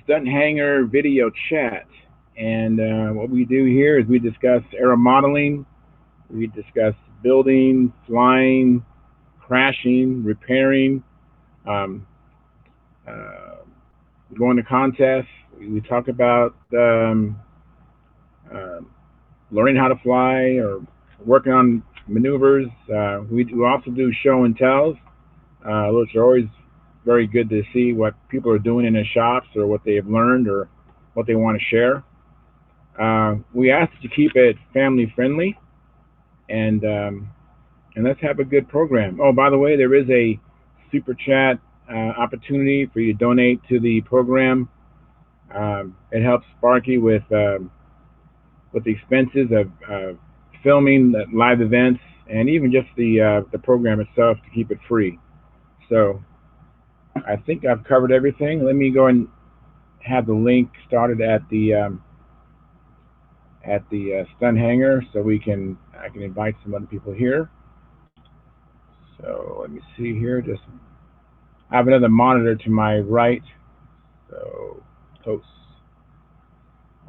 Stunt Hangar video chat. And what we do here is we discuss aeromodeling, we discuss building, flying, crashing, repairing, um, uh, going to contests. We talk about uh, learning how to fly or working on maneuvers. We also do show and tells, which are always very good to see what people are doing in their shops or what they have learned or what they want to share. We ask that you keep it family friendly and and let's have a good program. Oh, by the way, there is a super chat opportunity for you to donate to the program. It helps Sparky with the expenses of filming the live events and even just the program itself to keep it free. So I think I've covered everything. Let me go and have the link started at the Stunt Hangar so I can invite some other people here. So let me see here. Just I have another monitor to my right. So hosts.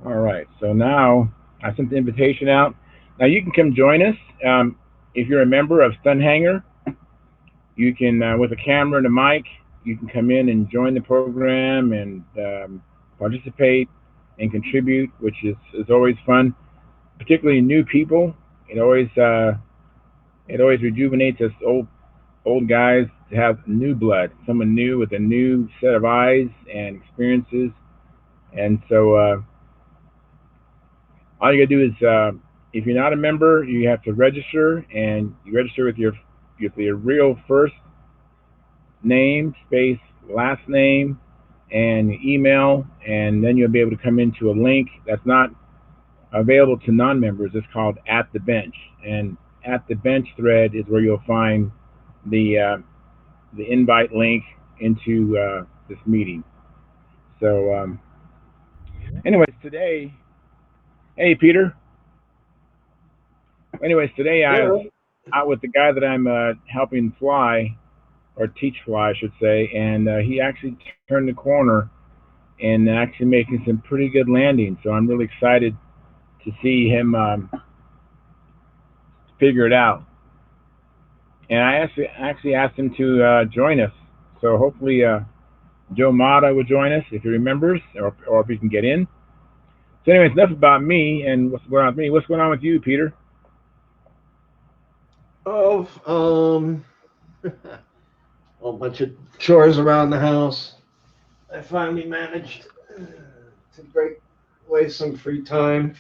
All right. So now I sent the invitation out. Now you can come join us. If you're a member of Stunt Hangar, you can, with a camera and a mic, you can come in and join the program and participate and contribute, which is always fun, particularly new people. It always rejuvenates us old guys to have new blood, someone new with a new set of eyes and experiences. And so all you gotta do is, if you're not a member, you have to register, and you register with your real first name, space, last name, and email, and then you'll be able to come into a link that's not available to non-members. It's called At the Bench, and At the Bench thread is where you'll find the invite link into this meeting. So, anyways, today, hey Peter. Anyways, today I was Yeah. out with the guy that I'm helping fly or teach fly, I should say, and he actually turned the corner and actually making some pretty good landings. So I'm really excited to see him figure it out. And I actually asked him to join us. So hopefully Joe Mata will join us if he remembers or if he can get in. So anyways, enough about me and what's going on with me. What's going on with you, Peter? Oh, a bunch of chores around the house. I finally managed to break away some free time.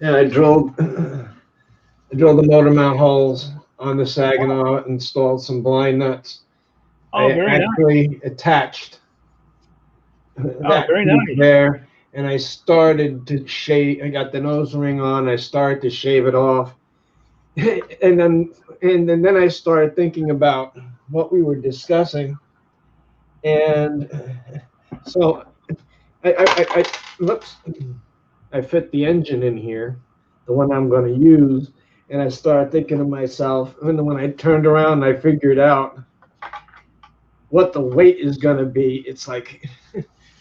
And I drilled I drilled the motor mount holes on the Saginaw, installed some blind nuts. Oh, I very nice. actually attached Oh, that very piece nice. there, and I started to shave. I got the nose ring on. I started to shave it off, and then I started thinking about what we were discussing, and so I whoops, I fit the engine in here, the one I'm going to use, and I started thinking to myself, and then when I turned around, I figured out what the weight is going to be. It's like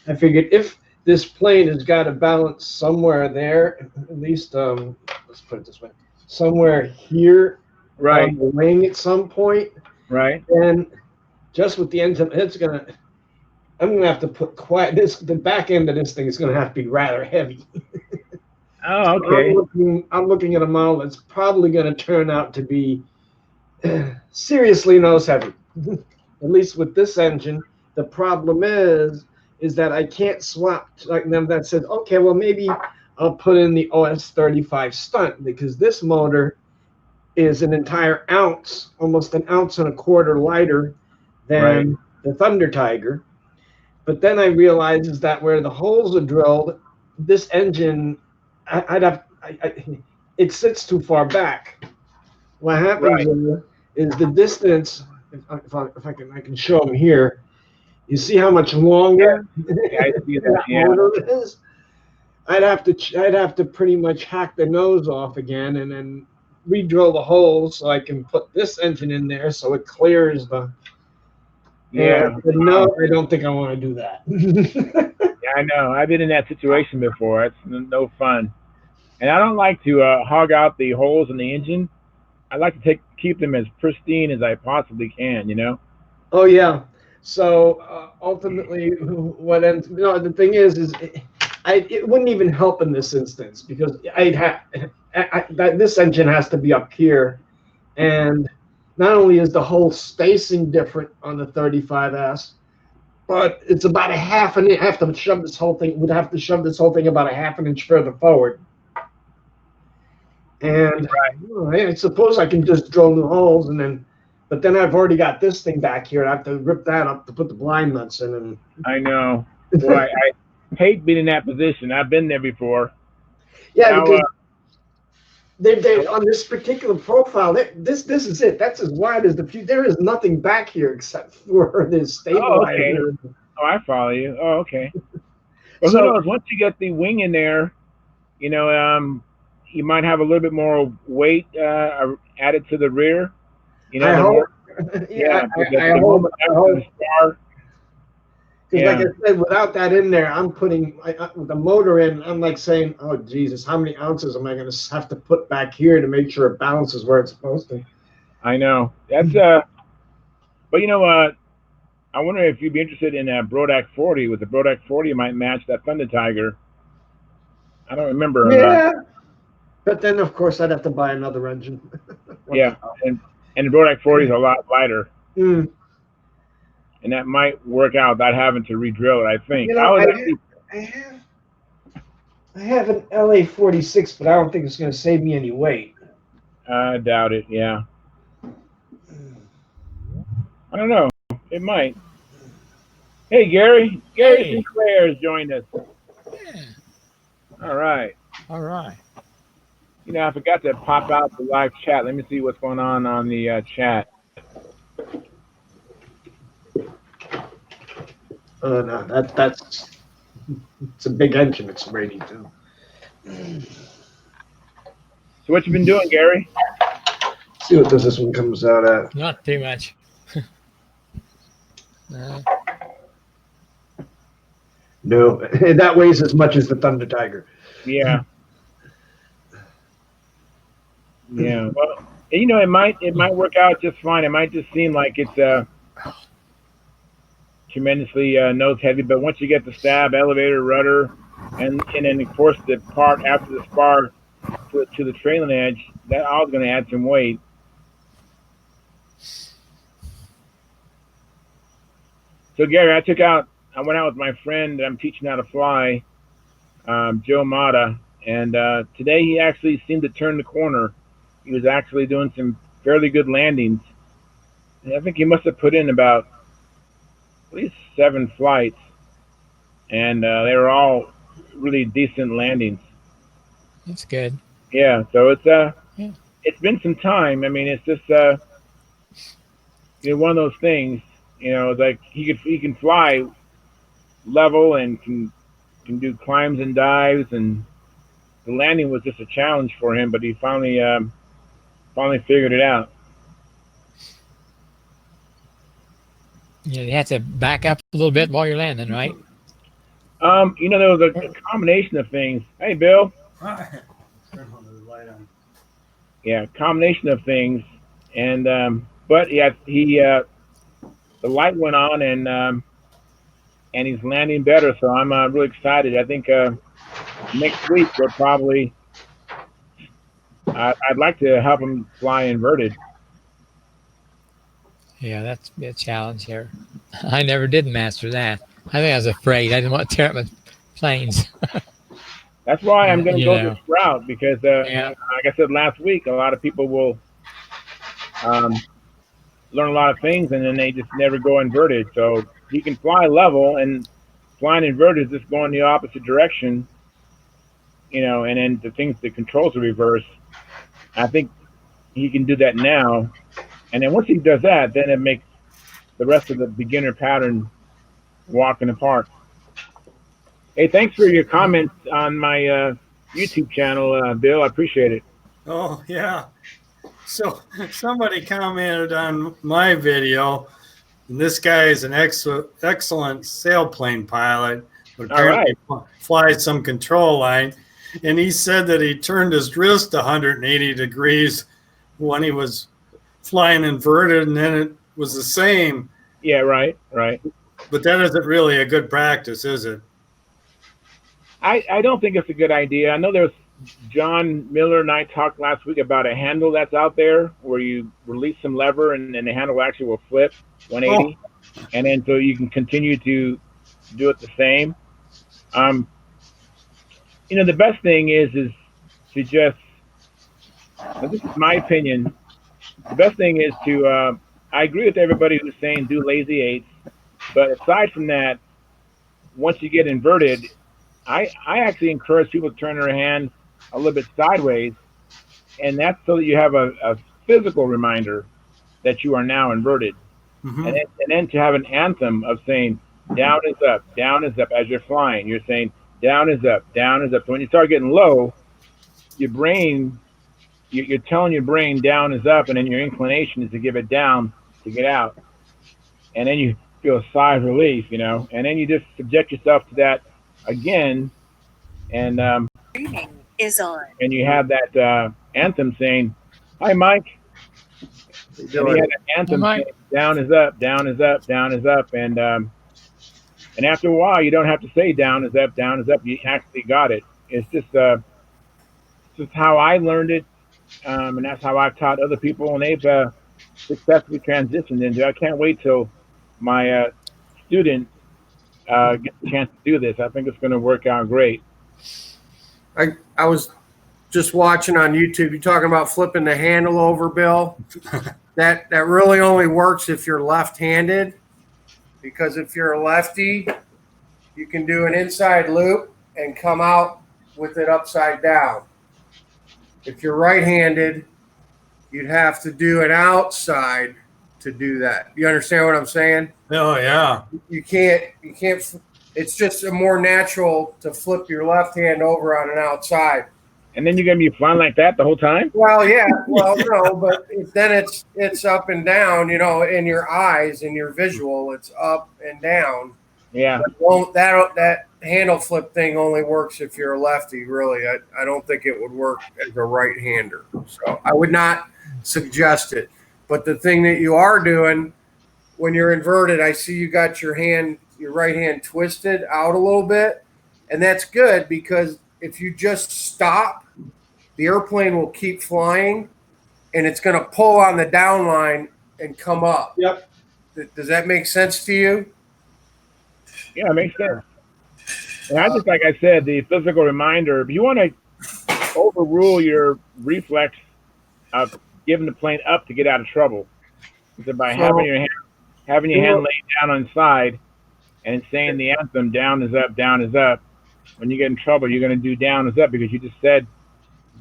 I figured if this plane has got to balance somewhere there, at least let's put it this way, somewhere here on Right, the wing at some point, right. and just with the engine, I'm gonna have to put quite this. The back end of this thing is gonna have to be rather heavy. Oh, So okay. I'm looking at a model that's probably gonna turn out to be seriously nose heavy. At least with this engine, the problem is that I can't swap like them that said, okay, well maybe I'll put in the OS 35 stunt because this motor is an entire ounce, almost an ounce and a quarter lighter Right. than the Thunder Tiger. But then I realized is that where the holes are drilled, this engine, I'd have, it sits too far back. What happens Right. is the distance. If I can show them here, you see how much longer Yeah, I see that. that Yeah. motor is. I'd have to pretty much hack the nose off again and then re-drill the holes so I can put this engine in there so it clears the. And Yeah. I said, no, I don't think I want to do that. Yeah, I know. I've been in that situation before. It's no fun. And I don't like to hog out the holes in the engine. I like to keep them as pristine as I possibly can. Oh yeah. So ultimately, what ends? The thing is it wouldn't even help in this instance because this engine has to be up here, and not only is the whole spacing different on the 35S, but it's about a half an inch. Have to shove this whole thing. Would have to shove this whole thing about a half an inch further forward. And I suppose I can just drill new holes but then I've already got this thing back here. I have to rip that up to put the blind nuts in. And I know. Boy, I hate being in that position. I've been there before. Yeah, now, because they on this particular profile, this is it. That's as wide as the view. There is nothing back here except for this stabilizer. Oh, okay. I follow you. Oh, okay. Well, who knows? Once you get the wing in there, you might have a little bit more weight added to the rear. I hope. I hope. Because, like I said, without that in there, I'm putting with the motor in. I'm like saying, "Oh Jesus, how many ounces am I going to have to put back here to make sure it balances where it's supposed to?" I know that's but you know what? I wonder if you'd be interested in a Brodak 40. With the Brodak 40, you might match that Thunder Tiger. I don't remember. Yeah, but then of course I'd have to buy another engine. Yeah, and the Brodak 40 is a lot lighter. And that might work out without having to re-drill it, I think. I have an LA46, but I don't think it's going to save me any weight. I doubt it, yeah. I don't know. It might. Hey, Gary. Gary Sinclair has joined us. Yeah. All right. All right. I forgot to pop out the live chat. Let me see what's going on the chat. No, that's it's a big engine it's rating too. So what you been doing, Gary? Let's see what this one comes out at. Not too much. No, that weighs as much as the Thunder Tiger. Yeah. Yeah. Well, it might work out just fine. It might just seem like it's tremendously nose heavy, but once you get the stab, elevator, rudder, and then of course the part after the spar to the trailing edge, that all is going to add some weight. So Gary, I went out with my friend that I'm teaching how to fly, Joe Mata, and today he actually seemed to turn the corner. He was actually doing some fairly good landings. And I think he must have put in about at least 7 flights, and they were all really decent landings. That's good. Yeah, so it's been some time. I mean, it's just one of those things. Like he can fly level and can do climbs and dives, and the landing was just a challenge for him, but he finally figured it out. Yeah, you have to back up a little bit while you're landing, right? There was a combination of things. Hey, Bill. Hi. Turn on the light on. Yeah, combination of things, and but yeah, the light went on, and he's landing better. So I'm really excited. I think next week we'll probably. I'd like to help him fly inverted. Yeah, that's a challenge here. I never did master that. I think I was afraid. I didn't want to tear up my planes. That's why I'm going to go this route because, like I said last week, a lot of people will learn a lot of things and then they just never go inverted. So he can fly level, and flying inverted is just going the opposite direction, and then the controls are reversed. I think he can do that now. And then once he does that, then it makes the rest of the beginner pattern walk in the park. Hey, thanks for your comments on my YouTube channel, Bill. I appreciate it. Oh, yeah. So somebody commented on my video, and this guy is an excellent sailplane pilot, but All right. apparently flies some control line. And he said that he turned his wrist 180 degrees when he was flying inverted, and then it was the same. Yeah, right. But that isn't really a good practice, is it? I don't think it's a good idea. I know there's John Miller and I talked last week about a handle that's out there where you release some lever and the handle actually will flip 180, and then so you can continue to do it the same. Um, the best thing is to just. Now this is my opinion. The best thing is to. I agree with everybody who's saying do lazy eights, but aside from that, once you get inverted, I actually encourage people to turn their hands a little bit sideways, and that's so that you have a physical reminder that you are now inverted. Mm-hmm. And then to have an anthem of saying down is up as you're flying. You're saying down is up, down is up. So when you start getting low, your brain, you're telling your brain down is up, and then your inclination is to give it down to get out. And then you feel a sigh of relief, and then you just subject yourself to that again, and is on. And you have that anthem saying, "Hi, Mike." And you have an anthem saying, "Down is up, down is up, down is up," and after a while, you don't have to say "down is up, down is up." You actually got it. It's just how I learned it, and that's how I've taught other people, and they've successfully transitioned into. I can't wait till my student gets a chance to do this. I think it's going to work out great. I was just watching on YouTube. You're talking about flipping the handle over, Bill. That really only works if you're left-handed, because if you're a lefty, you can do an inside loop and come out with it upside down. If you're right-handed, you'd have to do an outside to do that. You understand what I'm saying? Oh yeah. You can't. It's just a more natural to flip your left hand over on an outside. And then you're gonna be flying like that the whole time? Well, yeah. Well, no, but then it's up and down. In your eyes, in your visual, it's up and down. Yeah. But that handle flip thing only works if you're a lefty. Really, I don't think it would work as a right-hander. So I would not suggest it. But the thing that you are doing when you're inverted, I see you got your right hand twisted out a little bit, and that's good, because if you just stop, the airplane will keep flying, and it's going to pull on the down line and come up. Yep. Does that make sense to you? Yeah, it makes sense. And I just, like I said, the physical reminder, if you want to overrule your reflex of giving the plane up to get out of trouble, so by having your hand laid down on the side and saying the anthem, down is up, down is up, when you get in trouble, you're going to do down is up because you just said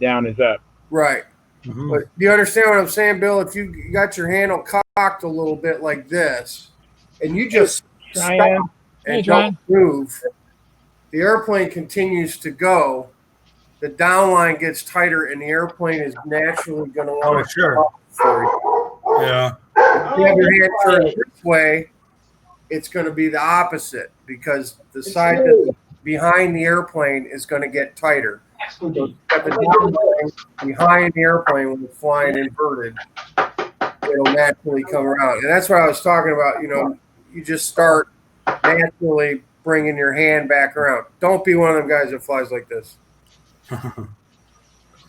down is up. Right. Mm-hmm. But do you understand what I'm saying, Bill? If you got your handle cocked a little bit like this, and you just stop and don't move, the airplane continues to go. The downline gets tighter, and the airplane is naturally going to want to come up for you. Yeah. If you have your hand turned this way, it's going to be the opposite, because the side that's behind the airplane is going to get tighter. So the downline behind the airplane when it's flying inverted, it'll naturally come around. And that's what I was talking about. You just start naturally bringing your hand back around. Don't be one of them guys that flies like this.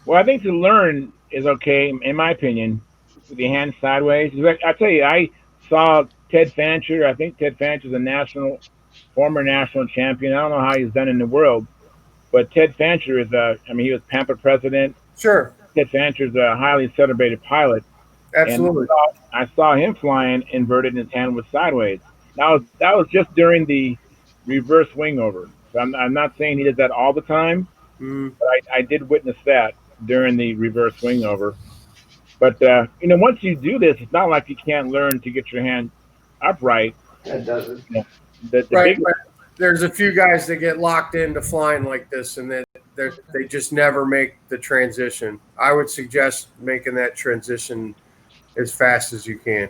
Well, I think to learn is okay, in my opinion, with your hand sideways. I tell you, I saw Ted Fancher. I think Ted Fancher is a former national champion. I don't know how he's done in the world, but Ted Fancher is he was Pampa president. Sure. Ted Fancher is a highly celebrated pilot. Absolutely. And I saw him flying inverted and his hand was sideways. That was just during the reverse wing over. So I'm not saying he did that all the time, but I did witness that during the reverse wing over. But once you do this, it's not like you can't learn to get your hand upright. That doesn't. Right. There's a few guys that get locked into flying like this, and they just never make the transition. I would suggest making that transition as fast as you can,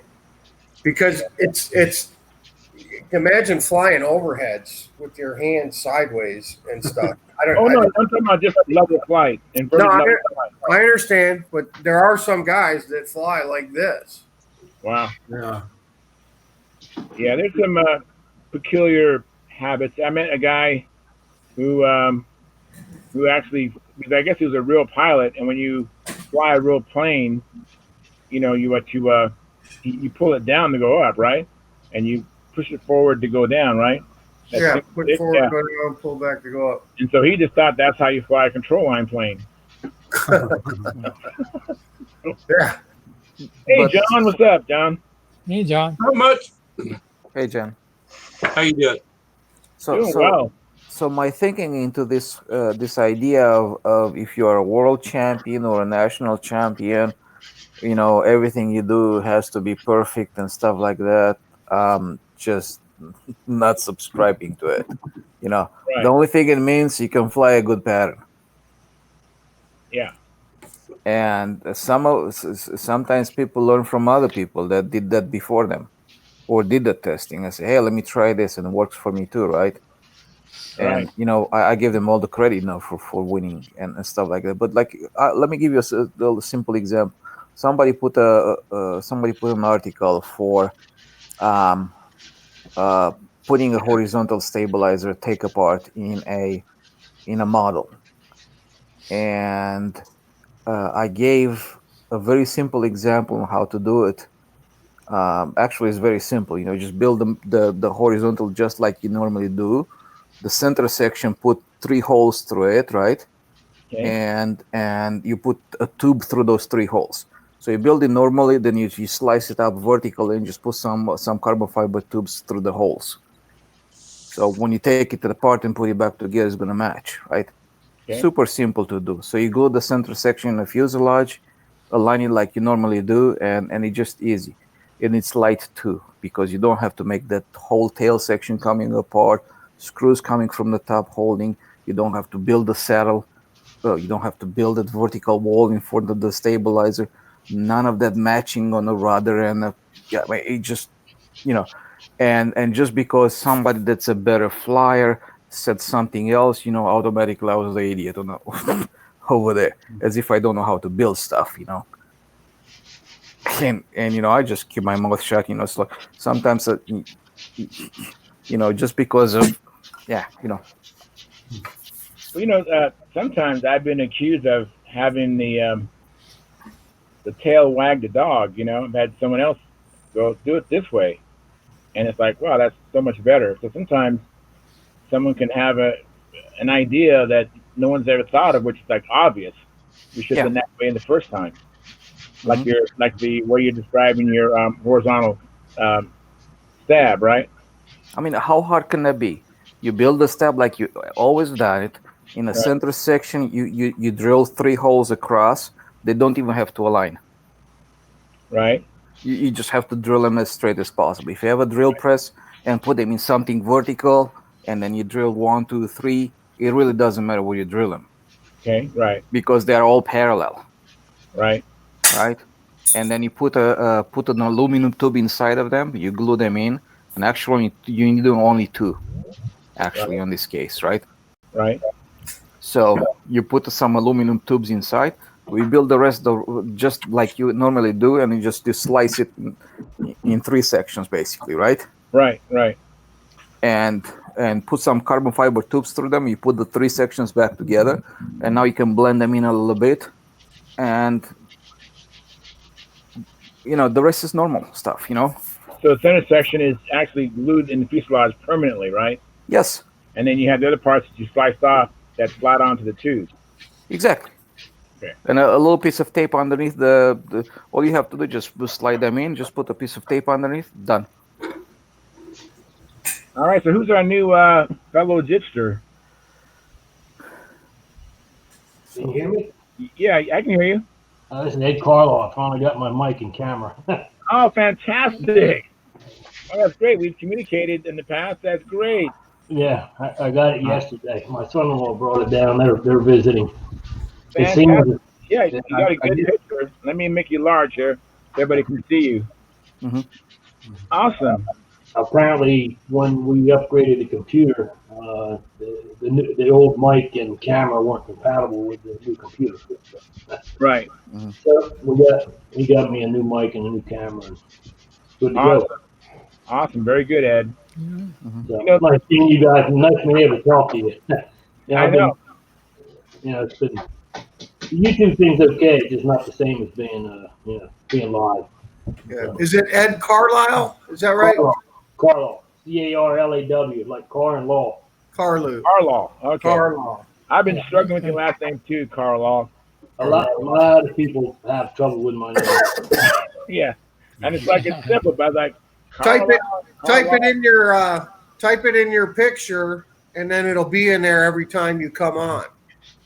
because it's imagine flying overheads with your hands sideways and stuff. Oh no, I'm talking about just level flight. No, Level flight. I understand, but there are some guys that fly like this. Wow. Yeah. Yeah, there's some peculiar habits. I met a guy who actually, because I guess he was a real pilot, and when you fly a real plane, you know, you pull it down to go up, right? And you push it forward to go down, right? Yeah, put forward, yeah. go down, pull back to go up. And so he just thought that's how you fly a control line plane. Yeah. Hey, But- John, what's up, John? Hey, John. How much? Hey, Jen. How you doing? Doing well. So my thinking into this this idea of if you are a world champion or a national champion, you know, everything you do has to be perfect and stuff like that. Just not subscribing to it. You know, Right. the only thing it means you can fly a good pattern. Yeah. And sometimes people learn from other people that did that before them or did the testing and say, hey, let me try this and it works for me too, right? And Right. you know, I give them all the credit now for winning and stuff like that. But like, let me give you a simple example. Somebody put an article for putting a horizontal stabilizer take apart in a model, and I gave a very simple example on how to do it. Actually, it's very simple. You know, just build the horizontal just like you normally do. The center section, put 3 holes through it, right? Okay. And you put a tube through those 3 holes. So you build it normally, then you slice it up vertically and just put some carbon fiber tubes through the holes. So when you take it apart and put it back together, it's going to match, right? Okay. Super simple to do. So you glue the center section in the fuselage, align it like you normally do, and it's just easy. And it's light too, because you don't have to make that whole tail section coming apart, screws coming from the top holding. You don't have to build the saddle. You don't have to build that vertical wall in front of the stabilizer. None of that matching on the rudder and it just, you know, and just because somebody that's a better flyer said something else, you know, automatically I was the idiot on the, over there, as if I don't know how to build stuff, you know. And you know, I just keep my mouth shut, you know. So sometimes, you know, just because of, yeah, you know. Well, you know, sometimes I've been accused of having the tail wag the dog. You know, I've had someone else go do it this way, and it's like, wow, that's so much better. So sometimes someone can have an idea that no one's ever thought of, which is like obvious. We should have done that way in the first time. Like the way you're describing your horizontal stab, right? I mean, how hard can that be? You build the stab like you always done it. In the center section, you drill 3 holes across. They don't even have to align. Right. You just have to drill them as straight as possible. If you have a drill press and put them in something vertical, and then you drill 1, 2, 3, it really doesn't matter where you drill them. Okay. Right. Because they're all parallel. Right. Right. And then you put an aluminum tube inside of them. You glue them in, and actually you need only 2. Actually, in this case, right? Right. So you put some aluminum tubes inside. We build the rest just like you normally do, and you just slice it in 3 sections, basically, right? Right. Right. And put some carbon fiber tubes through them. You put the 3 sections back together, and now you can blend them in a little bit, and you know the rest is normal stuff, you know. So the center section is actually glued in the fuselage permanently, right? Yes. And then you have the other parts that you sliced off that slide onto the tube. Exactly. Okay. And a little piece of tape underneath the all you have to do just slide them in, just put a piece of tape underneath, done. All right, so who's our new fellow jipster? Can you hear me? Yeah, I can hear you. This is Ed Carlo. I finally got my mic and camera. Oh, fantastic. Oh, that's great. We've communicated in the past. That's great. Yeah, I got it yesterday. My son-in-law brought it down. They're visiting. It Fantastic. seems, Yeah, you got a good picture. Let me make you large here so everybody can see you. Mm-hmm. Awesome. apparently when we upgraded the computer, the old mic and camera weren't compatible with the new computer. Right. So he got me a new mic and a new camera, and good to Awesome. go. Awesome. Very good, Ed. So, You know- nice seeing you guys. Nice being able to talk to you. I know. It's been the YouTube thing's okay. It's just not the same as being live. Yeah. Is it Ed Carlisle? Is that right? Carlaw. Carlaw, like car and law. Carlu. Carlaw. Okay. Carlaw. I've been struggling with your last name too, Carlaw. A lot of people have trouble with my name. Yeah. And it's like it's simple, but I was like, Type it. Carlaw. Type it in your picture, and then it'll be in there every time you come on.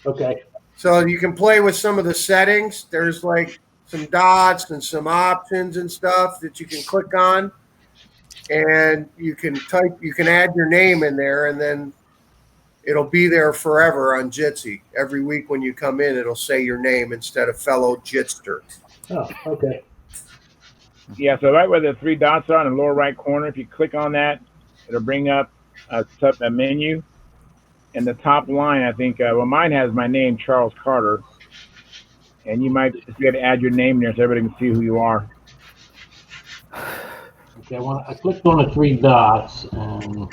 Okay. So you can play with some of the settings. There's like some dots and some options and stuff that you can click on, and you can add your name in there, and then it'll be there forever on Jitsi. Every week when you come in, it'll say your name instead of fellow Jitster. Oh, okay. Yeah, so right where the three dots are in the lower right corner, if you click on that, it'll bring up a menu. And the top line, I think, mine has my name, Charles Carter. And you might just get to add your name there so everybody can see who you are. Okay, I clicked on the three dots, and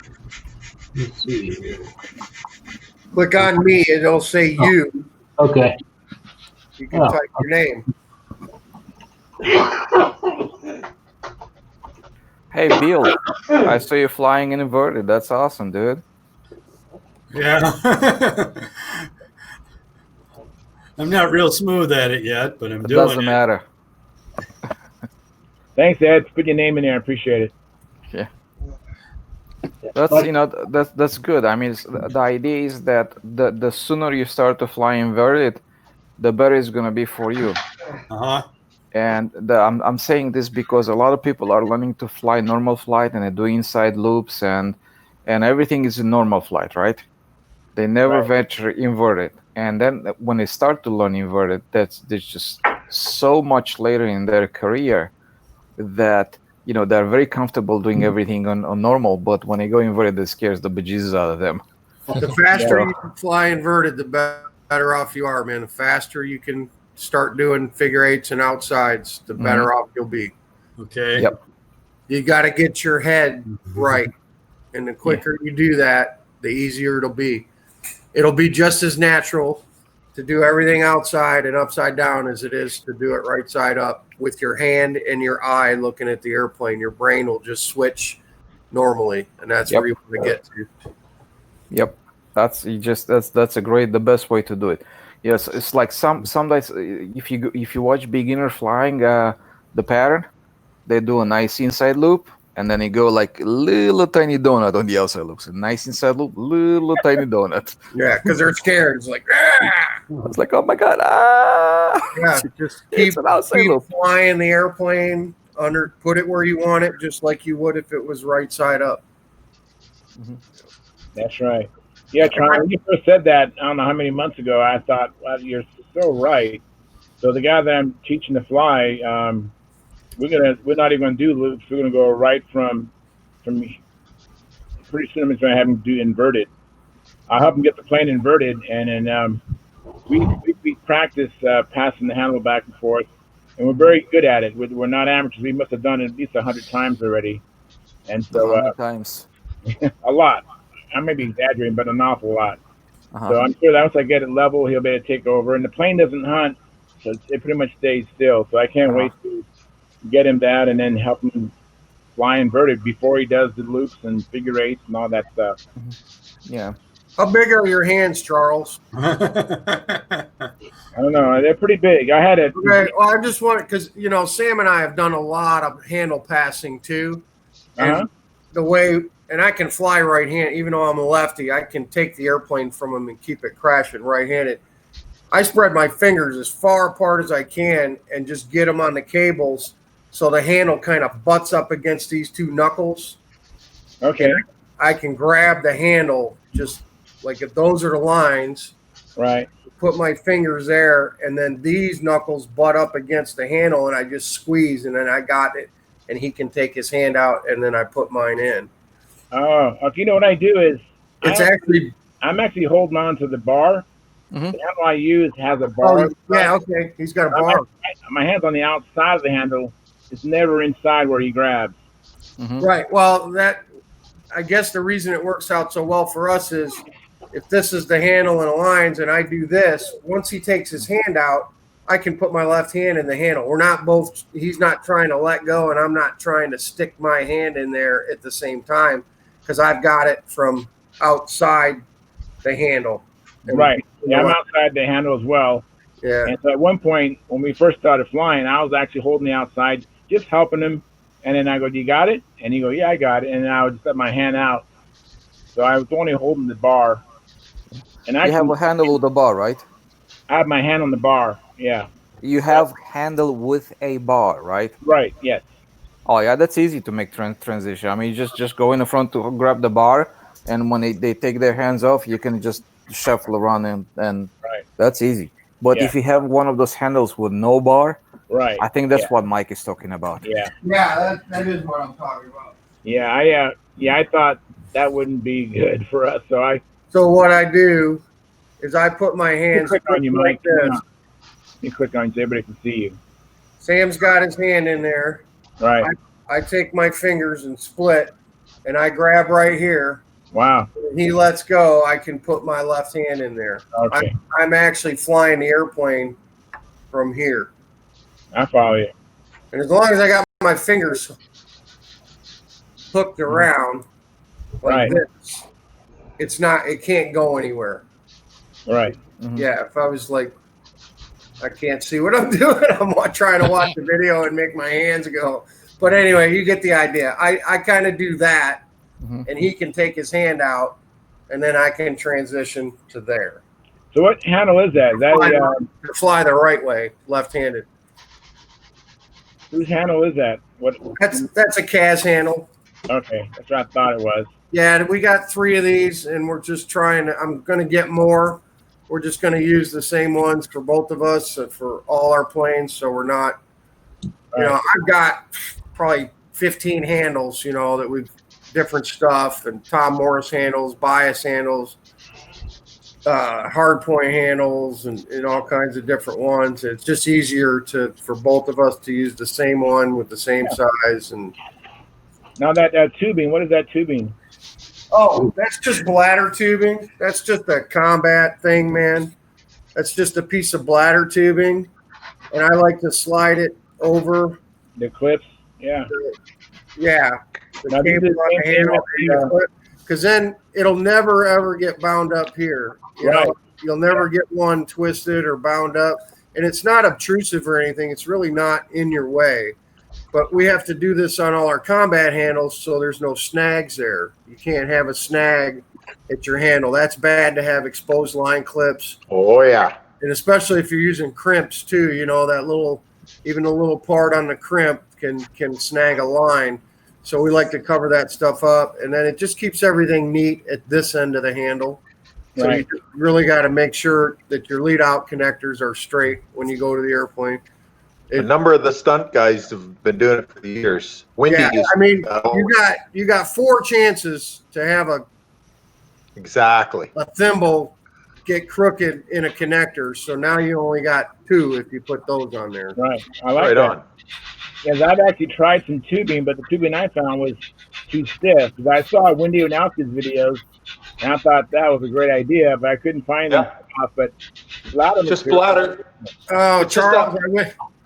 let's see. Click on me, and it'll say you. Okay. You can type your name. Hey, Bill, I saw you flying in inverted. That's awesome, dude. Yeah. I'm not real smooth at it yet, but I'm It doing it. doesn't matter. Thanks, Ed. Put your name in there. I appreciate it. Yeah. That's good. I mean, the idea is that the sooner you start to fly inverted, the better it's gonna be for you. Uh-huh. And I'm saying this because a lot of people are learning to fly normal flight and they do inside loops and everything is a normal flight, right? They never venture inverted. And then when they start to learn inverted, that's just so much later in their career that they're very comfortable doing everything on normal, but when they go inverted, it scares the bejesus out of them. The faster you can fly inverted, the better off you are, man. The faster you can start doing figure eights and outsides, the better off you'll be. Okay. Yep. You got to get your head right. And the quicker you do that, the easier it'll be. It'll be just as natural to do everything outside and upside down as it is to do it right side up with your hand and your eye looking at the airplane. Your brain will just switch normally, and that's where you want to get to. Yep. That's the best way to do it. Yes, it's like sometimes if you watch beginner flying, the pattern, they do a nice inside loop, and then you go like little tiny donut on the outside loop. So nice inside loop, little tiny donut. Yeah, because they're scared. It's like, ah! It's like, oh my god, ah! Yeah, just keep loop. flying the airplane put it where you want it, just like you would if it was right side up. That's right. Yeah, Charlie, when you first said that, I don't know how many months ago, I thought, well, you're so right. So the guy that I'm teaching to fly, we're not even going to do loops. We're going to go right from pretty soon I'm going to have him do inverted. I'll help him get the plane inverted, and then we practice passing the handle back and forth, and we're very good at it. We're not amateurs. We must have done it at least 100 times already, and so 100 times. a lot. I may be exaggerating, but an awful lot. So I'm sure that once I get it level, he'll be able to take over. And the plane doesn't hunt, so it pretty much stays still. So I can't wait to get him that and then help him fly inverted before he does the loops and figure eights and all that stuff. Yeah. How big are your hands, Charles? I don't know. They're pretty big. I had it. Okay, well, I just want because Sam and I have done a lot of handle passing too, and the way. And I can fly right-handed, even though I'm a lefty. I can take the airplane from him and keep it crashing right-handed. I spread my fingers as far apart as I can and just get them on the cables so the handle kind of butts up against these two knuckles. Okay. And I can grab the handle just like if those are the lines. Right. Put my fingers there, and then these knuckles butt up against the handle, and I just squeeze, and then I got it. and he can take his hand out, and then I put mine in. Oh, okay. You know what I do is I'm actually holding on to the bar. The handle I use has a bar. Yeah, okay. He's got a bar. My hand's on the outside of the handle. It's never inside where he grabs. Right. Well, I guess the reason it works out so well for us is if this is the handle and aligns and I do this, once he takes his hand out, I can put my left hand in the handle. We're not both, he's not trying to let go and I'm not trying to stick my hand in there at the same time because I've got it from outside the handle. Right. Yeah, I'm outside the handle as well. Yeah. And so at one point, when we first started flying, I was actually holding the outside, just helping him. And then I go, "You got it?" And he go, "Yeah, I got it." And then I would just let my hand out. So I was only holding the bar. And you have a handle with the bar, right? I have my hand on the bar. Yeah. You have handle with a bar, right? Right. Yes. Oh yeah, that's easy to make transition. I mean, you just go in the front to grab the bar, and when they take their hands off, you can just shuffle around and that's easy. But if you have one of those handles with no bar, I think that's what Mike is talking about. Yeah. Yeah, that is what I'm talking about. Yeah, I thought that wouldn't be good for us. So what I do is I put my hands click on you, Mike. like this. You click on you so everybody can see you. Sam's got his hand in there. Right. I take my fingers and split, and I grab right here. Wow. When he lets go, I can put my left hand in there. Okay. I'm actually flying the airplane from here. I follow you. And as long as I got my fingers hooked around like this, it can't go anywhere. Right. Yeah, if I was like, I can't see what I'm doing, I'm trying to watch the video and make my hands go. But anyway, you get the idea. I kind of do that, and he can take his hand out, and then I can transition to there. So what handle is that? Is that fly the right way, left-handed. Whose handle is that? That's a CAS handle. Okay, that's what I thought it was. Yeah, we got 3 of these, and we're just trying to. I'm going to get more. We're just going to use the same ones for both of us for all our planes, so we're not. You know, I've got probably 15 handles. You know that we've different stuff, and Tom Morris handles, bias handles, hard point handles, and all kinds of different ones. It's just easier for both of us to use the same one with the same size. And now that tubing, what is that tubing? Oh, that's just bladder tubing. That's just a combat thing, man. That's just a piece of bladder tubing, and I like to slide it over the clips. Yeah. The cable on the handle, because then it'll never ever get bound up here. You know, you'll never get one twisted or bound up, and it's not obtrusive or anything. It's really not in your way. But we have to do this on all our combat handles so there's no snags there. You can't have a snag at your handle. That's bad to have exposed line clips. Oh, yeah. And especially if you're using crimps too, you know, even a little part on the crimp can snag a line. So we like to cover that stuff up. And then it just keeps everything neat at this end of the handle. So you really got to make sure that your lead out connectors are straight when you go to the airplane. A number of the stunt guys have been doing it for years. Wendy you got 4 chances to have a thimble get crooked in a connector. So now you only got 2 if you put those on there. Right. I like that. Because I've actually tried some tubing, but the tubing I found was too stiff. Because I saw Wendy Anowski's videos, and I thought that was a great idea, but I couldn't find them. But a lot of them just bladder. Oh, Charles,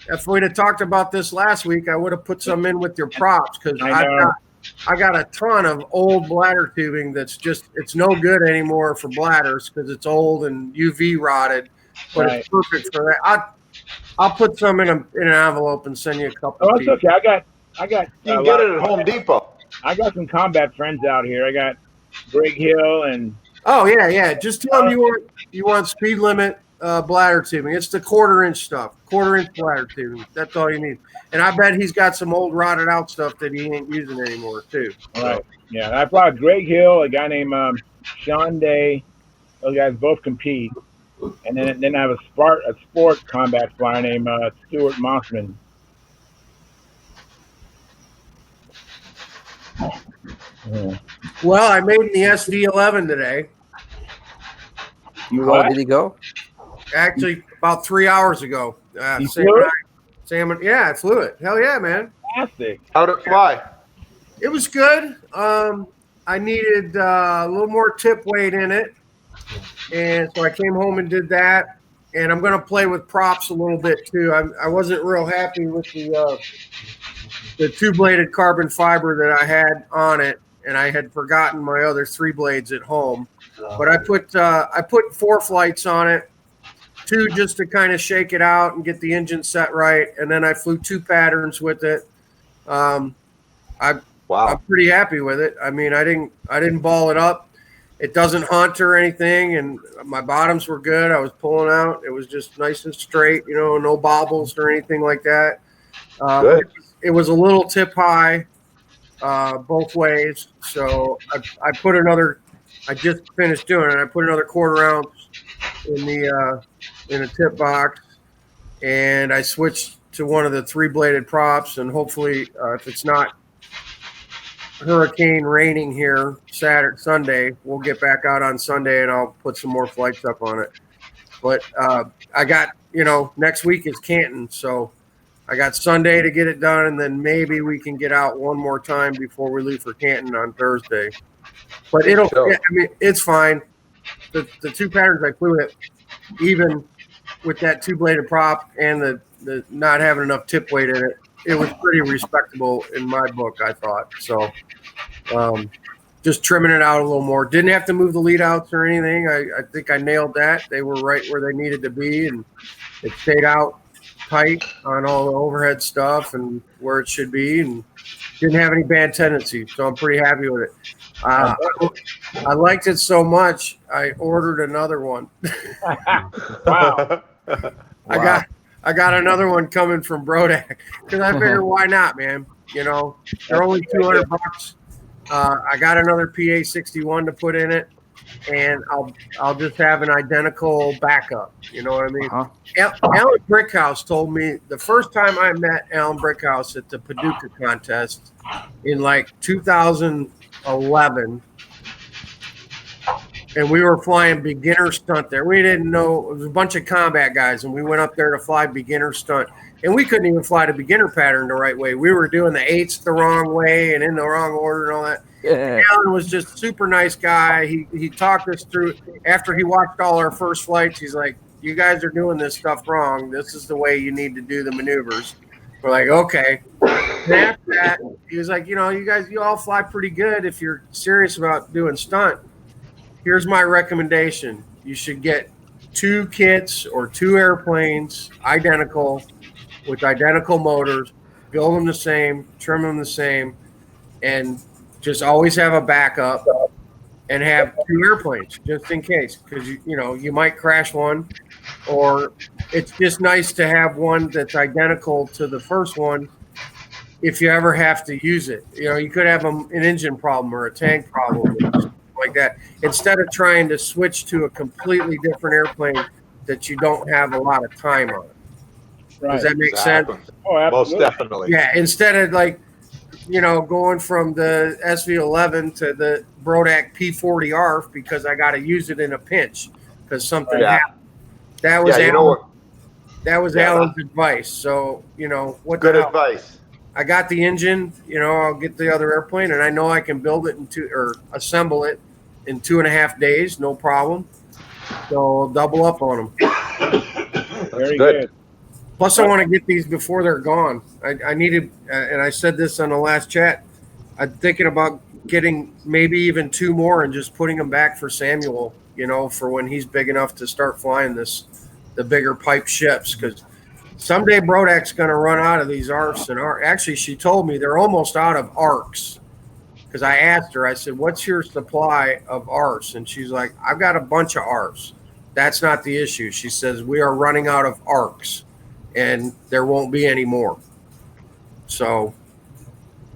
if we'd have talked about this last week, I would have put some in with your props because I got a ton of old bladder tubing that's it's no good anymore for bladders because it's old and UV rotted, but it's perfect for that. I'll put some in an envelope and send you a couple. Oh, it's okay. I got. You can get it at Home Depot. I got some combat friends out here. I got Greg Hill and. Oh yeah. Just tell them you want speed limit bladder tubing. It's the 1/4-inch stuff. 1/4-inch bladder tubing. That's all you need. And I bet he's got some old rotted out stuff that he ain't using anymore too. All right. Yeah, I brought Greg Hill, a guy named Sean Day. Those guys both compete. And then I have a sport combat flyer named Stuart Mossman. Yeah. Well, I made in the SV11 today. You How what? did he go? Actually, about 3 hours ago. You Sam flew and it? Sam and yeah, I flew it. Hell yeah, man! Fantastic. How'd it fly? It was good. I needed a little more tip weight in it, and so I came home and did that. And I'm going to play with props a little bit too. I wasn't real happy with the two-bladed carbon fiber that I had on it, and I had forgotten my other 3 blades at home. But I put 4 flights on it, 2 just to kind of shake it out and get the engine set right, and then I flew 2 patterns with it. I'm pretty happy with it. I mean, I didn't ball it up. It doesn't hunt or anything, and my bottoms were good. I was pulling out. It was just nice and straight, no bobbles or anything like that. Good. It was a little tip high both ways, so I put another. I just finished doing it. I put another 1/4 ounce in a tip box, and I switched to one of the 3-bladed props, and hopefully, if it's not hurricane raining here Sunday, we'll get back out on Sunday, and I'll put some more flights up on it. But I got, next week is Canton, so I got Sunday to get it done, and then maybe we can get out one more time before we leave for Canton on Thursday. But it's fine. The 2 patterns I flew it, even with that 2-bladed prop and the not having enough tip weight in it, it was pretty respectable in my book, I thought. So just trimming it out a little more. Didn't have to move the lead outs or anything. I think I nailed that. They were right where they needed to be, and it stayed out tight on all the overhead stuff and where it should be, and didn't have any bad tendencies. So I'm pretty happy with it. I liked it so much, I ordered another one. Wow. I got another one coming from Brodak because I figured why not, man? They're only $200. I got another PA61 to put in it, and I'll just have an identical backup. You know what I mean? Alan Brickhouse told me the first time I met Alan Brickhouse at the Paducah contest in like 2011. And we were flying beginner stunt there. We didn't know. It was a bunch of combat guys, and we went up there to fly beginner stunt. And we couldn't even fly the beginner pattern the right way. We were doing the 8s the wrong way and in the wrong order and all that. Yeah. Alan was just a super nice guy. He talked us through. After he watched all our first flights, he's like, you guys are doing this stuff wrong. This is the way you need to do the maneuvers. We're like, okay. And after that, he was like, you guys, you all fly pretty good if you're serious about doing stunt. Here's my recommendation. You should get 2 kits or 2 airplanes, identical, with identical motors, build them the same, trim them the same, and just always have a backup and have 2 airplanes just in case, because you might crash one, or it's just nice to have one that's identical to the first one if you ever have to use it. You could have an engine problem or a tank problem like that, instead of trying to switch to a completely different airplane that you don't have a lot of time on. Right. Does that make sense? Oh, absolutely. Most definitely. Yeah, instead of going from the SV11 to the Brodak P40 ARF because I got to use it in a pinch because something happened. That was Alan's advice. So, what good advice. I got the engine, I'll get the other airplane, and I know I can build it or assemble it in 2.5 days, no problem. So I'll double up on them. Very good. Plus, I want to get these before they're gone. I needed, and I said this on the last chat, I'm thinking about getting maybe even 2 more and just putting them back for Samuel, for when he's big enough to start flying the bigger pipe ships, because someday Brodak's going to run out of these ARFs. And actually, she told me they're almost out of ARCs. Because I asked her, I said, what's your supply of ARFs? And she's like, I've got a bunch of ARFs. That's not the issue. She says, we are running out of ARCs, and there won't be any more. So.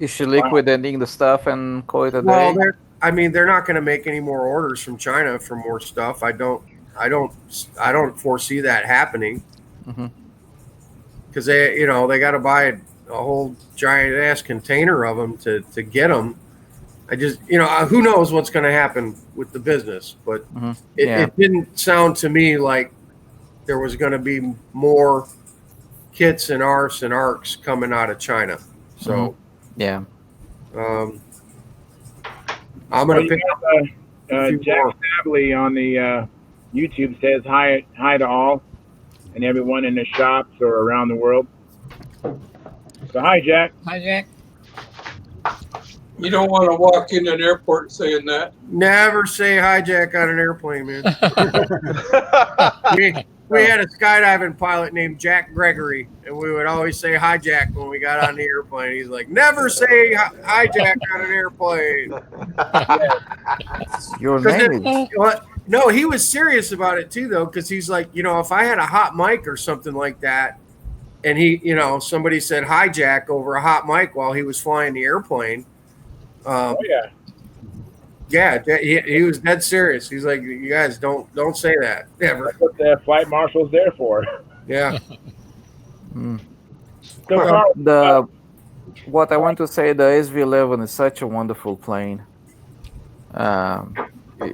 Is she liquidating the stuff and call it a day? Well, they're not going to make any more orders from China for more stuff. I don't foresee that happening. Because they got to buy a whole giant ass container of them to get them. I just, who knows what's going to happen with the business, but it didn't sound to me like there was going to be more kits and ARFs and ARCs coming out of China. So, I'm going to pick up Jack Savely on the YouTube says hi to all and everyone in the shops or around the world. So hi, Jack. Hi, Jack. You don't want to walk in an airport saying that. Never say hijack on an airplane, man. we had a skydiving pilot named Jack Gregory, and we would always say hijack when we got on the airplane. He's like, never say hijack on an airplane. Your name is... No, he was serious about it too, though, because he's like, if I had a hot mic or something like that, and somebody said hijack over a hot mic while he was flying the airplane. He was dead serious. He's like, you guys don't say that ever. That's what the flight marshal's there for. Yeah. What I want to say, the SV11 is such a wonderful plane.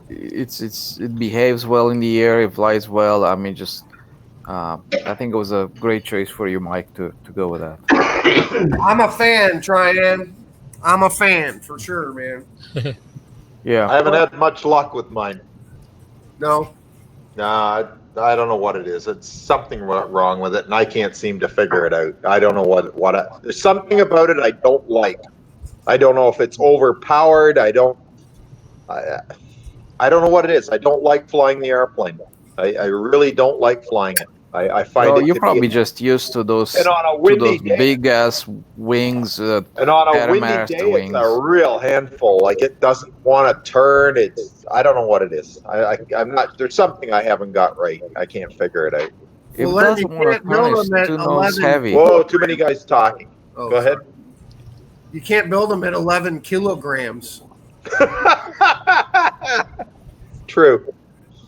It behaves well in the air. It flies well. I mean, I think it was a great choice for you, Mike, to go with that. I'm a fan, Tryon. I'm a fan for sure, man. Yeah. I haven't had much luck with mine. No. Nah, I don't know what it is. It's something wrong with it, and I can't seem to figure it out. I don't know there's something about it I don't like. I don't know if it's overpowered. I don't know what it is. I don't like flying the airplane. I really don't like flying it. I find it. You're probably just used to those, big ass wings. And on a windy day, it's a real handful. Like, it doesn't want to turn. I don't know what it is. I'm not. There's something I haven't got right. I can't figure it out. It doesn't want to turn. It's too nose heavy. Whoa! Too many guys talking. Go ahead. You can't build them at 11 kilograms. True.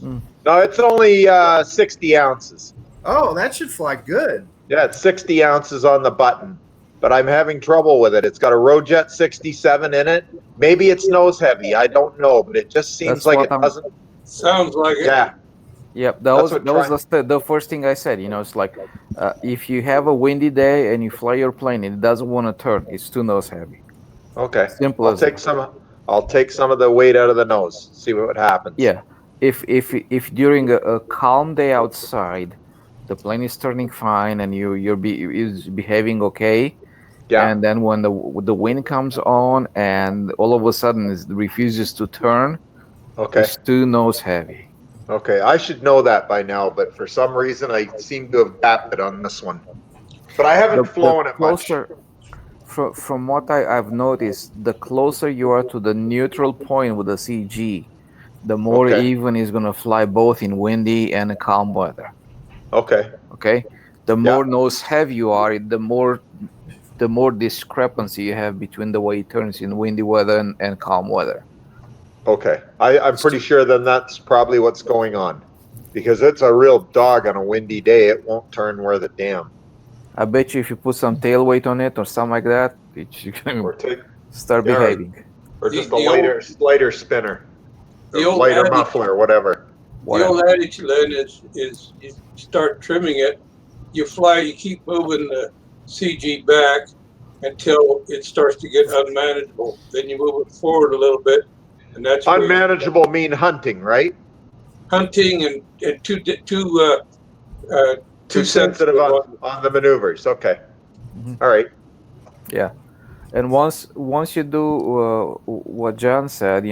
No, it's only 60 ounces. Oh, that should fly good. Yeah, it's 60 ounces on the button, but I'm having trouble with it. It's got a Rojet 67 in it. Maybe it's nose heavy. I don't know, but it just seems like it doesn't. Sounds like it. Yeah. Yep, that was the first thing I said. It's like if you have a windy day and you fly your plane and it doesn't want to turn, it's too nose heavy. Okay. Simple I'll take some of the weight out of the nose. See what happens. Yeah. If during a calm day outside, the plane is turning fine and is behaving okay, and then when the wind comes on and all of a sudden it refuses to turn, it's too nose heavy. Okay, I should know that by now, but for some reason I seem to have tapped it on this one. But I haven't flown it much. From what I've noticed, the closer you are to the neutral point with the CG, the more even is going to fly both in windy and calm weather. Okay. The more nose heavy you are, the more discrepancy you have between the way it turns in windy weather and calm weather. Okay. I'm pretty sure then that's probably what's going on, because it's a real dog on a windy day. It won't turn worth a damn. I bet you if you put some tail weight on it or something like that, you can start behaving. Or just a lighter spinner. The old lighter muffler, whatever. The old adage, Lynn, is you start trimming it, you keep moving the CG back until it starts to get unmanageable. Then you move it forward a little bit, and that's unmanageable. Mean hunting, right? Hunting and too sensitive on the maneuvers. Okay. All right. Yeah, and once you do what John said,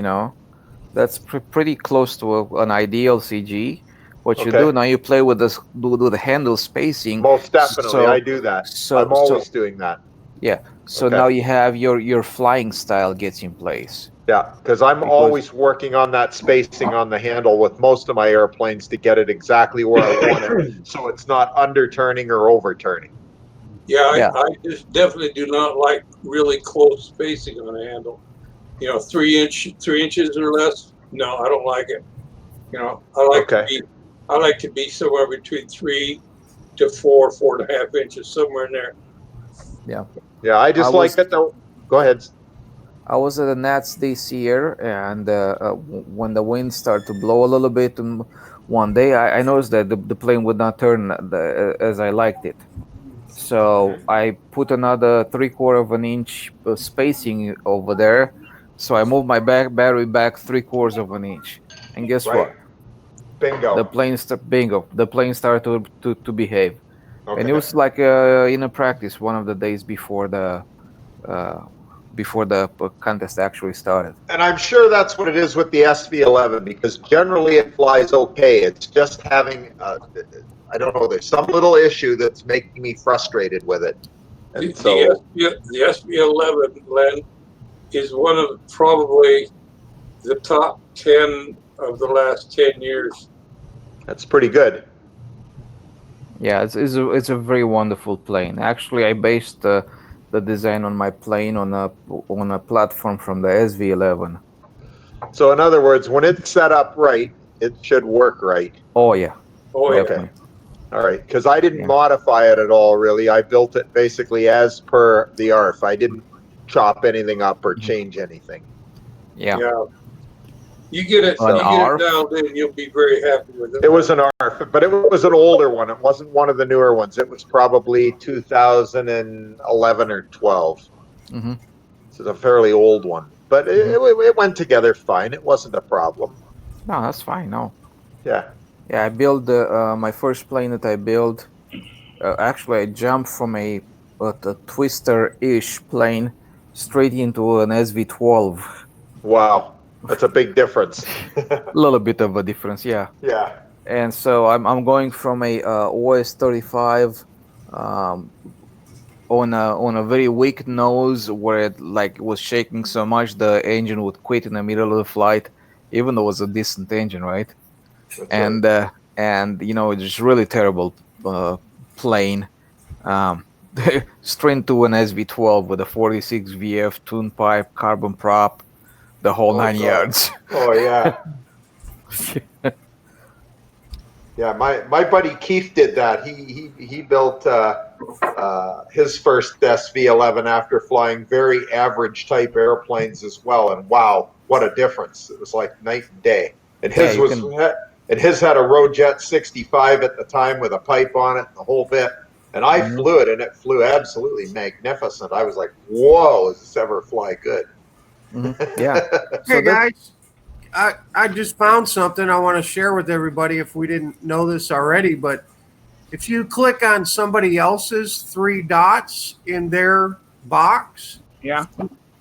that's pretty close to an ideal CG. What you do now, you play with the handle spacing. Most definitely, I do that. I'm always doing that. Yeah. So now you have your flying style gets in place. Yeah, because I'm always working on that spacing on the handle with most of my airplanes to get it exactly where I want it, so it's not underturning or overturning. Yeah, I just definitely do not like really close spacing on the handle. 3 inches or less. No, I don't like it. I like to be somewhere between 3 to 4.5 inches, somewhere in there. Yeah. Yeah, I just like it though. Go ahead. I was at the Nats this year, and when the wind started to blow a little bit, one day I noticed that the plane would not turn as I liked it. So I put another 3/4 of an inch spacing over there. So I moved my battery back 3/4 of an inch, and guess Right. what? Bingo. The plane started to behave, and it Okay. was like in a practice one of the days uh, before the contest actually started. And I'm sure that's what it is with the SV11 because generally it flies okay. It's just having, I don't know, there's some little issue that's making me frustrated with it. And The SV11, Glenn, is one of probably the top 10 of the last 10 years. That's pretty good. Yeah, it's a very wonderful plane. Actually, I based the design on my plane on a platform from the SV11. So in other words, when it's set up right, it should work right. Oh yeah. Oh yeah. Definitely. All right, because I didn't modify it at all, really. I built it basically as per the ARF. I didn't chop anything up or change anything. Yeah. You get it down, then you'll be very happy with it. It was an ARF, but it was an older one. It wasn't one of the newer ones. It was probably 2011 or 12. Mm-hmm. So it's a fairly old one. But it went together fine. It wasn't a problem. No, that's fine. No. Yeah. Yeah, I built my first plane that I built. Actually, I jumped from a twister-ish plane straight into an SV12. Wow, that's a big difference. A little bit of a difference, yeah. Yeah. And so I'm going from a OS-35 on a very weak nose where it was shaking so much the engine would quit in the middle of the flight, even though it was a decent engine, right? And it's really terrible plane. Straight to an SV12 with a 46 VF tune pipe, carbon prop, the whole 9 yards. Oh yeah. Yeah, my buddy Keith did that. He built his first SV11 after flying very average type airplanes as well, and wow, what a difference! It was like night and day. And his his had a Rojet 65 at the time with a pipe on it, and the whole bit. And I flew it, and it flew absolutely magnificent. I was like, "Whoa, does this ever fly good?" Yeah. Hey guys, I just found something I want to share with everybody if we didn't know this already, but if you click on somebody else's 3 dots in their box,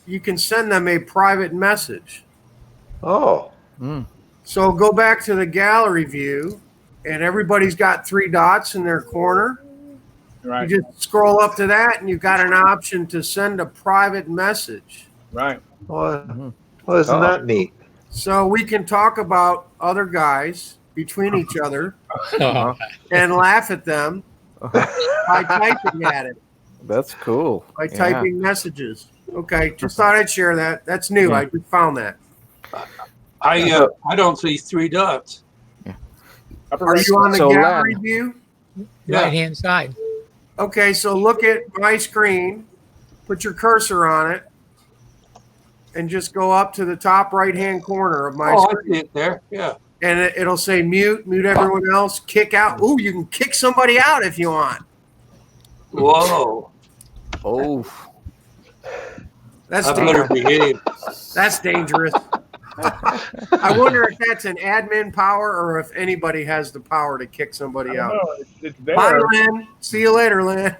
you can send them a private message. Oh. So go back to the gallery view, and everybody's got 3 dots in their corner. Right. You just scroll up to that, and you've got an option to send a private message. Right. Well, isn't that neat? So we can talk about other guys between each other and laugh at them by typing at it. That's cool. By typing messages. Okay, just thought I'd share that. That's new. I just found that. I don't see 3 dots. Are you on the gallery view? Right-hand side. Okay, so look at my screen, put your cursor on it, and just go up to the top right-hand corner of my screen. I see it there, yeah. And it'll say mute everyone else, kick out. Ooh, you can kick somebody out if you want. Whoa. Oh. That's I better behave. That's dangerous. I wonder if that's an admin power or if anybody has the power to kick somebody out. It's there. Bye, Lynn. See you later, Lynn.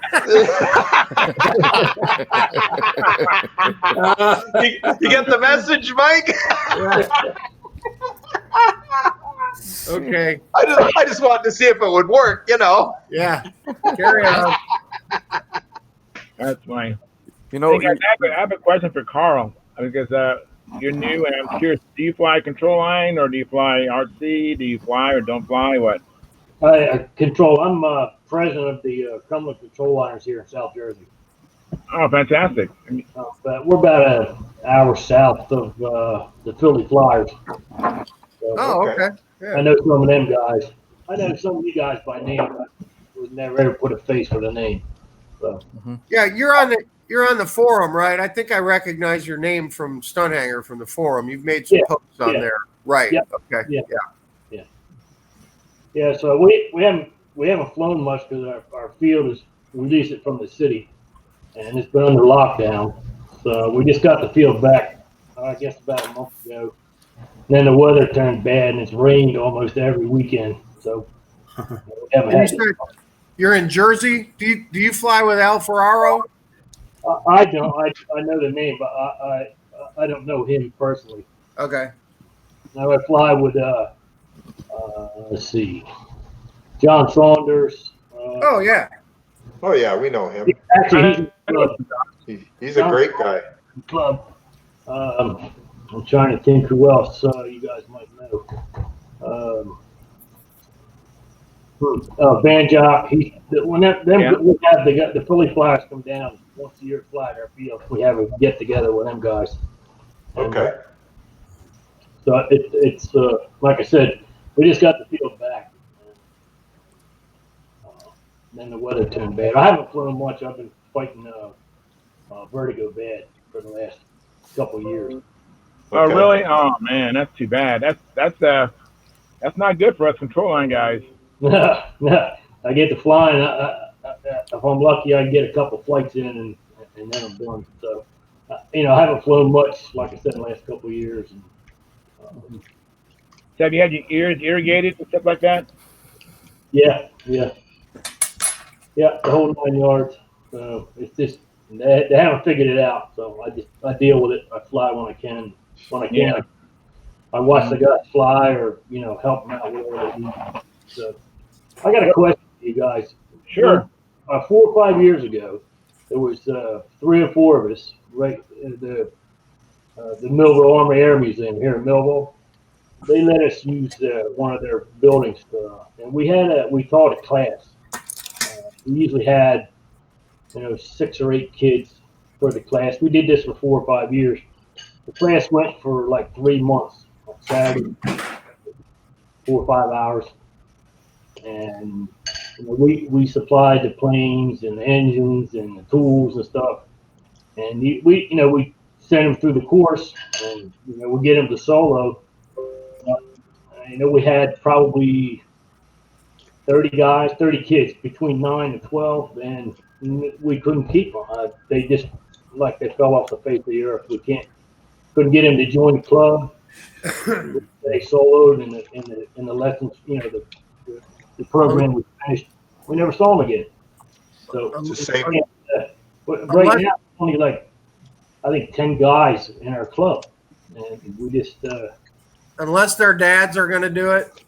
You get the message, Mike? Okay. I just wanted to see if it would work, Yeah. Carry on. That's fine. You know, Hey guys, I have a question for Carl because you're new, and I'm curious. Do you fly control line, or do you fly RC? Do you fly or don't fly? What? I'm president of the Cumberland Control Liners here in South Jersey. Oh, fantastic! But we're about an hour south of the Philly Flyers. So, Okay. Yeah. I know some of them guys. I know some of you guys by name. But would never ever put a face with a name. So. Yeah, you're on You're on the forum, right? I think I recognize your name from Stunt Hangar from the forum. You've made some posts on there, right? Yep. Okay. Yeah. So we haven't flown much because our field is released it from the city, and it's been under lockdown. So we just got the field back, I guess, about a month ago. And then the weather turned bad, and it's rained almost every weekend. So we haven't had it. You're in Jersey. Do you fly with Al Ferraro? I don't. I know the name, but I don't know him personally. Okay. Now I fly with let's see, John Saunders. Oh yeah, we know him. Actually, He's a great guy. Club. I'm trying to think who else you guys might know. Van Jock. We have the Philly Flyers come down once a year, fly at our field. We have a get together with them guys. Okay. So it's like I said, we just got the field back. Then the weather turned bad. I haven't flown much. I've been fighting vertigo bad for the last couple of years. Oh really? Oh man, that's too bad. That's not good for us control line guys. No, I get to flying. If I'm lucky, I can get a couple flights in, and then I'm done. So, I haven't flown much, like I said, in the last couple of years. And, So have you had your ears irrigated and stuff like that? Yeah, the whole 9 yards. So it's just they haven't figured it out. So I deal with it. I fly when I can. Yeah. I watch the guys fly, or help them out whatever they need. So I got a question for you guys. Sure. 4 or 5 years ago, there was 3 or 4 of us right at the Millville Army Air Museum here in Millville. They let us use one of their buildings, and we taught a class. We usually had 6 or 8 kids for the class. We did this for 4 or 5 years. The class went for like 3 months on Saturday, 4 or 5 hours, and we supplied the planes and the engines and the tools and stuff, and we sent them through the course, and we get them to solo. We had probably 30 kids between 9 and 12, and we couldn't keep them. They just they fell off the face of the earth. We couldn't get them to join the club. They soloed in the lessons. The program was finished. We never saw them again. So It's the same. Right now, only I think 10 guys in our club, and we just. Unless their dads are going to do it,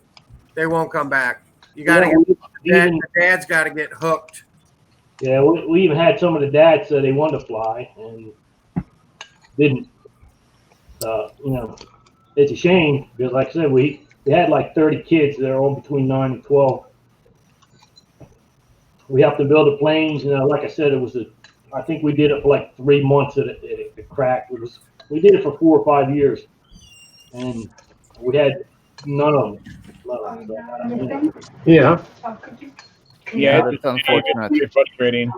they won't come back. You got to the dad's got to get hooked. Yeah, we even had some of the dads say they wanted to fly and didn't. It's a shame because, like I said, we had like 30 kids that are all between 9 and 12. We helped them build the planes. Like I said, I think we did it for like 3 months at a crack. We did it for 4 or 5 years, and we had none of them. Yeah. Yeah, that's unfortunate. It's frustrating.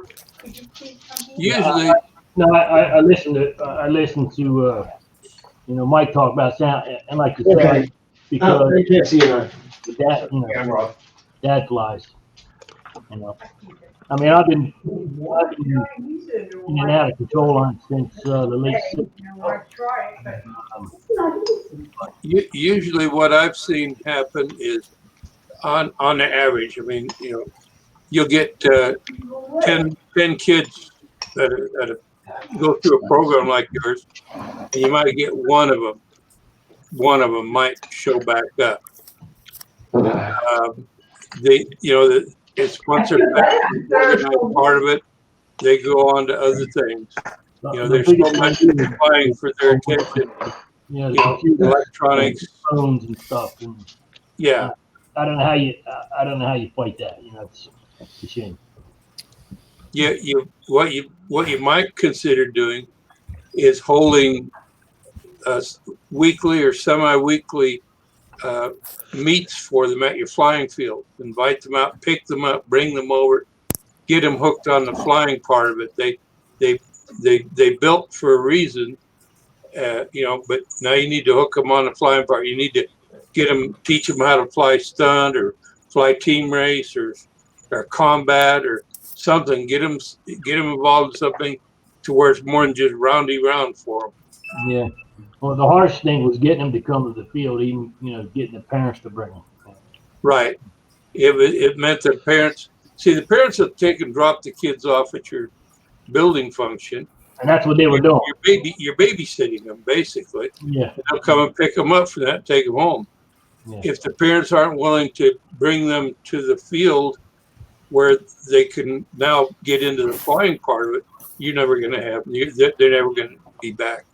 Usually, I listened to Mike talk about sound, and like you said, because I can't see you. dad flies. I mean, I've been in and out of control line since the late 60s. usually what I've seen happen is on the average, you'll get 10 kids that go through a program like yours, and you might get one of them might show back up. It's once they're back in the organized part of it, they go on to other things. There's so much vying for their attention. Electronics, phones and stuff. And, yeah. I don't know how you fight that. It's a shame. Yeah, what you might consider doing is holding weekly or semi-weekly meets for them at your flying field. Invite them out, pick them up, bring them over, get them hooked on the flying part of it. They they built for a reason, but now you need to hook them on the flying part. You need to teach them how to fly stunt or fly team race or combat or something. Get them involved in something to where it's more than just roundy round for them. Yeah. Well, the hardest thing was getting them to come to the field, even getting the parents to bring them. Right. It meant that the parents have dropped the kids off at your building function. And that's what they were doing. You're babysitting them, basically. Yeah. And they'll come and pick them up for that and take them home. Yeah. If the parents aren't willing to bring them to the field where they can now get into the flying part of it, you're never going to have them. They're never going to be back.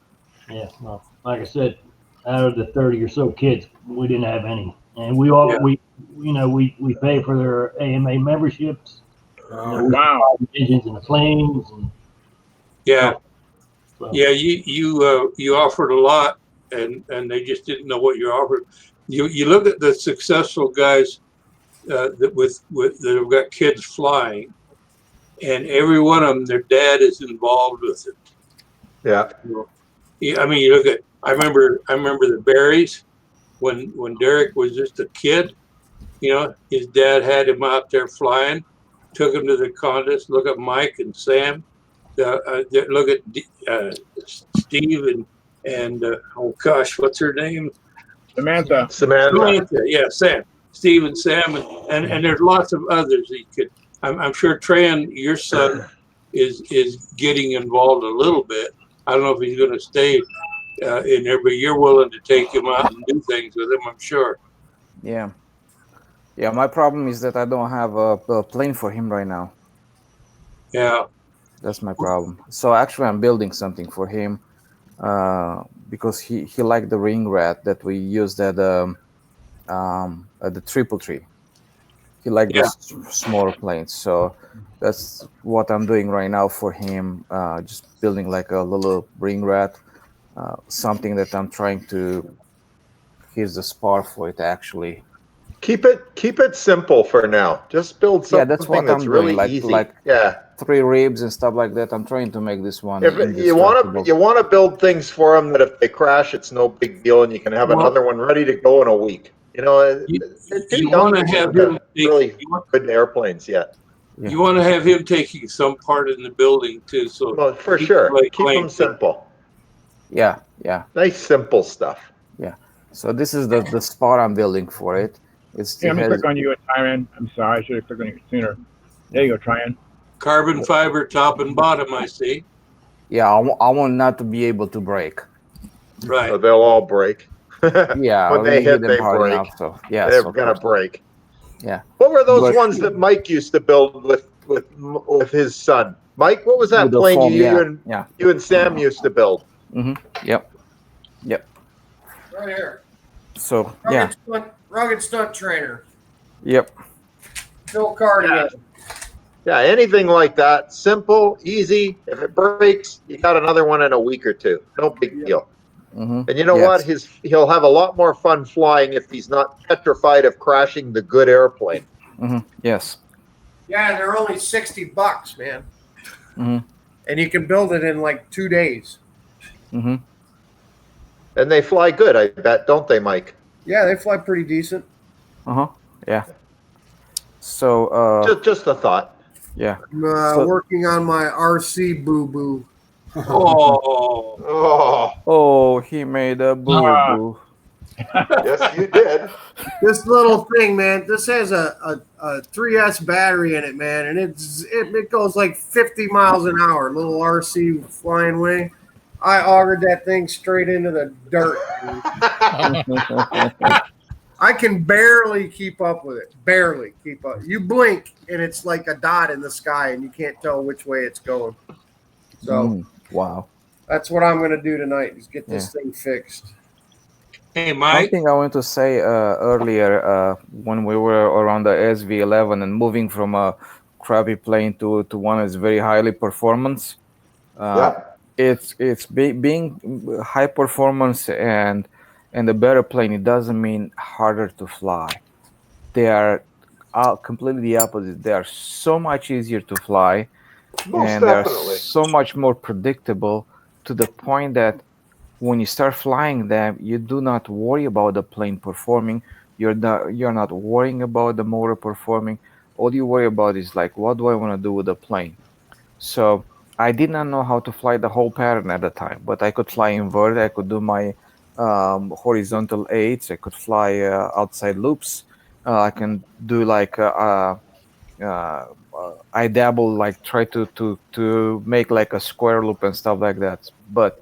Yeah. Well, like I said, out of the 30 or so kids, we didn't have any. And we pay for their AMA memberships. Wow. Engines and the planes. And, yeah. So. Yeah. You offered a lot, and they just didn't know what you offered. You look at the successful guys that have got kids flying, and every one of them, their dad is involved with it. Yeah. I mean, you look at. I remember the Berries when Derek was just a kid. His dad had him out there flying, took him to the contest. Look at Mike and Sam. Look at Steve and oh gosh, what's her name? Samantha. Yeah, Sam. Steve and Sam, and there's lots of others that could. I'm sure Tran, your son, is getting involved a little bit. I don't know if he's going to stay in there, but you're willing to take him out and do things with him, I'm sure. Yeah. Yeah, my problem is that I don't have a plane for him right now. Yeah. That's my problem. So actually I'm building something for him because he liked the ring rat that we used at the Triple Tree. He liked the smaller planes. So that's what I'm doing right now for him. Just building like a little ring rat, something that I'm trying to. Here's the spar for it actually. Keep it simple for now. Just build something that's what that's I'm really doing, easy. Like 3 ribs and stuff like that. I'm trying to make this one. If you want to build things for them that if they crash, it's no big deal, and you can have another one ready to go in a week. You want to have him really good airplanes yet. Yeah. You want to have him taking some part in the building too. So for sure, keep them simple. Yeah. Nice simple stuff. Yeah. So this is the spot I'm building for it. Let me click on you, Tyron. I'm sorry, I should have clicked on you sooner. There you go, Tryon. Carbon fiber top and bottom, I see. Yeah, I want not to be able to break. Right. So they'll all break. Yeah. When they hit, they break. Enough, so yeah, they're gonna break. Yeah. What were those ones that Mike used to build with his son? Mike, what was that plane you and Sam used to build? Mm-hmm. Yep. Right here. So Rugged stunt trainer. Yep. Phil Cardigan. Yeah, anything like that. Simple, easy. If it breaks, you got another one in a week or two. No big deal. Mm-hmm. And you know what? He'll have a lot more fun flying if he's not petrified of crashing the good airplane. Mm-hmm. Yes. Yeah, they're only $60, man. Mm-hmm. And you can build it in like 2 days. Mm-hmm. And they fly good, I bet, don't they, Mike? Yeah, they fly pretty decent. Yeah. So just a thought. Yeah. I'm working on my RC boo-boo. Oh, he made a boo-boo. Yes, you did. This little thing, man, this has a 3S battery in it, man, and it goes like 50 miles an hour, little RC flying wing. I augered that thing straight into the dirt. I can barely keep up with it. Barely keep up. You blink, and it's like a dot in the sky, and you can't tell which way it's going. So, wow. That's what I'm going to do tonight, is get this thing fixed. Hey, Mike. One thing I wanted to say earlier, when we were around the SV11 and moving from a crappy plane to one that's very highly performance, it's being high performance and the better plane. It doesn't mean harder to fly. They are completely the opposite. They are so much easier to fly. Most and they're definitely. so much more predictable to the point that when you start flying them, you do not worry about the plane performing. You're not worrying about the motor performing. All you worry about is like, what do I want to do with the plane? So I did not know how to fly the whole pattern at the time, but I could fly inverted. I could do my horizontal eights. I could fly outside loops. I can do like I dabble, like try to make like a square loop and stuff like that. But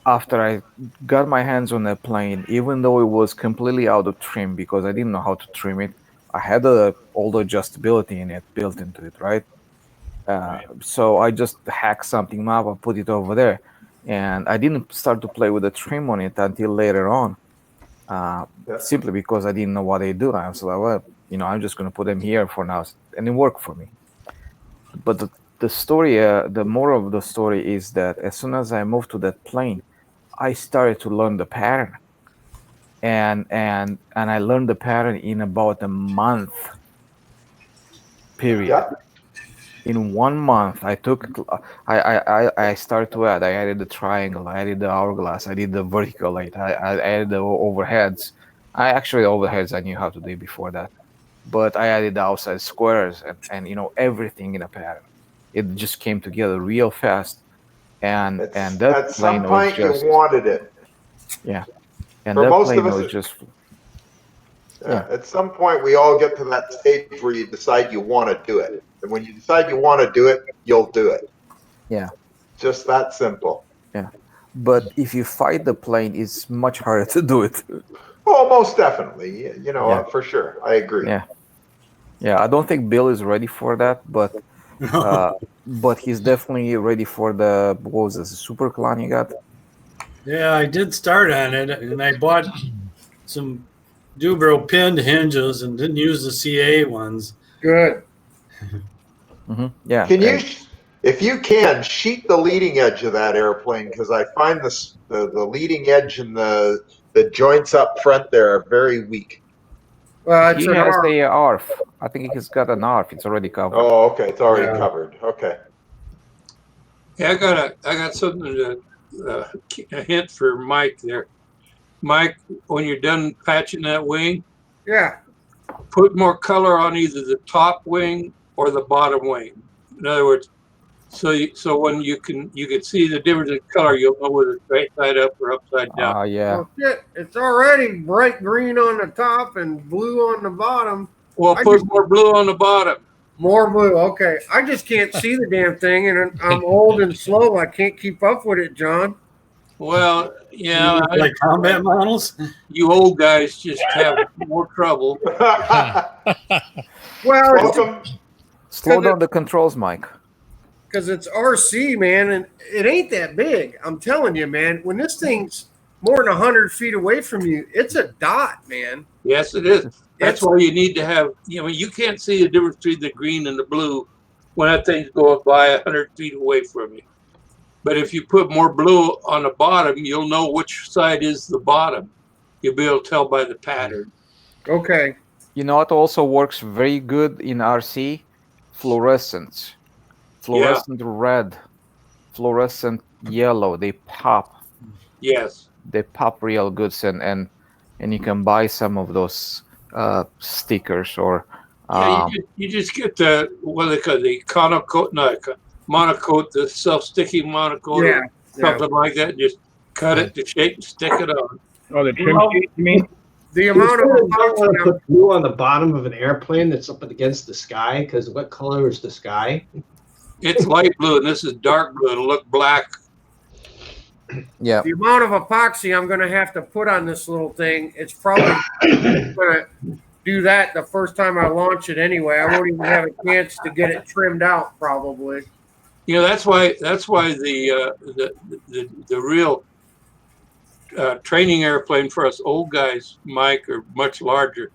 after I got my hands on that plane, even though it was completely out of trim because I didn't know how to trim it, I had all the adjustability in it built into it, right? Right. So I just hacked something up and put it over there, and I didn't start to play with the trim on it until later on, Yeah. simply because I didn't know what they do. I was like, well, I'm just gonna put them here for now, and it worked for me. But the story, the moral of the story is that as soon as I moved to that plane, I started to learn the pattern, and I learned the pattern in about a month period. Yeah. In 1 month, I started to add. I added the triangle, I added the hourglass, I did the vertical light, I added the overheads. Overheads I knew how to do before that, but I added the outside squares and everything in a pattern. It just came together real fast, and that At some plane was point you just, wanted it. yeah, and For that most of plane us, was just, yeah, at some point we all get to that stage where you decide you want to do it. And when you decide you want to do it, you'll do it. yeah, Just that simple. yeah. But if you fight the plane, it's much harder to do it. Oh, most definitely. Yeah. For sure. I agree. Yeah. Yeah, I don't think Bill is ready for that, but he's definitely ready for the, what was this, super clown you got? Yeah, I did start on it, and I bought some Dubro pinned hinges and didn't use the CA ones. Good. Yeah. Can you, if you can, sheet the leading edge of that airplane, because I find the leading edge and the joints up front there are very weak. Well, it's He an has arm. the ARF. I think he's got an ARF. It's already covered. Oh, okay. It's already Yeah. covered. Okay. Yeah, I got something to a hint for Mike there. Mike, when you're done patching that wing, Yeah. put more color on either the top wing or the bottom wing. In other words, so when you can see the difference in color, you'll know whether it's right side up or upside down. Yeah. Well, shit, it's already bright green on the top and blue on the bottom. Well, put more blue on the bottom. More blue. Okay. I just can't see the damn thing, and I'm old and slow. I can't keep up with it, John. Well, yeah, Like combat models. You old guys just have more trouble. Well, slow down the controls, Mike. Because it's RC, man, and it ain't that big. I'm telling you, man. When this thing's more than 100 feet away from you, it's a dot, man. Yes, it is. That's why you need to have, you can't see the difference between the green and the blue when that thing's going by 100 feet away from you. But if you put more blue on the bottom, you'll know which side is the bottom. You'll be able to tell by the pattern. Okay. You know what also works very good in RC? Fluorescence. Fluorescent red, fluorescent yellow. They pop. Yes. They pop real good, and you can buy some of those stickers or. You just get the what they call the monocoat, the self-sticking monocoat, or something like that. Just cut it to shape and stick it on. Oh, the trim sheet, you mean? The amount of You don't want to put blue on the bottom of an airplane that's up against the sky, because what color is the sky? It's light blue, and this is dark blue. It'll look black. Yeah. The amount of epoxy I'm going to have to put on this little thing, it's probably going to do that the first time I launch it anyway. I won't even have a chance to get it trimmed out, probably. That's why the real training airplane for us old guys, Mike, are much larger.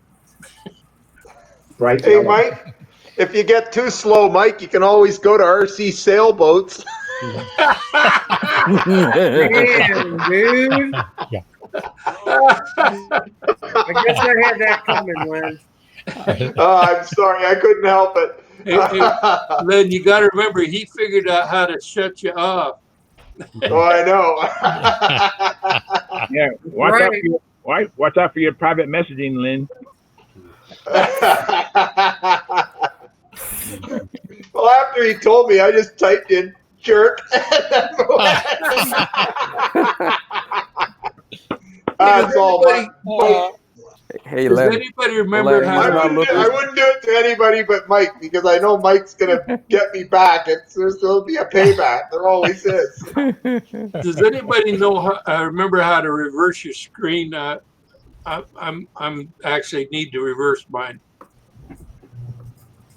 Right. Hey, Mike, if you get too slow, Mike, you can always go to RC sailboats. Damn, dude. Yeah. I guess I had that coming, Len. I'm sorry, I couldn't help it. Then you got to remember, he figured out how to shut you off. Oh, I know. Yeah, watch out for your private messaging, Lynn. Well, after he told me, I just typed in jerk. That's all. Hey, Does Len. anybody remember Len, how he's not I looking. wouldn't do it to anybody but Mike because I know Mike's gonna get me back. There'll be a payback. There always is. Does anybody know remember how to reverse your screen? I'm actually need to reverse mine.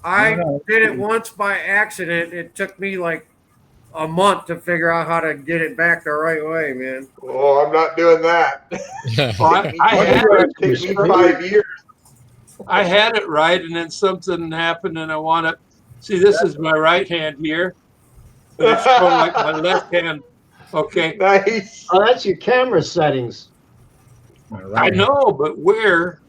I did it once by accident. It took me like a month to figure out how to get it back the right way, man. Oh, I'm not doing that. Take me 5 years. I had it right, and then something happened, and I want to see. This is my right hand here, but it's showing like my left hand. Okay, Nice. Oh, that's your camera settings. I know, but where?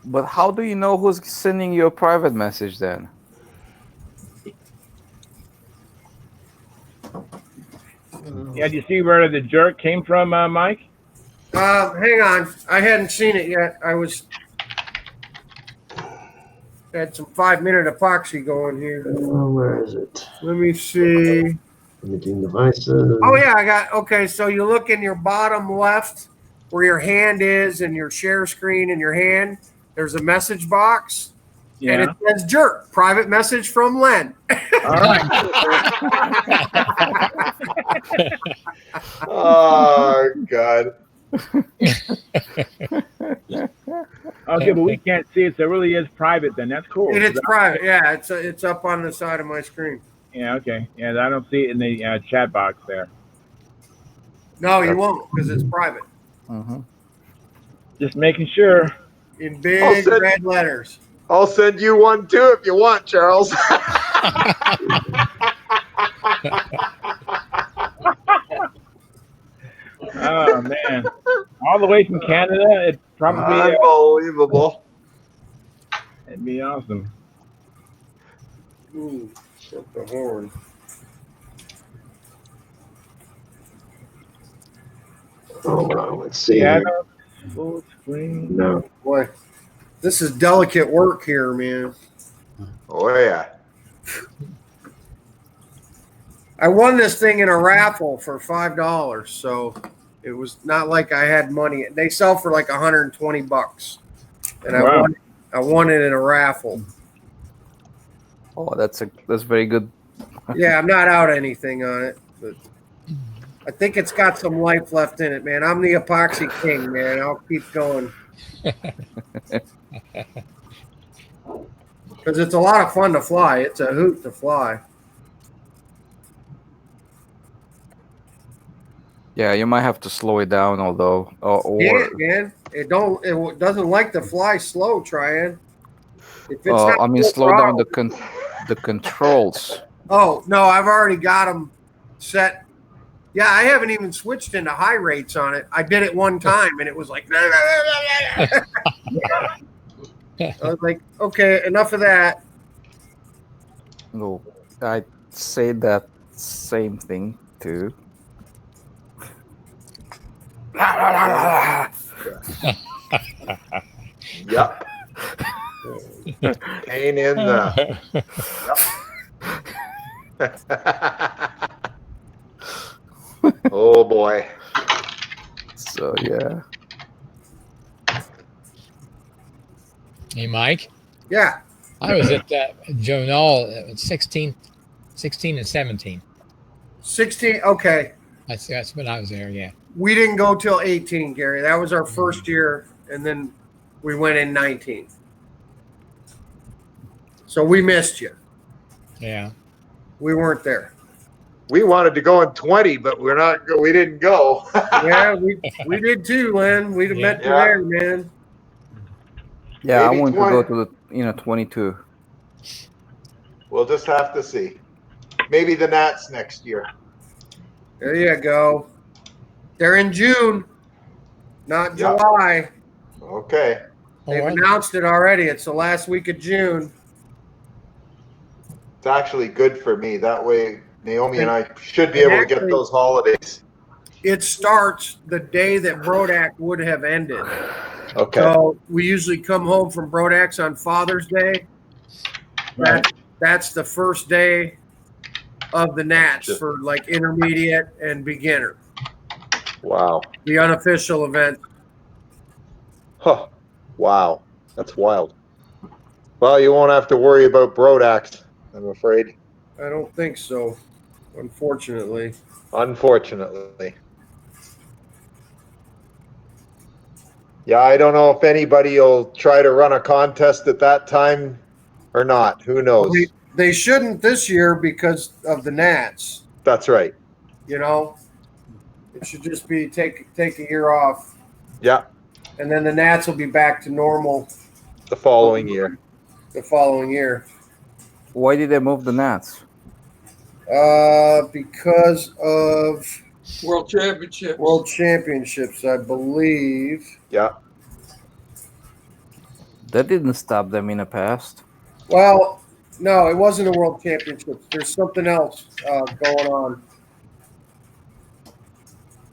But how do you know who's sending you a private message then? Yeah, do you see where the jerk came from, Mike? Hang on. I hadn't seen it yet. Had some 5-minute epoxy going here. Where is it? Let me see. Imaging devices. Oh yeah, I got. Okay, so you look in your bottom left where your hand is and your share screen in your hand. There's a message box, and it says "jerk." Private message from Len. All right. Oh God. Okay, but we can't see it, so it really is private. Then that's cool. And it's private. Yeah, it's up on the side of my screen. Yeah. Okay. Yeah, I don't see it in the chat box there. No, you won't because it's private. Just making sure. In big red letters. I'll send you one too if you want, Charles. Oh man, all the way from Canada. It probably unbelievable. It'd be awesome. Ooh, shut the horn. Oh, wow. Let's see. Yeah, full screen. No. Boy, this is delicate work here, man. Oh yeah. I won this thing in a raffle for $5, so it was not like I had money. They sell for like $120, and Wow. I won it in a raffle. Oh, that's very good. Yeah, I'm not out anything on it, but I think it's got some life left in it, man. I'm the epoxy king, man. I'll keep going. Because it's a lot of fun to fly. It's a hoot to fly. Yeah, you might have to slow it down, although. Yeah, man. It doesn't like to fly slow, Tryon. If it's not I mean, full slow down throttle- the controls. Oh, no, I've already got them set. Yeah, I haven't even switched into high rates on it. I did it one time, and it was like... I was like, okay, enough of that. No, I say that same thing too. Yep. Pain in the. Oh boy. So yeah. Hey, Mike. Yeah. I was at Jonal 16 and 17. 16, okay. That's when I was there, yeah. We didn't go till 18, Gary. That was our first year, and then we went in 19. So we missed you. Yeah. We weren't there. We wanted to go in 20, but we didn't go. Yeah, we did too, Len. We'd have met you there, man. Yeah, Maybe I want 20. to go to the 22. We'll just have to see. Maybe the Nats next year. There you go. They're in June, not July. Okay. They've announced it already. It's the last week of June. It's actually good for me. That way, Naomi and I should be able to get those holidays. It starts the day that Brodack would have ended. Okay. So we usually come home from Brodack's on Father's Day. Right. That's the first day of the Nats for like intermediate and beginner. Wow. The unofficial event. Huh. Wow. That's wild. Well, you won't have to worry about Brodax, I'm afraid. I don't think so, unfortunately. Unfortunately. Yeah, I don't know if anybody will try to run a contest at that time or not. Who knows? They shouldn't this year because of the Nats. That's right. You know, it should just be take a year off. Yeah. And then the Nats will be back to normal the following year. The following year. Why did they move the Nats? Because of World Championships. World Championships, I believe. Yeah. That didn't stop them in the past. Well, no, it wasn't a World Championships. There's something else going on.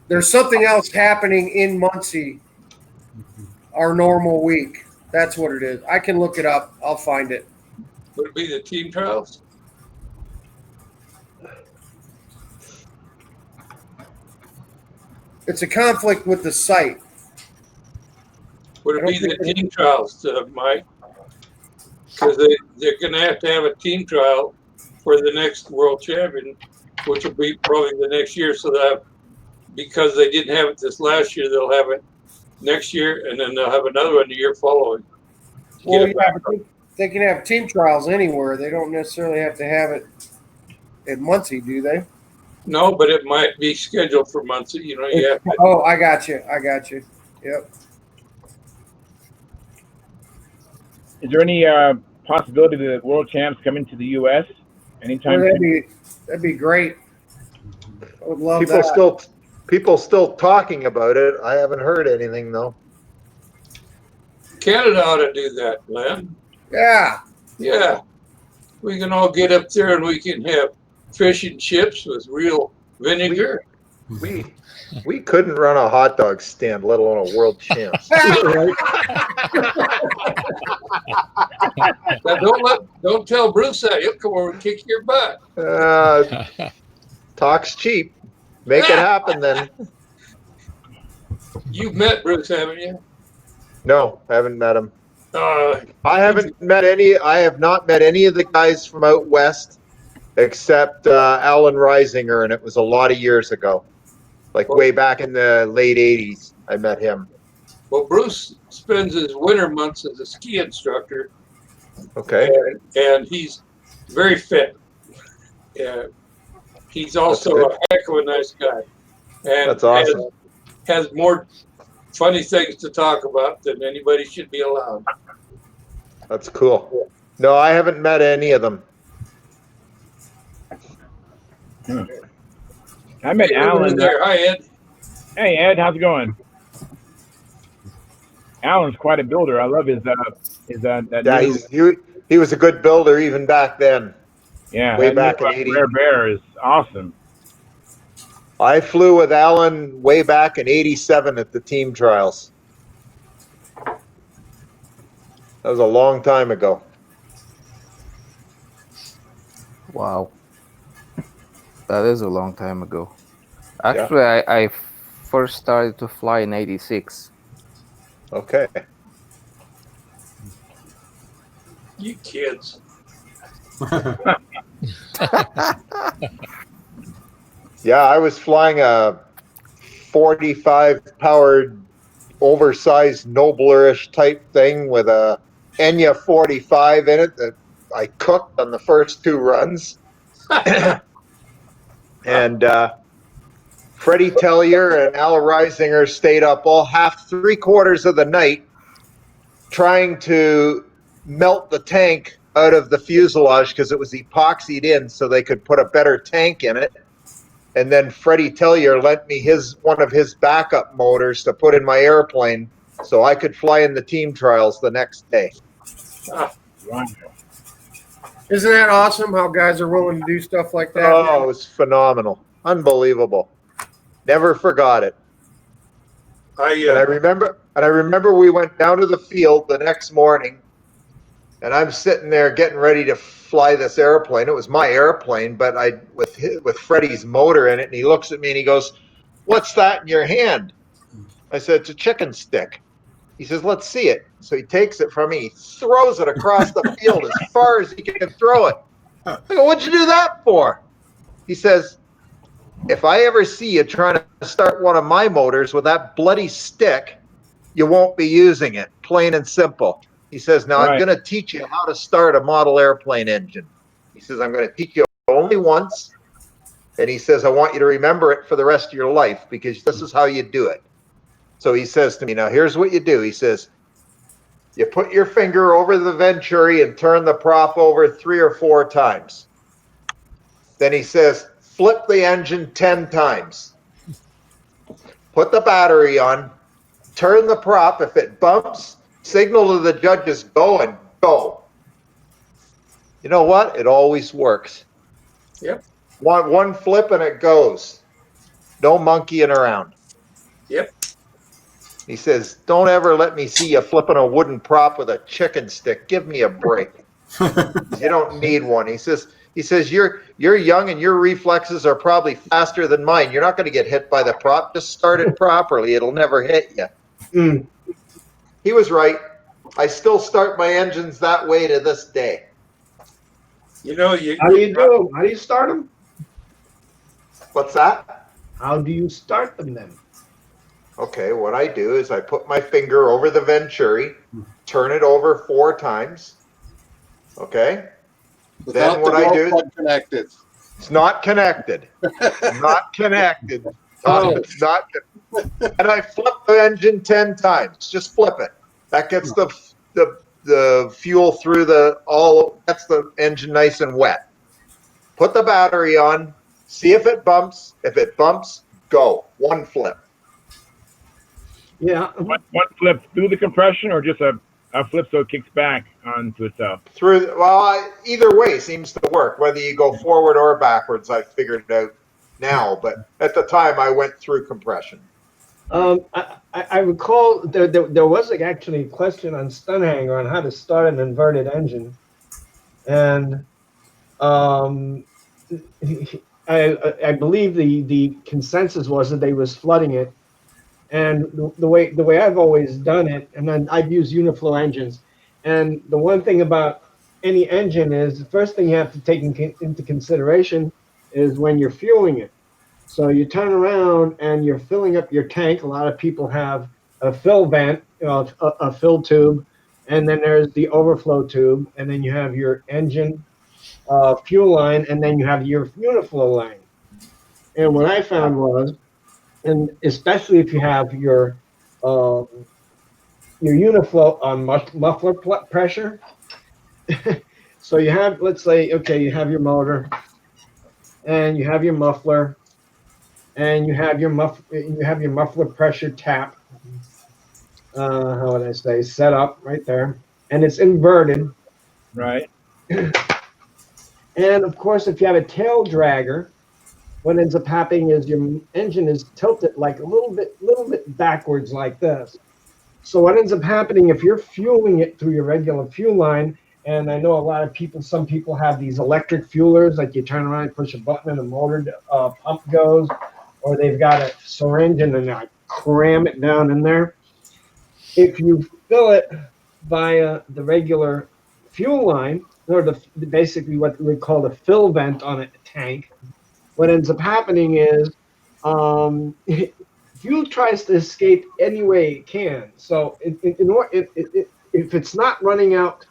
There's something else happening in Muncie our normal week. That's what it is. I can look it up. I'll find it. Would it be the team trials? It's a conflict with the site. Would it be the team trials, Mike? Because they're going to have a team trial for the next world champion, which will be probably the next year. So that because they didn't have it this last year, they'll have it next year, and then they'll have another one the year following. Well, yeah, but they can have team trials anywhere. They don't necessarily have to have it at Muncie, do they? No, but it might be scheduled for Muncie. You know, you have to. Oh, I got you. Yep. Is there any possibility that world champs come into the U.S. anytime? Well, that'd be great. I would love people that. People still talking about it. I haven't heard anything though. Canada ought to do that, Glenn. Yeah. Yeah. We can all get up there and we can have fish and chips with real vinegar. We couldn't run a hot dog stand, let alone a world champs. Now don't tell Bruce that. He'll come over and kick your butt. Talk's cheap. Make it happen then. You've met Bruce, haven't you? No, haven't met him. I have not met any of the guys from out west except Alan Reisinger, and it was a lot of years ago. Like way back in the late 80s, I met him. Well, Bruce spends his winter months as a ski instructor. Okay. And he's very fit. He's also a heck of a nice guy. And that's awesome. Has more funny things to talk about than anybody should be allowed. That's cool. No, I haven't met any of them. I met Alan. There. Hi, Ed. Hey, Ed, how's it going? Alan's quite a builder. I love his he was a good builder even back then. Yeah, way back in '80. Rare Bear is awesome. I flew with Alan way back in '87 at the team trials. That was a long time ago. Wow. That is a long time ago. Actually, yeah. I first started to fly in '86. Okay. You kids. Yeah, I was flying a 45 powered oversized Nobler-ish type thing with a Enya 45 in it that I cooked on the first two runs. And Freddie Tellier and Al Reisinger stayed up all three-quarters of the night trying to melt the tank out of the fuselage because it was epoxied in so they could put a better tank in it. And then Freddie Tellier lent me one of his backup motors to put in my airplane so I could fly in the team trials the next day. Ah, Wow. isn't that awesome how guys are willing to do stuff like that? Oh, it was phenomenal. Unbelievable. Never forgot it. And I remember we went down to the field the next morning, and I'm sitting there getting ready to fly this airplane. It was my airplane, but with Freddie's motor in it, and he looks at me and he goes, "What's that in your hand?" I said, "It's a chicken stick." He says, "Let's see it." So he takes it from me, he throws it across the field as far as he can throw it. I go, "What'd you do that for?" He says, "If I ever see you trying to start one of my motors with that bloody stick, you won't be using it, plain and simple." He says, "Now I'm Right. going to teach you how to start a model airplane engine." He says, "I'm going to teach you only once." And he says, "I want you to remember it for the rest of your life because this is how you do it." So he says to me, "Now here's what you do." He says, "You put your finger over the venturi and turn the prop over 3 or 4 times. Then he says, flip the engine 10 times. Put the battery on, turn the prop. If it bumps, signal to the judges, go and go." You know what? It always works. Yep. One flip and it goes. No monkeying around. Yep. He says, "Don't ever let me see you flipping a wooden prop with a chicken stick. Give me a break. You don't need one." He says, you're young and your reflexes are probably faster than mine. You're not going to get hit by the prop. Just start it properly. It'll never hit you." Mm. He was right. I still start my engines that way to this day. You know, How do you do them? How do you start them? What's that? How do you start them then? Okay, what I do is I put my finger over the venturi, turn it over 4 times. Okay? Without Then what the I do plug connected. It's not connected. Not connected. It's not. And I flip the engine 10 times. Just flip it. That gets the fuel through gets the engine nice and wet. Put the battery on. See if it bumps. If it bumps, go. 1 flip. Yeah. One flip through the compression, or just a flip so it kicks back onto itself? Either way seems to work. Whether you go forward or backwards, I figured it out now. But at the time, I went through compression. I recall there was actually a question on Stunthangar on how to start an inverted engine, and I believe the consensus was that they was flooding it, and the way I've always done it, and then I've used uniflow engines, and the one thing about any engine is the first thing you have to take into consideration is when you're fueling it. So you turn around and you're filling up your tank. A lot of people have a fill vent, a fill tube, and then there's the overflow tube, and then you have your engine fuel line, and then you have your uniflow line. And what I found was, and especially if you have your uniflow on muffler pressure. So you have, let's say, okay, you have your motor, and you have your muffler, and you have your muffler pressure tap. How would I say, set up right there, and it's inverted. Right. And of course, if you have a tail dragger, what ends up happening is your engine is tilted like a little bit backwards like this. So what ends up happening if you're fueling it through your regular fuel line, and I know a lot of people, some people have these electric fuelers, like you turn around, push a button, and the motor pump goes, or they've got a syringe and then I cram it down in there. If you fill it via the regular fuel line, or basically what we call the fill vent on a tank, what ends up happening is fuel tries to escape any way it can. So if it's not running out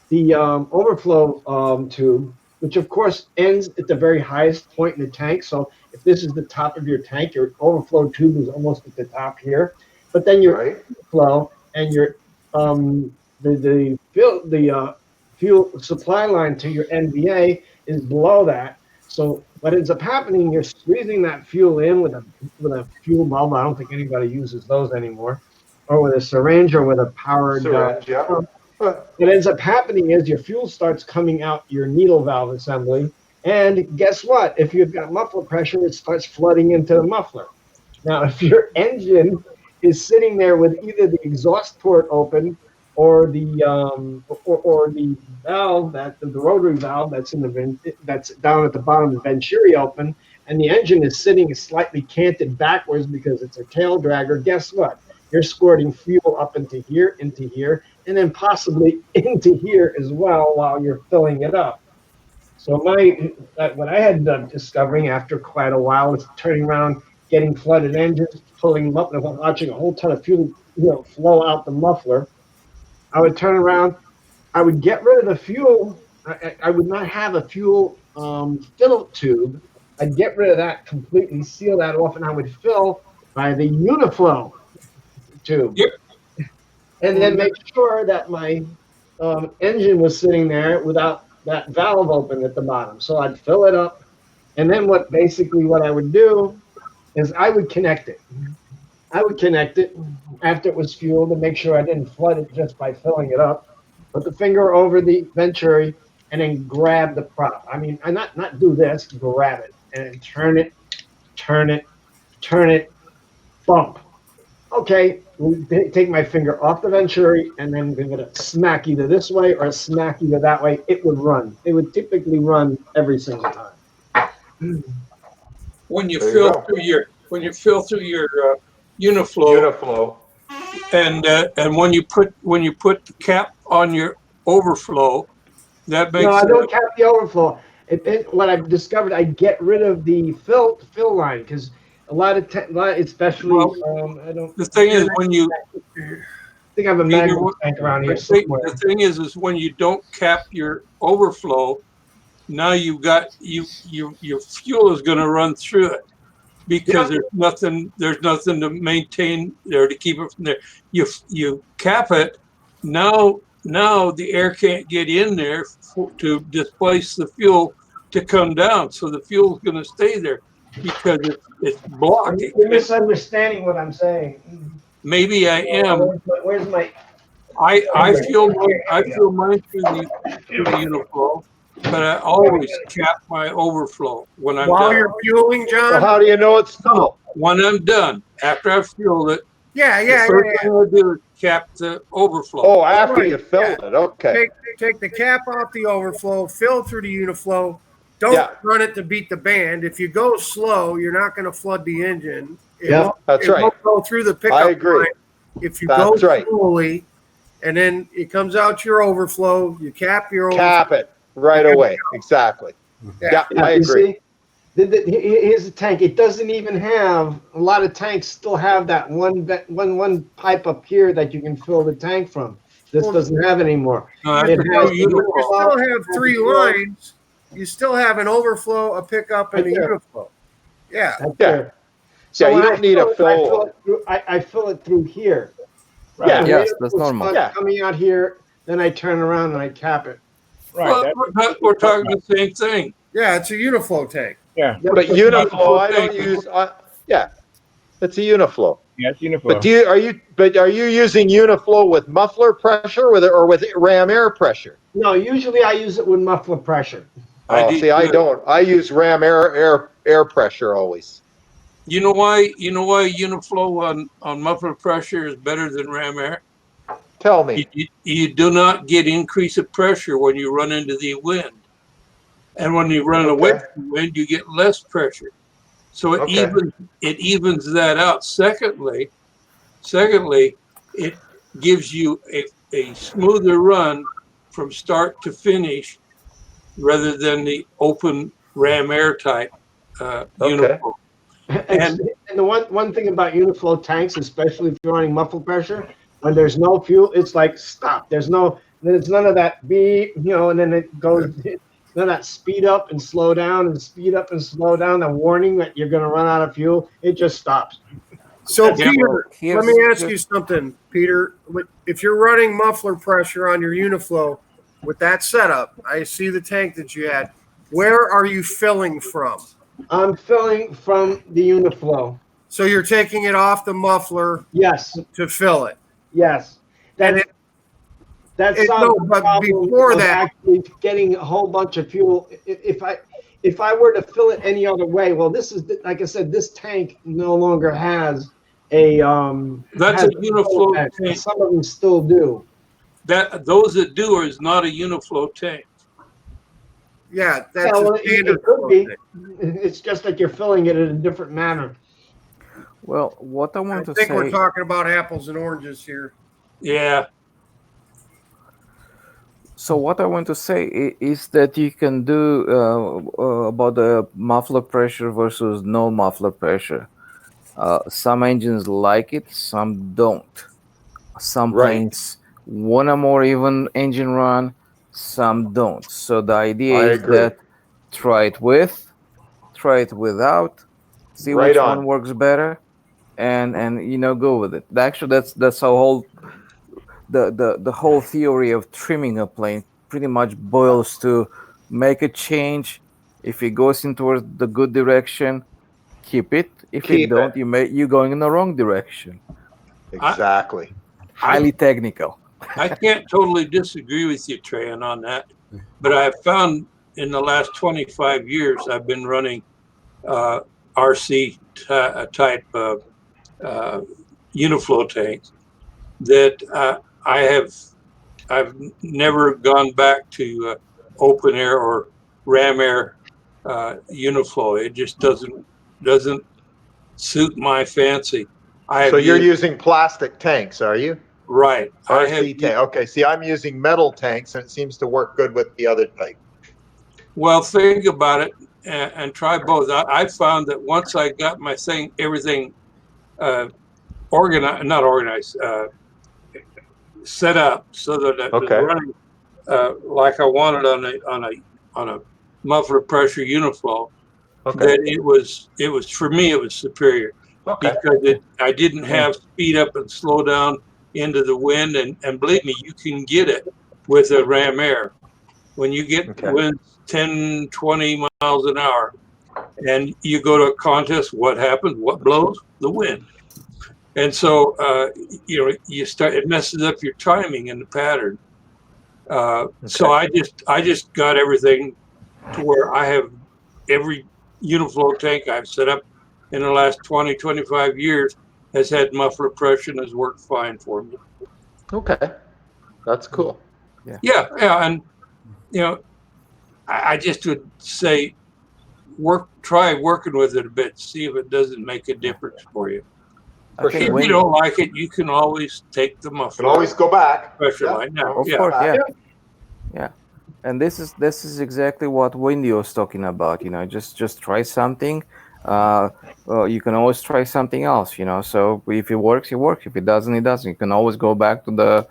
the overflow tube, which of course ends at the very highest point in the tank. So if this is the top of your tank, your overflow tube is almost at the top here. But then your flow and your the fuel supply line to your NVA is below that. So what ends up happening, you're squeezing that fuel in with a fuel bulb. I don't think anybody uses those anymore. or with a syringe or with a powered Syringe, yeah. pump. What ends up happening is your fuel starts coming out your needle valve assembly. And guess what? If you've got muffler pressure, it starts flooding into the muffler. Now, if your engine is sitting there with either the exhaust port open or the valve the rotary valve that's that's down at the bottom of the venturi open, and the engine is sitting slightly canted backwards because it's a tail dragger, guess what? You're squirting fuel up into here, and then possibly into here as well while you're filling it up. So what I had discovering after quite a while was turning around, getting flooded engines, pulling them up, and watching a whole ton of fuel, flow out the muffler. I would turn around, I would get rid of the fuel. I would not have a fuel fill tube. I'd get rid of that completely, seal that off, and I would fill by the Uniflow tube. Yep. And then make sure that my engine was sitting there without that valve open at the bottom. So I'd fill it up, and then what I would do is I would connect it. I would connect it after it was fueled to make sure I didn't flood it just by filling it up. Put the finger over the venturi and then grab the prop. I mean, I not do this, grab it and turn it, bump. Okay, take my finger off the venturi and then give it a smack either this way or a smack either that way. It would run. It would typically run every single time. When you fill through your Uniflow, and when you put the cap on your overflow, that makes. No, I don't cap the overflow. What I've discovered, I get rid of the fill line because a lot of especially I don't. The thing is when you. I think I have a magnet tank around here somewhere. The thing is when you don't cap your overflow, now you've got your fuel is going to run through it because there's nothing to maintain there to keep it from there. You cap it, now the air can't get in there to displace the fuel to come down, so the fuel is going to stay there because it's blocked. You're misunderstanding what I'm saying. Maybe I am. Where's my? I feel mine through the Uniflow, but I always cap my overflow when I'm While done. you're fueling, John? So how do you know it's full? When I'm done, after I've fueled it, the first thing I do is cap the overflow. Oh, after you fill it, okay. Take the cap off the overflow, fill through the Uniflow. Don't run it to beat the band. If you go slow, you're not going to flood the engine. That's right. Won't go through the pickup I agree. line. If you go slowly, and then it comes out your overflow, you cap your overflow. Cap it right away. Exactly. Yeah, I agree. Here's the tank. It doesn't even have a lot of tanks. Still have that one pipe up here that you can fill the tank from. This doesn't have anymore. You still have 3 lines. You still have an overflow, a pickup, and a Uniflow. Yeah. So you don't need a fill. I fill it through here. Right? Yeah, yes, that's normal. Coming out here, then I turn around and I cap it. Right. Well, we're talking the same thing. Yeah, it's a Uniflow tank. Yeah. But Uniflow, I don't use. It's a Uniflow. Yeah, it's Uniflow. But are you using Uniflow with muffler pressure or with ram air pressure? No, usually I use it with muffler pressure. I don't. I use ram air pressure always. You know why Uniflow on muffler pressure is better than ram air? Tell me. You do not get increase of pressure when you run into the wind. And when you run away from the wind, you get less pressure. So it evens that out. Secondly, it gives you a smoother run from start to finish rather than the open ram air type Uniflow. And the one thing about Uniflow tanks, especially if you're running muffler pressure, when there's no fuel, it's like stop. There's none of that beep, and then it goes. None of that speed up and slow down and speed up and slow down. The warning that you're going to run out of fuel, it just stops. So Peter, let me ask you something, Peter. If you're running muffler pressure on your Uniflow with that setup, I see the tank that you had. Where are you filling from? I'm filling from the Uniflow. So you're taking it off the muffler Yes, to fill it. yes. And That no, solves the but problem before of that, actually getting a whole bunch of fuel. If I were to fill it any other way, well, this is like I said, this tank no longer has a That's has a uniflow tank. tank. Some of them still do. Those that do is not a uniflow tank. yeah, that's Well, a standard it could be. tank. It's just that you're filling it in a different manner. Well, what I I want to think we're say, talking about apples and oranges here. Yeah. so what I want to say is that you can do about the muffler pressure versus no muffler pressure. Some engines like it, some don't. Some Right. planes want a more even engine run, some don't. So the idea I is agree. that try it with, try it without, see Right which on. one works better, and you know, go with it. Actually, that's how whole the whole theory of trimming a plane pretty much boils to make a change. If it goes into the good direction, keep it. If it Keep don't, it. you're going in the wrong direction. Exactly. Highly technical. I can't totally disagree with you, Trayan, on that. But I have found in the last 25 years, I've been running RC type uniflow tanks that I've never gone back to open air or ram air uniflow. It just doesn't suit my fancy. So you're using plastic tanks, are you? Right. RC tank. Okay. See, I'm using metal tanks, and it seems to work good with the other type. Well, think about it and try both. I found that once I got my everything organized, not organized, set up so that it was running like I wanted on a muffler pressure uniflow. That it was for me it was superior because I didn't have speed up and slow down into the wind, and believe me, you can get it with a ram air when you get winds 10, 20 miles an hour, and you go to a contest. What happens? What blows? The wind. And so it messes up your timing and the pattern. So I just got everything to where I have every uniflow tank I've set up in the last 20, 25 years has had muffler pressure and has worked fine for me. Okay. That's cool. Yeah. And, I just would say try working with it a bit, see if it doesn't make a difference for you. If you don't like it, you can always take the muffler. You can always go back. Pressure line now. Of course, yeah. And this is exactly what Wendy was talking about. Just try something. You can always try something else. So if it works, it works. If it doesn't, it doesn't. You can always go back to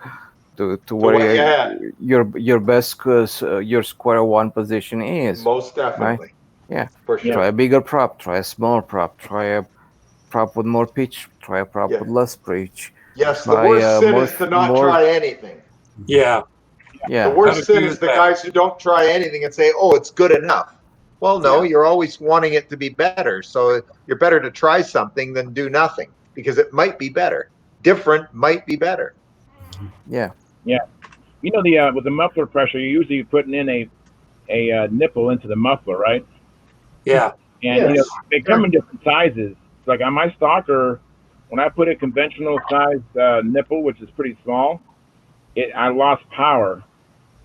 where your best your square one position is. Most definitely. Right? Yeah. For sure. Try a bigger prop. Try a smaller prop. Try a prop with more pitch. Try a prop with less pitch. Yes, the worst sin is to not try anything. Yeah. Yeah. The worst sin is the guys who don't try anything and say, "Oh, it's good enough." Well, no, you're always wanting it to be better. So you're better to try something than do nothing because it might be better. Different might be better. Yeah. Yeah. With the muffler pressure, you're usually putting in a nipple into the muffler, right? Yeah. And they come in different sizes. Like on my stalker, when I put a conventional size nipple, which is pretty small, I lost power.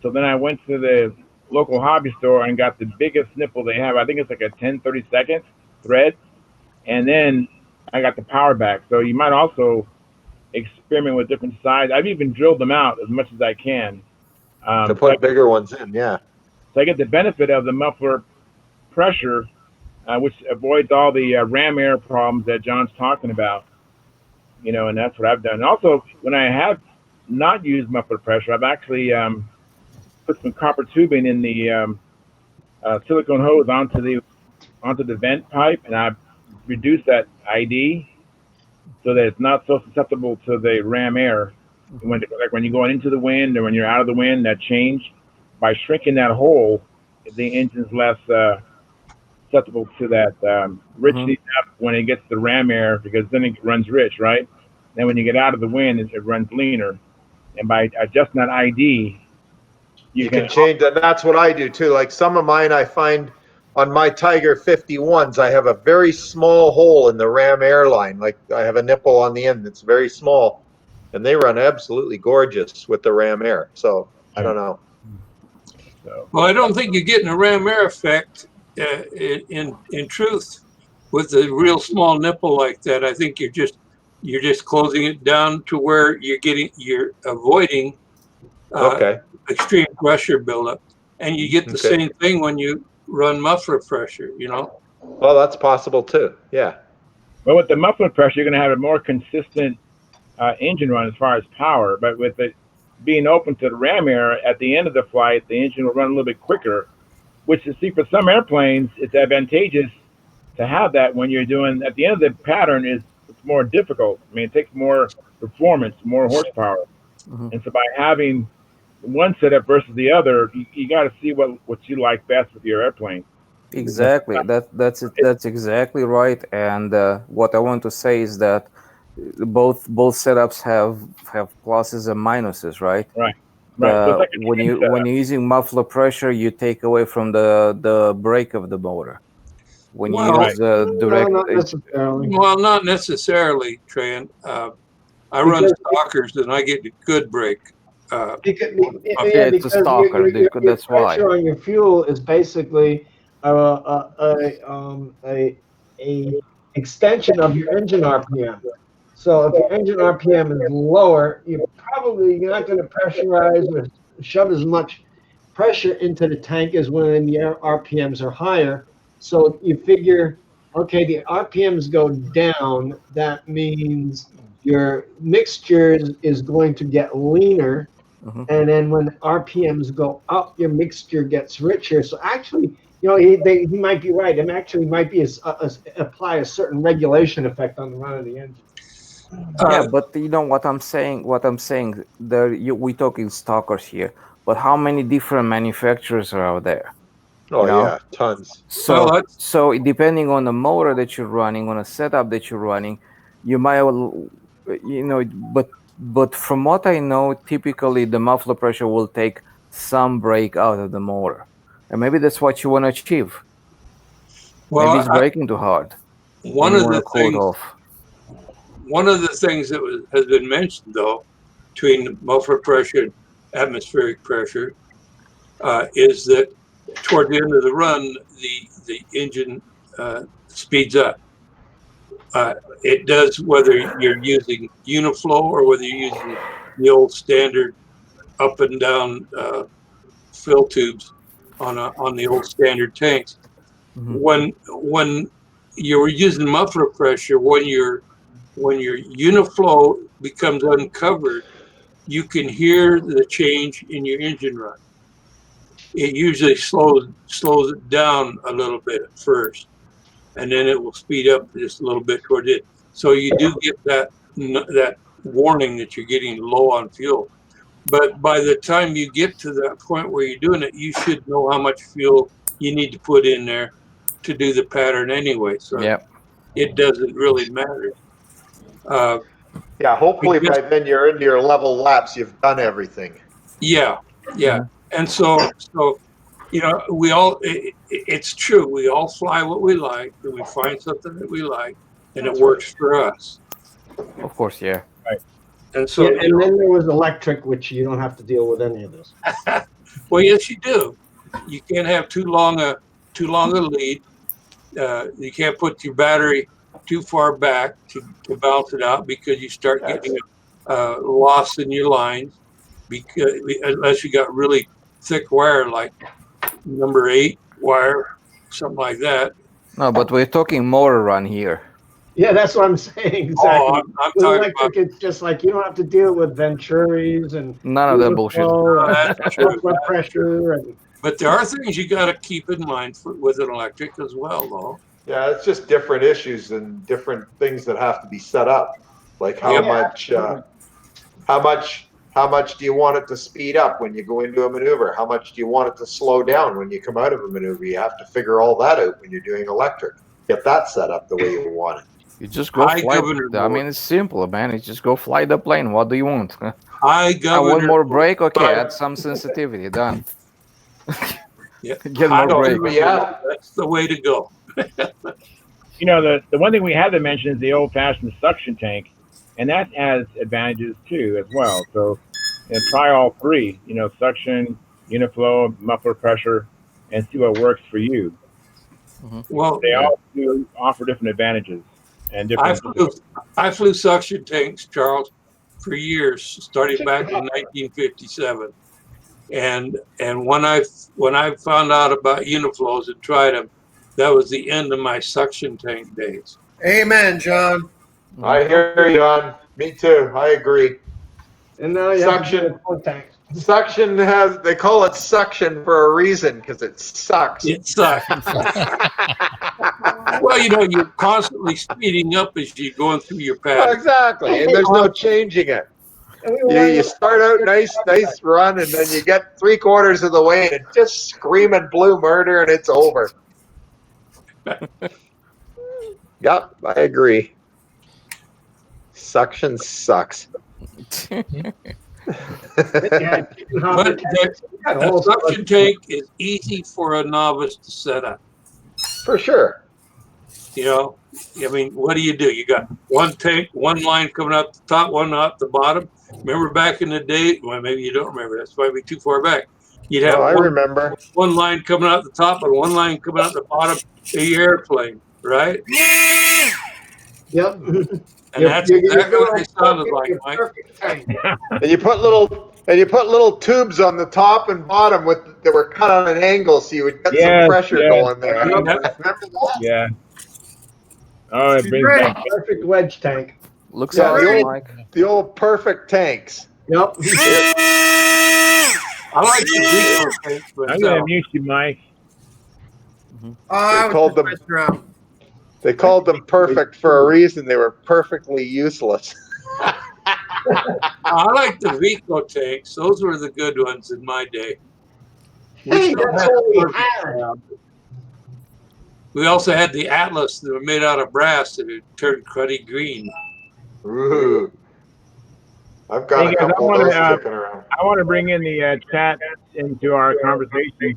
So then I went to the local hobby store and got the biggest nipple they have. I think it's like a 10/32 thread. And then I got the power back. So you might also experiment with different sizes. I've even drilled them out as much as I can. To put bigger ones in, yeah. So I get the benefit of the muffler pressure, which avoids all the ram air problems that John's talking about. And that's what I've done. And also, when I have not used muffler pressure, I've actually put some copper tubing in the silicone hose onto the vent pipe, and I've reduced that ID so that it's not so susceptible to the ram air. When you're going into the wind or when you're out of the wind, that change, by shrinking that hole, the engine's less susceptible to that rich heat up when it gets the ram air because then it runs rich, right? Then when you get out of the wind, it runs leaner. And by adjusting that ID, you can change that. That's what I do too. Like some of mine, I find on my Tiger 51s, I have a very small hole in the ram airline. Like I have a nipple on the end that's very small, and they run absolutely gorgeous with the ram air. So I don't know. Well, I don't think you're getting a ram air effect in truth with a real small nipple like that. I think you're just closing it down to where you're avoiding extreme pressure buildup, and you get the same thing when you run muffler pressure. Well, that's possible too. Yeah. Well, with the muffler pressure, you're going to have a more consistent engine run as far as power, but with it being open to the ram air at the end of the flight, the engine will run a little bit quicker, which you see for some airplanes, it's advantageous to have that when you're doing at the end of the pattern it's more difficult. I mean, it takes more performance, more horsepower. And so by having one setup versus the other, you got to see what you like best with your airplane. Exactly. That's exactly right. And what I want to say is that both setups have pluses and minuses, right? Right. So like when you're using muffler pressure, you take away from the brake of the motor. When you use direct, not necessarily. Well, not necessarily, Tran. I run stalkers and I get good brake. It's a stalker. That's why. Pressure on your fuel is basically a extension of your engine RPM. So if your engine RPM is lower, you're not going to pressurize or shove as much pressure into the tank as when the RPMs are higher. So you figure, okay, the RPMs go down. That means your mixture is going to get leaner. And then when RPMs go up, your mixture gets richer. So actually, he might be right. And actually might be apply a certain regulation effect on the run of the engine. Yeah, but you know what I'm saying? We're talking stalkers here, but how many different manufacturers are out there? Oh, yeah, tons. So depending on the motor that you're running, on a setup that you're running, you might, but from what I know, typically the muffler pressure will take some brake out of the motor, and maybe that's what you want to achieve. Well, maybe it's braking too hard. One of the things that has been mentioned, though, between muffler pressure and atmospheric pressure, is that toward the end of the run, the engine speeds up. It does whether you're using Uniflow or whether you're using the old standard up and down fill tubes on the old standard tanks. When you're using muffler pressure, when your Uniflow becomes uncovered, you can hear the change in your engine run. It usually slows it down a little bit at first, and then it will speed up just a little bit toward it. So you do get that warning that you're getting low on fuel. But by the time you get to that point where you're doing it, you should know how much fuel you need to put in there to do the pattern anyway. So it doesn't really matter. Yeah, hopefully by then you're into your level laps. You've done everything. Yeah. And so we all, it's true. We all fly what we like, and we find something that we like, and it works for us. Of course, yeah. Right. And so, and then there was electric, which you don't have to deal with any of this. Well, yes, you do. You can't have too long a lead. You can't put your battery too far back to balance it out, because you start getting loss in your lines, because unless you got really thick wire like number 8 wire, something like that. No, but we're talking motor run here. Yeah, that's what I'm saying. Exactly. Oh, I'm with talking electric, about, it's just like you don't have to deal with Venturis and none of that bullshit. Blood pressure. But there are things you got to keep in mind with an electric as well, though. Yeah, it's just different issues and different things that have to be set up, like how much How much do you want it to speed up when you go into a maneuver? How much do you want it to slow down when you come out of a maneuver? You have to figure all that out when you're doing electric. Get that set up the way you want it. You just go Hi, fly. Governor I Moore. mean, it's simple, man. It's just go fly the plane. What do you want? Hi, Governor. One more break? Okay, Moore. add some sensitivity. Done. Yeah. Get more Hi, break. Governor Yeah. Moore. That's the way to go. You know, the one thing we haven't mentioned is the old-fashioned suction tank, and that has advantages too as well. So, try all three. You know, suction, uniflow, muffler pressure, and see what works for you. Well, They all do offer different advantages and different. I flew suction tanks, Charles, for years, starting back in 1957. And when I found out about uniflows and tried them, that was the end of my suction tank days. Amen, John. I hear you, John. Me too. I agree. And now you Suction. have to do a contact. Suction they call it suction for a reason because it sucks. It sucks. Well, you're constantly speeding up as you're going through your pattern. Exactly, and there's no changing it. You start out nice run, and then you get 3/4 of the way, and it's just screaming blue murder, and it's over. Yep, I agree. Suction sucks. But the suction tank is easy for a novice to set up. For sure. I mean, what do? You got one tank, one line coming out the top, one out the bottom. Remember back in the day? Well, maybe you don't remember. That's probably too far back. You'd have I remember. One line coming out the top and one line coming out the bottom of your airplane, right? Yep. And that's exactly what they sounded like, Mike. And you put little tubes on the top and bottom that were cut on an angle, so you would get some pressure going there. Remember that? Yeah. Oh, it brings back perfect wedge tank. Looks like the old perfect tanks. Yep. I like the Rico tanks, but I'm gonna mute you, Mike. They called them perfect for a reason. They were perfectly useless. I like the Rico tanks. Those were the good ones in my day. Hey, that's all we had. We also had the Atlas that were made out of brass that would turn cruddy green. Ooh. I've got a couple of those kicking around. I want to bring in the chat into our conversation.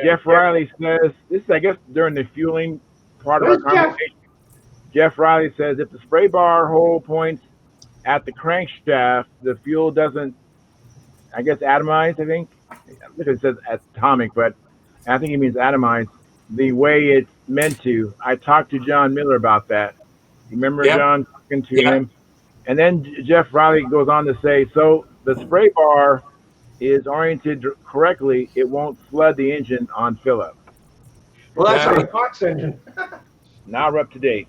Jeff Riley says, this is, I guess, during the fueling part of our conversation. Jeff Riley says, if the spray bar hole points at the crankshaft, the fuel doesn't, I guess, atomize, I think. It says atomic, but I think he means atomize the way it's meant to. I talked to John Miller about that. Remember John talking to him? And then Jeff Riley goes on to say, so the spray bar is oriented correctly, it won't flood the engine on fill up. Well, that's a Fox engine. Now we're up to date.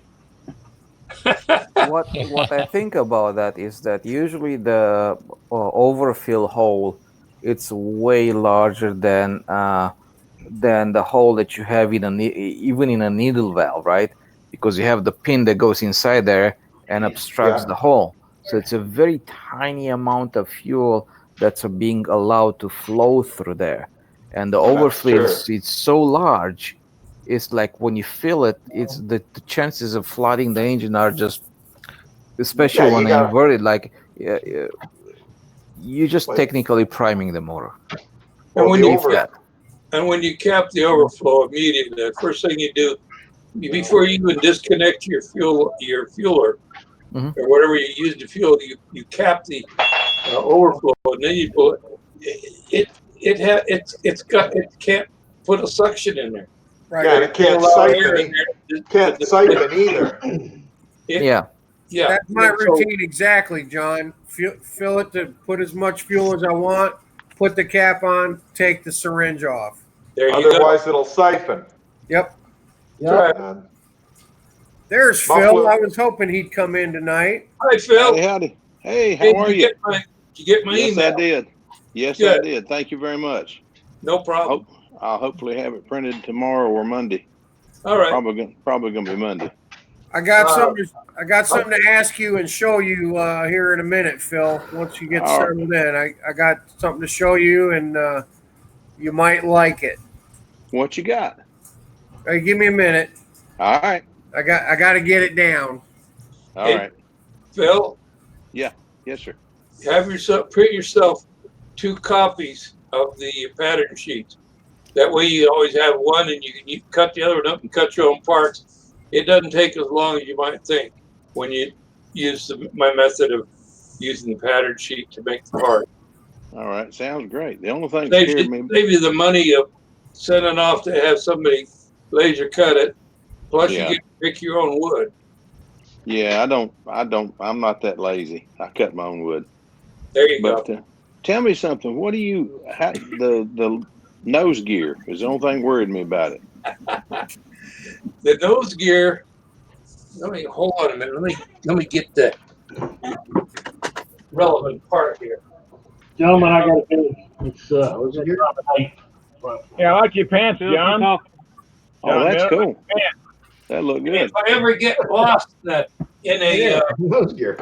What I think about that is that usually the overfill hole, it's way larger than the hole that you have even in a needle valve, right? Because you have the pin that goes inside there and obstructs the hole. So it's a very tiny amount of fuel that's being allowed to flow through there. And the overfill, it's so large, it's like when you fill it, it's the chances of flooding the engine are just, especially when you invert it, like you're just technically priming the motor. And when you cap the overflow immediately, the first thing you do, before you even disconnect your fueler, or whatever you use to fuel, you cap the overflow, and then you pull it. It can't put a suction in there. Right. Yeah, and it can't siphon either. That's my routine exactly, John. Fill it to put as much fuel as I want. Put the cap on. Take the syringe off. Otherwise, it'll siphon. Yep. Yep. There's Phil. I was hoping he'd come in tonight. Hi, Phil. Howdy. Hey, how are you? Did you get my email? Yes, I did. Yes, I did. Thank you very much. No problem. I'll hopefully have it printed tomorrow or Monday. All right. Probably going to be Monday. I got something. I got something to ask you and show you here in a minute, Phil. Once you get settled in, I got something to show you, and you might like it. What you got? Hey, give me a minute. All right. I got to get it down. All right. Phil? Yeah. Yes, sir. Print yourself 2 copies of the pattern sheet. That way you always have one, and you can cut the other one up and cut your own parts. It doesn't take as long as you might think when you use my method of using the pattern sheet to make the part. All right. Sounds great. The only thing Save scared me. you the money of sending off to have somebody laser cut it. Plus, you get to pick your own wood. Yeah, I'm not that lazy. I cut my own wood. There you go. Tell me something. What do you, the nose gear is the only thing worried me about it. The nose gear, hold on a minute. Let me get the relevant part here. Gentlemen, I got to finish. It's Yeah, I like your pants, John. Oh, that's cool. That look good. If I ever get lost in a nose gear,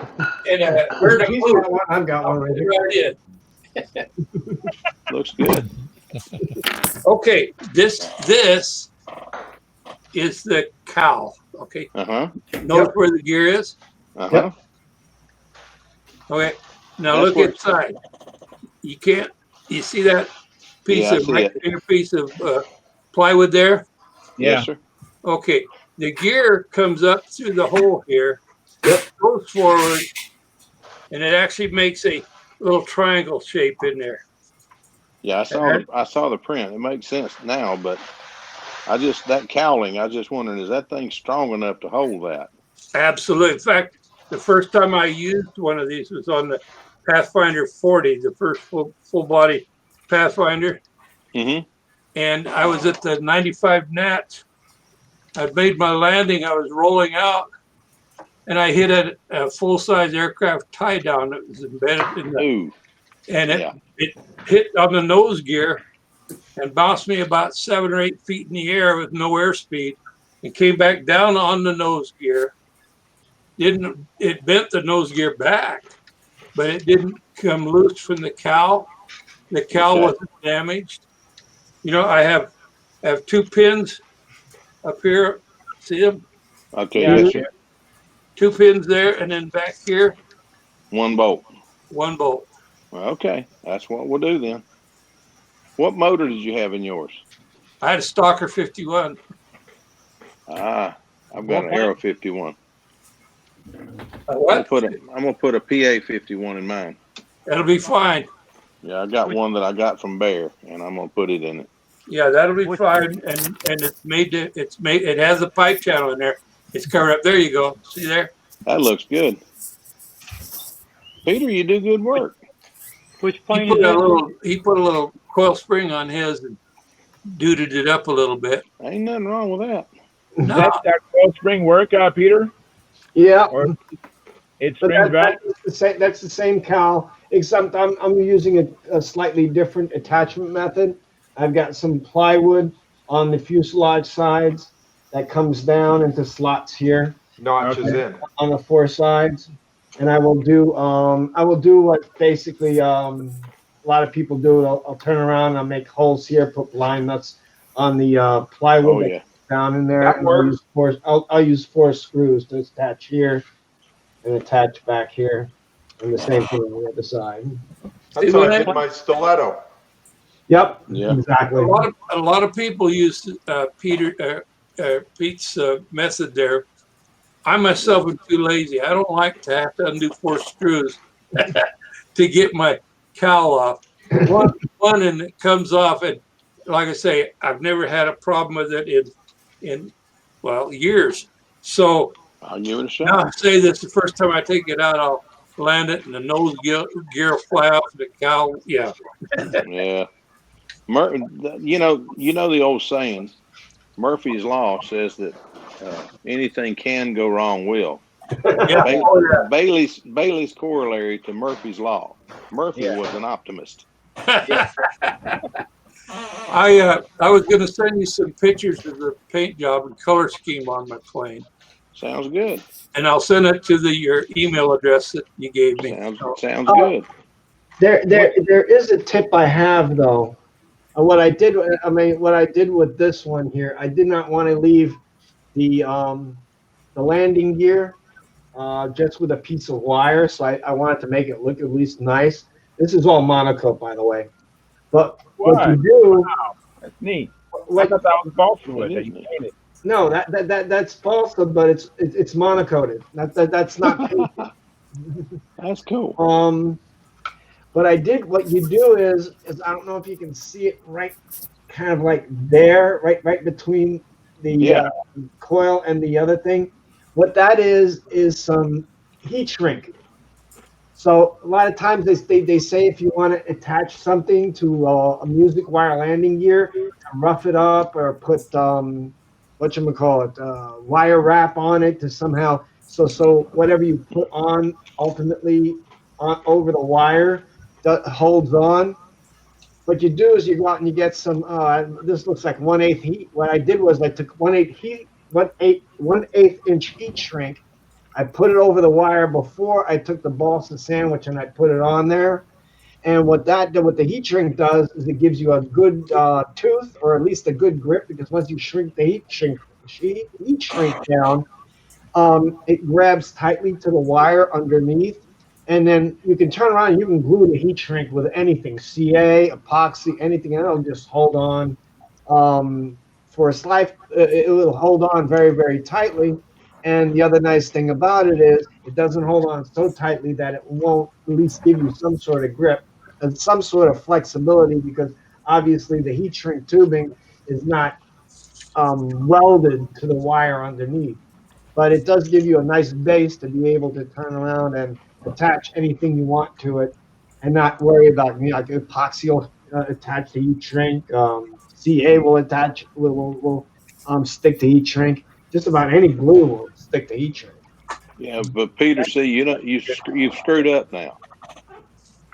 where to move, I've got one right here. Looks good. Okay, this is the cowl. Okay. Notice where the gear is. Okay. Now look inside. You can't. You see that piece of rectangular piece of plywood there? Yes, sir. Okay. The gear comes up through the hole here, goes forward, and it actually makes a little triangle shape in there. Yeah, I saw the print. It makes sense now, but that cowling, I was just wondering, is that thing strong enough to hold that? Absolutely. In fact, the first time I used one of these was on the Pathfinder 40, the first full body Pathfinder. And I was at the 95 Nats. I'd made my landing. I was rolling out, and I hit a full-size aircraft tie down that was embedded in the. And it hit on the nose gear and bounced me about 7 or 8 feet in the air with no airspeed, and came back down on the nose gear. It bent the nose gear back, but it didn't come loose from the cowl. The cowl wasn't damaged. I have 2 pins up here. See them? Okay. 2 pins there, and then back here. 1 bolt. 1 bolt. Okay, that's what we'll do then. What motor did you have in yours? I had a Stalker 51. I've got an Aero 51. What? I'm gonna put a PA 51 in mine. That'll be fine. Yeah, I got one that I got from Bear, and I'm gonna put it in it. Yeah, that'll be fine. And it has a pipe channel in there. It's covered up. There you go. See there? That looks good. Peter, you do good work. Which plane he put a little coil spring on his and duded it up a little bit. Ain't nothing wrong with that. No. That coil spring work, Peter? Yeah. Or it springs back? That's the same cowl, except I'm using a slightly different attachment method. I've got some plywood on the fuselage sides that comes down into slots here. Notches in. On the 4 sides. And I will do what basically a lot of people do. I'll turn around and I'll make holes here, put blind nuts on the plywood down in there. That works. I'll use 4 screws to attach here and attach back here, and the same thing on the other side. That's how I did my stiletto. Yep. Yeah. Exactly. A lot of people use Pete's method there. I myself am too lazy. I don't like to have to undo 4 screws to get my cowl off. One and it comes off, and like I say, I've never had a problem with it in years. So I'll give it a shot. now I say this: the first time I take it out, I'll land it, and the nose gear will fly off the cowl. Yeah. Yeah. You know the old saying, Murphy's Law says that anything can go wrong will. Bailey's corollary to Murphy's Law. Murphy was an optimist. I was going to send you some pictures of the paint job and color scheme on my plane. Sounds good. And I'll send it to your email address that you gave me. Sounds good. There is a tip I have though. What I did with this one here, I did not want to leave the landing gear just with a piece of wire, so I wanted to make it look at least nice. This is all monocoat, by the way. But what you do? Wow, that's neat. What, I thought that was balsa wood that you painted. No, that's balsa, but it's monocoated. That's not painted. That's cool. What you do is I don't know if you can see it right, kind of like there, right between the coil and the other thing. What that is some heat shrink. So a lot of times they say if you want to attach something to a music wire landing gear, to rough it up or put wire wrap on it to somehow so whatever you put on ultimately over the wire that holds on. What you do is you go out and you get some. This looks like 1/8 heat. What I did was I took 1/8 inch heat shrink. I put it over the wire before I took the balsa sandwich and I put it on there. And what the heat shrink does is it gives you a good tooth, or at least a good grip, because once you shrink the heat shrink down, it grabs tightly to the wire underneath. And then you can turn around and you can glue the heat shrink with anything, CA, epoxy, anything, and it'll just hold on for its life. It will hold on very, very tightly. And the other nice thing about it is it doesn't hold on so tightly that it won't at least give you some sort of grip and some sort of flexibility, because obviously the heat shrink tubing is not welded to the wire underneath. But it does give you a nice base to be able to turn around and attach anything you want to it and not worry about, like epoxy will attach to heat shrink, CA will attach, will stick to heat shrink. Just about any glue will stick to heat shrink. Yeah, but Peter, see, you've screwed up now.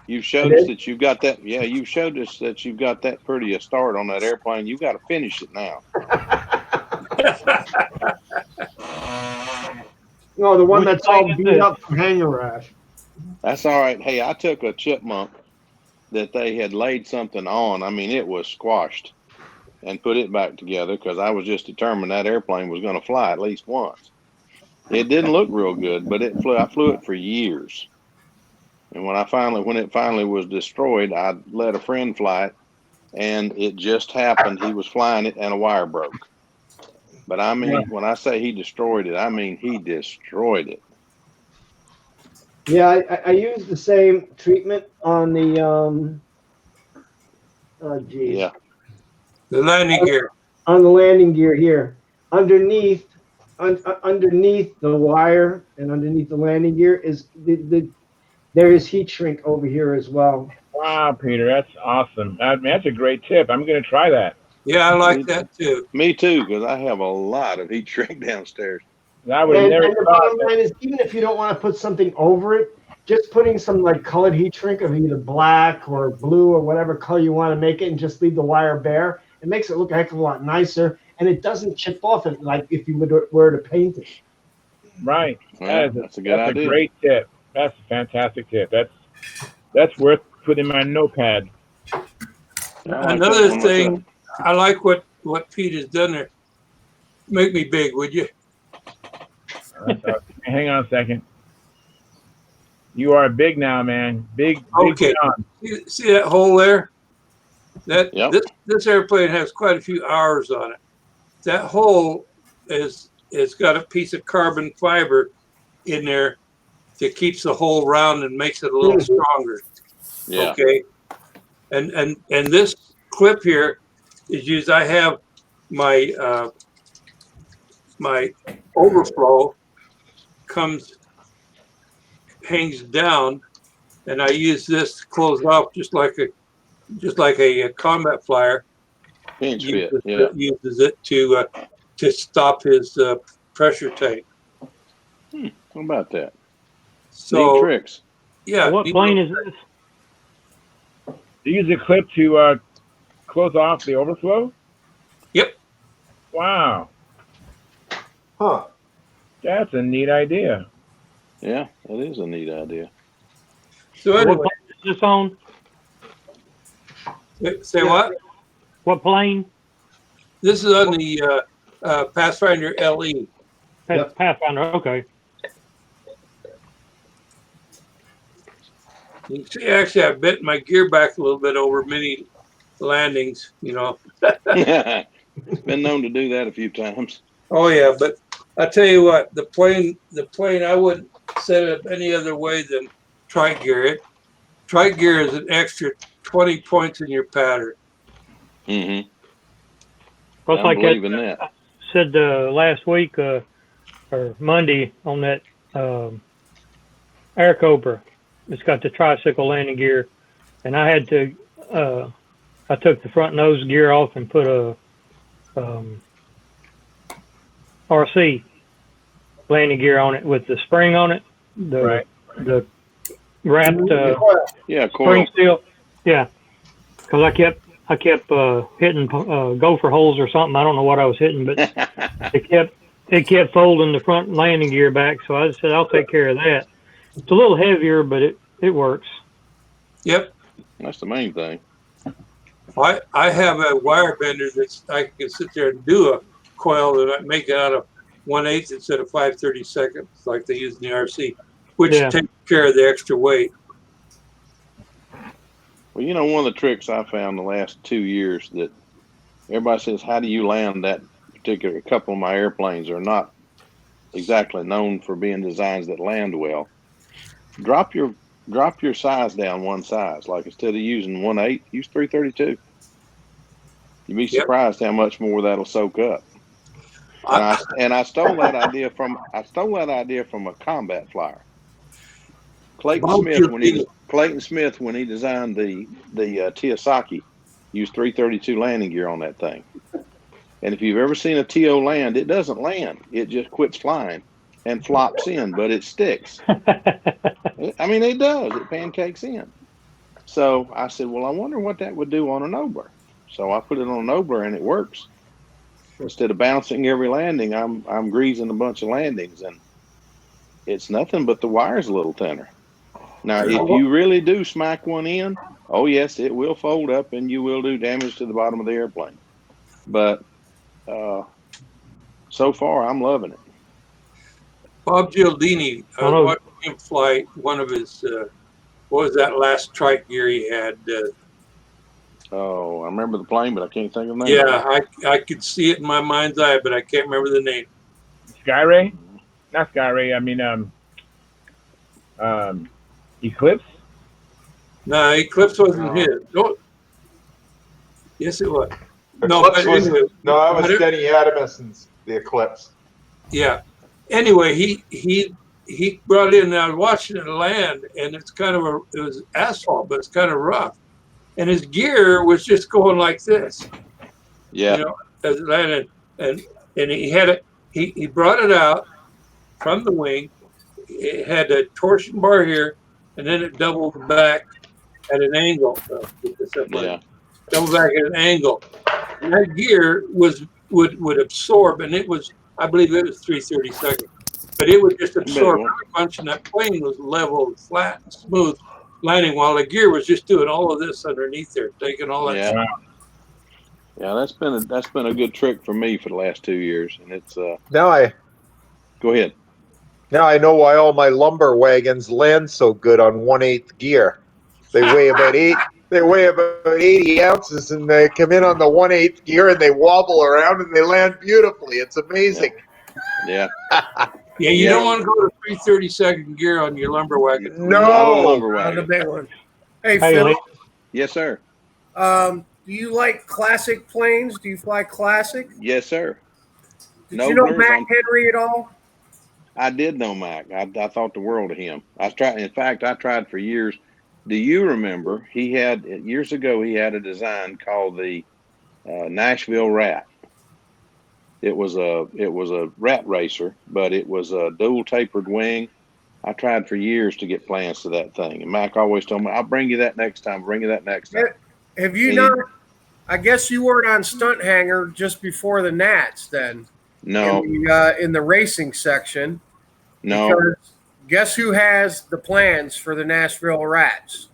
You've showed us that you've got that. Yeah, you've showed us that you've got that pretty a start on that airplane. You got to finish it now. No, the one that's all beat up from hangar rash. That's all right. Hey, I took a chipmunk that they had laid something on. I mean, it was squashed, and put it back together because I was just determined that airplane was going to fly at least once. It didn't look real good, but it flew. I flew it for years. And when it finally was destroyed, I let a friend fly it, and it just happened. He was flying it, and a wire broke. But I mean, when I say he destroyed it, I mean he destroyed it. Yeah, I used the same treatment on the the landing gear. On the landing gear here, underneath the wire and underneath the landing gear is there is heat shrink over here as well. Wow, Peter, that's awesome. That's a great tip. I'm going to try that. Yeah, I like that too. Me too, because I have a lot of heat shrink downstairs. I would have never and the bottom line is, even if you don't want to put something over it, just putting some like colored heat shrink of either black or blue or whatever color you want to make it, and just leave the wire bare, it makes it look a heck of a lot nicer, and it doesn't chip off it like if you were to paint it. Right. That's a good idea. That's a great tip. That's a fantastic tip. That's worth putting in my notepad. Another thing, I like what Pete has done there. Make me big, would you? Hang on a second. You are big now, man. Big. Okay. See that hole there? This airplane has quite a few hours on it. That hole it's got a piece of carbon fiber in there that keeps the hole round and makes it a little stronger. Yeah. Okay. And this clip here is used. I have my my overflow hangs down, and I use this to close off just like a combat flyer uses it to stop his pressure tank. How about that? So neat tricks. Yeah. What plane is this? Do you use a clip to close off the overflow? Yep. Wow. Huh. That's a neat idea. Yeah, that is a neat idea. So What anyway, plane is this on? say what? What plane? This is on the Pathfinder LE. Yep. Pathfinder. Okay. You see, actually, I bent my gear back a little bit over many landings. It's been known to do that a few times. Oh yeah, but I tell you what, the plane, I wouldn't set it up any other way than tri-gear. Tri-gear is an extra 20 points in your pattern. Mm-hmm. Looks I'm like believing that. I said last week or Monday on that Air Cobra. It's got the tricycle landing gear, and I had to. I took the front nose gear off and put a RC landing gear on it with the spring on it. The wrapped Yeah, spring coil. steel. Yeah, because I kept hitting gopher holes or something. I don't know what I was hitting, but it kept folding the front landing gear back. So I said I'll take care of that. It's a little heavier, but it works. Yep. That's the main thing. I have a wire bender that I can sit there and do a coil that I make it out of 1/8 instead of 5/32 like they use in the RC, which takes care of the extra weight. Well, one of the tricks I found the last 2 years that everybody says, how do you land that particular? A couple of my airplanes are not exactly known for being designs that land well. Drop your size down one size. Like instead of using 1/8, use 332. You'd be surprised how much more that'll soak up. And I stole that idea from a combat flyer. Clayton Smith when he designed the Teosaki used 332 landing gear on that thing. And if you've ever seen a TO land, it doesn't land. It just quits flying and flops in, but it sticks. I mean, it does. It pancakes in. So I said, well, I wonder what that would do on an Obler. So I put it on an Obler and it works. Instead of bouncing every landing, I'm greasing a bunch of landings, and it's nothing but the wire's a little thinner. Now, if you really do smack one in, oh yes, it will fold up and you will do damage to the bottom of the airplane. But so far, I'm loving it. Bob Gialdini, I watched him fly one of his, what was that last trike gear he had? Oh, I remember the plane, but I can't think of the name. Yeah, I could see it in my mind's eye, but I can't remember the name. Skyray? Not Skyray, I mean, Eclipse? No, Eclipse wasn't his. No. Yes, it was. Eclipse that was Denny Adamison's, the Eclipse. Yeah. Anyway, he brought in, and I was watching it land, and it's kind of it was asphalt, but it's kind of rough. And his gear was just going like this. Yeah. As it landed. And he had it, he brought it out from the wing. It had a torsion bar here, and then it doubled back at an angle. Doubled back at an angle. And that gear would absorb, and it was, I believe it was 3/32, but it would just absorb every bunch, and that plane was level, flat, and smooth landing, while the gear was just doing all of this underneath there, taking all that stuff. Yeah, that's been a good trick for me for the last 2 years, and it's go ahead. Now I know why all my lumber wagons land so good on 1/8 gear. They weigh about 80 ounces, and they come in on the 1/8 gear, and they wobble around, and they land beautifully. It's amazing. Yeah. Yeah, you don't want to go to 3/32 gear on your lumber wagon. No, on the big one. Hey, Phil. Yes, sir. Do you like classic planes? Do you fly classic? Yes, sir. Did you know Mac Henry at all? I did know Mac. I thought the world of him. I tried for years. Do you remember years ago he had a design called the Nashville Rat. It was a rat racer, but it was a dual tapered wing. I tried for years to get plans to that thing, and Mac always told me, "I'll bring you that next time. Bring you that next time." Have you not? I guess you weren't on Stunt Hangar just before the Nats, then. No. In the racing section. No. Because guess who has the plans for the Nashville Rats?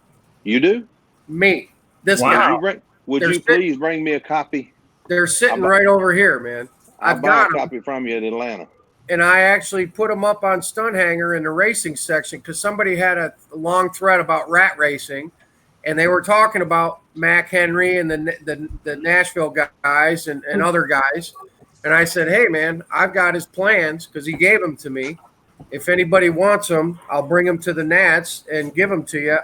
You do? Me. This Wow. guy. Would you please bring me a copy? They're sitting right over here, man. I'll buy a copy from you in Atlanta. And I actually put them up on Stunt Hangar in the racing section because somebody had a long thread about rat racing, and they were talking about Mac Henry and the Nashville guys and other guys. And I said, hey, man, I've got his plans because he gave them to me. If anybody wants them, I'll bring them to the Nats and give them to you.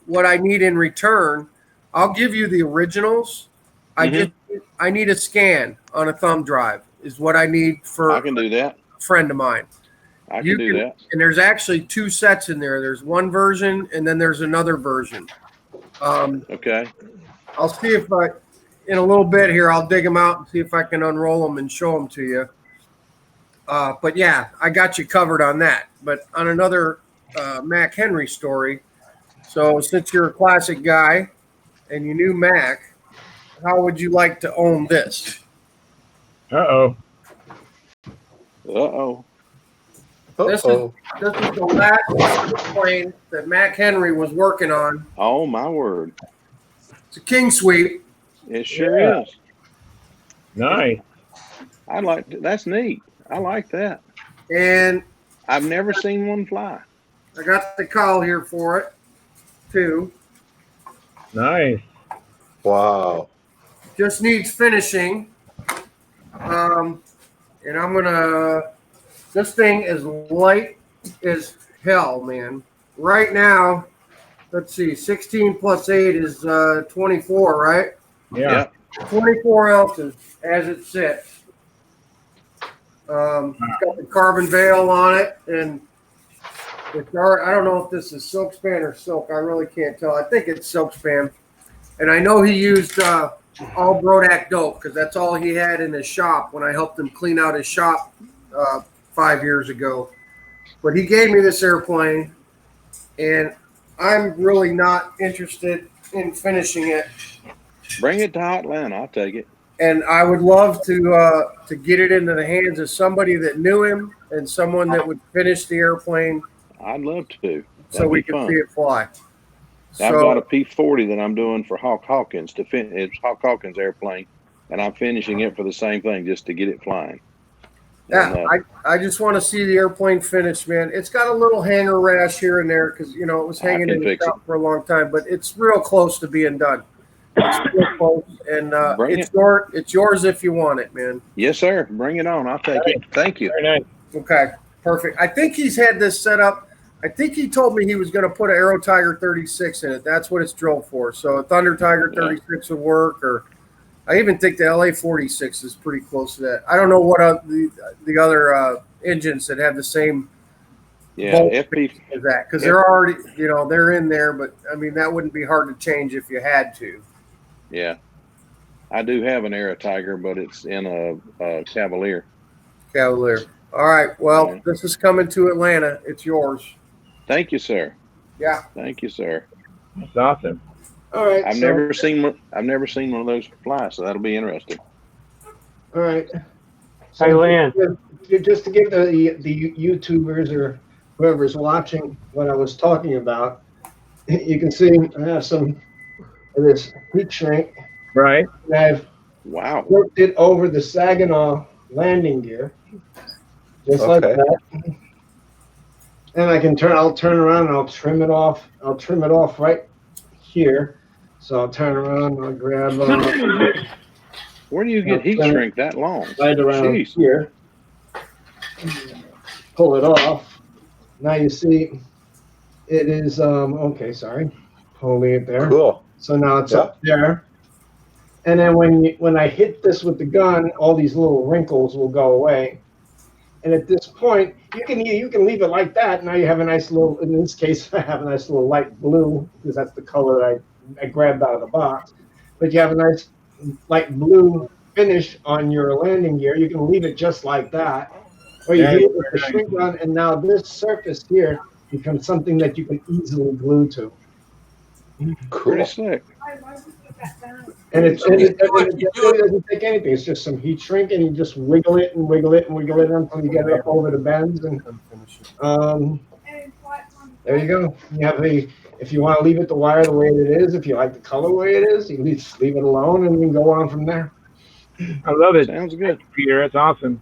What I need in return, I'll give you the originals. I need a scan on a thumb drive is what I need for. I can do that. A friend of mine. I can do that. And there's actually 2 sets in there. There's one version and then there's another version. Okay. I'll see if in a little bit here, I'll dig them out and see if I can unroll them and show them to you. But yeah, I got you covered on that. But on another Mac Henry story. So since you're a classic guy and you knew Mac, how would you like to own this? Uh-oh. Uh-oh. This is the last plane that Mac Henry was working on. Oh, my word. It's a king sweep. It sure is. Nice. That's neat. I like that. And I've never seen one fly. I got the cowl here for it, too. Nice. Wow. Just needs finishing. And I'm gonna. This thing is light as hell, man. Right now, let's see. 16 plus 8 is 24, right? Yeah. 24 ounces as it sits. It's got the carbon veil on it, and it's I don't know if this is silk span or silk. I really can't tell. I think it's silk span, and I know he used all Brodak dope because that's all he had in his shop when I helped him clean out his shop 5 years ago. But he gave me this airplane, and I'm really not interested in finishing it. Bring it to Atlanta. I'll take it. And I would love to get it into the hands of somebody that knew him and someone that would finish the airplane. I'd love to. So we can see it fly. I've got a P-40 that I'm doing for Hawk Hawkins it's Hawk Hawkins airplane, and I'm finishing it for the same thing just to get it flying. Yeah, And, I just want to see the airplane finished, man. It's got a little hanger rash here and there because it was hanging in the shop for a long time, but it's real close to being done. It's real close, and it's yours if you want it, man. Yes, sir. Bring it on. I'll take it. Thank you. Very nice. Okay, perfect. I think he's had this set up. I think he told me he was going to put an Aero Tiger 36 in it. That's what it's drilled for. So a Thunder Tiger 36 would work, or I even think the LA 46 is pretty close to that. I don't know what the other engines that have the same FP as that, because they're already they're in there. But I mean that wouldn't be hard to change if you had to. Yeah, I do have an Aero Tiger, but it's in a Cavalier. Cavalier. All right. Well, this is coming to Atlanta. It's yours. Thank you, sir. Yeah. Thank you, sir. That's awesome. All right. I've never seen one of those fly, so that'll be interesting. All right. So hey, Lynn. Just to give the YouTubers or whoever's watching what I was talking about, you can see I have some of this heat shrink. Right. And I've worked it over the Saginaw landing gear, just like that. And I'll turn around and I'll trim it off. I'll trim it off right here. So I'll turn around and I'll grab. Where do you get heat shrink that long? Right around here. Pull it off. Now you see, it is okay. Sorry, holding it there. Cool. So now it's up there. And then when I hit this with the gun, all these little wrinkles will go away. And at this point, you can leave it like that. Now you have a nice little. In this case, I have a nice little light blue because that's the color that I grabbed out of the box. But you have a nice light blue finish on your landing gear. You can leave it just like that, or you hit it with the shrink gun, and now this surface here becomes something that you can easily glue to. Cool. Pretty slick. And it You do it. doesn't take anything. It's just some heat shrink, and you just wiggle it and wiggle it and wiggle it until you get it up over the bends. And there you go. You have if you want to leave it the wire the way it is, if you like the color the way it is, you can just leave it alone and then go on from there. I love it. Sounds good. Peter, that's awesome.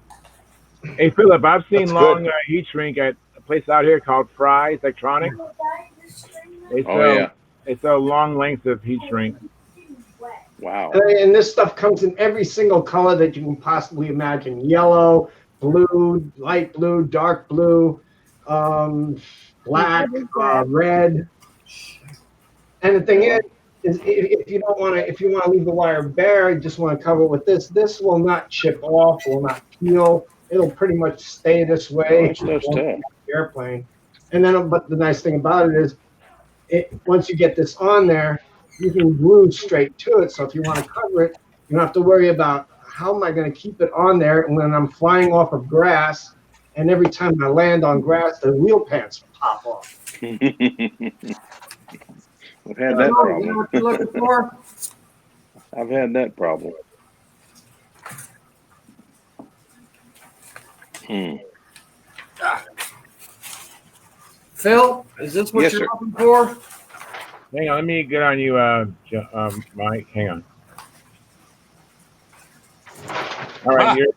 Hey, Philip, I've seen That's long good. heat shrink at a place out here called Fry's Electronics. They sell, Oh, yeah. They sell long lengths of heat shrink. Wow. And this stuff comes in every single color that you can possibly imagine: yellow, blue, light blue, dark blue, black, red. And the thing is if you want to leave the wire bare, you just want to cover it with this. This will not chip off, will not peel. It'll pretty much stay this way. That's tough. The airplane. And then, but the nice thing about it is, once you get this on there, you can glue straight to it. So if you want to cover it, you don't have to worry about how am I going to keep it on there. And when I'm flying off of grass, and every time I land on grass, the wheel pants pop off. I've had that problem. You know what you're looking for? I've had that problem. Phil, is this what Yes, you're sir. looking for? Hang on, let me get on you, Mike. Hang on. All right, you're,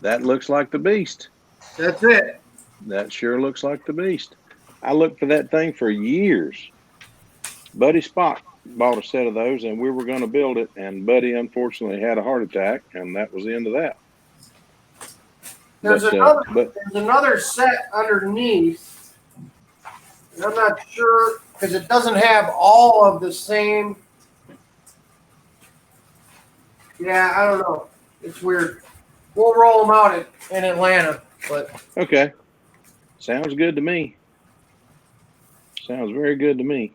That looks like the beast. That's it. That sure looks like the beast. I looked for that thing for years. Buddy Spock bought a set of those, and we were going to build it, and Buddy unfortunately had a heart attack, and that was the end of that. There's But, there's another set underneath. And I'm not sure because it doesn't have all of the same. Yeah, I don't know. It's weird. We'll roll them out in Atlanta, but okay. Sounds good to me. Sounds very good to me.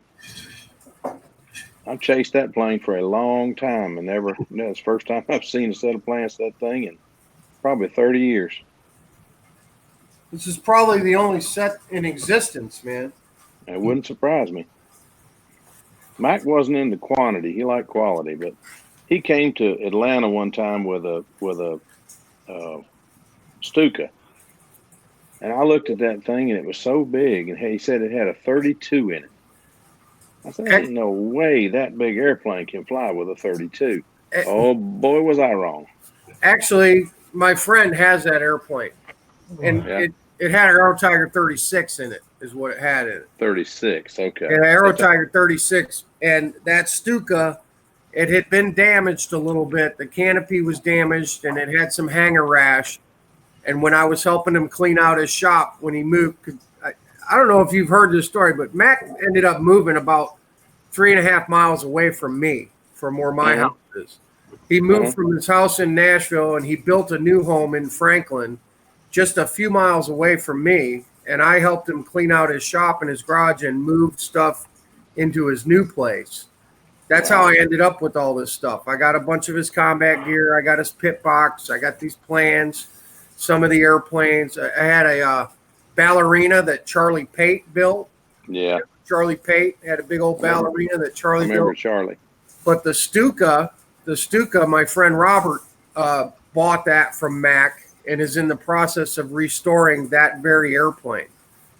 I've chased that plane for a long time and never, it's the first time I've seen a set of plans to that thing in probably 30 years. this is probably the only set in existence, man. It wouldn't surprise me. Mike wasn't into quantity; he liked quality. But he came to Atlanta one time with a Stuka, and I looked at that thing, and it was so big. And he said it had a 32 in it. I said, "Ain't no way that big airplane can fly with a 32." Oh boy, was I wrong! Actually, my friend has that airplane, and Yeah. it had an Aero Tiger 36 in it. Is what it had in it. 36. Okay. And Aero Okay. Tiger 36, and that Stuka, it had been damaged a little bit. The canopy was damaged, and it had some hanger rash. And when I was helping him clean out his shop when he moved, I don't know if you've heard this story, but Mac ended up moving about 3.5 miles away from me, from where my house is. He moved from his house in Nashville, and he built a new home in Franklin, just a few miles away from me. And I helped him clean out his shop and his garage and moved stuff into his new place. That's how I ended up with all this stuff. I got a bunch of his combat gear. I got his pit box. I got these plans, some of the airplanes. I had a ballerina that Charlie Pate built. Yeah. Charlie Pate had a big old ballerina that Charlie Remember built. Charlie? But the Stuka, my friend Robert bought that from Mac and is in the process of restoring that very airplane.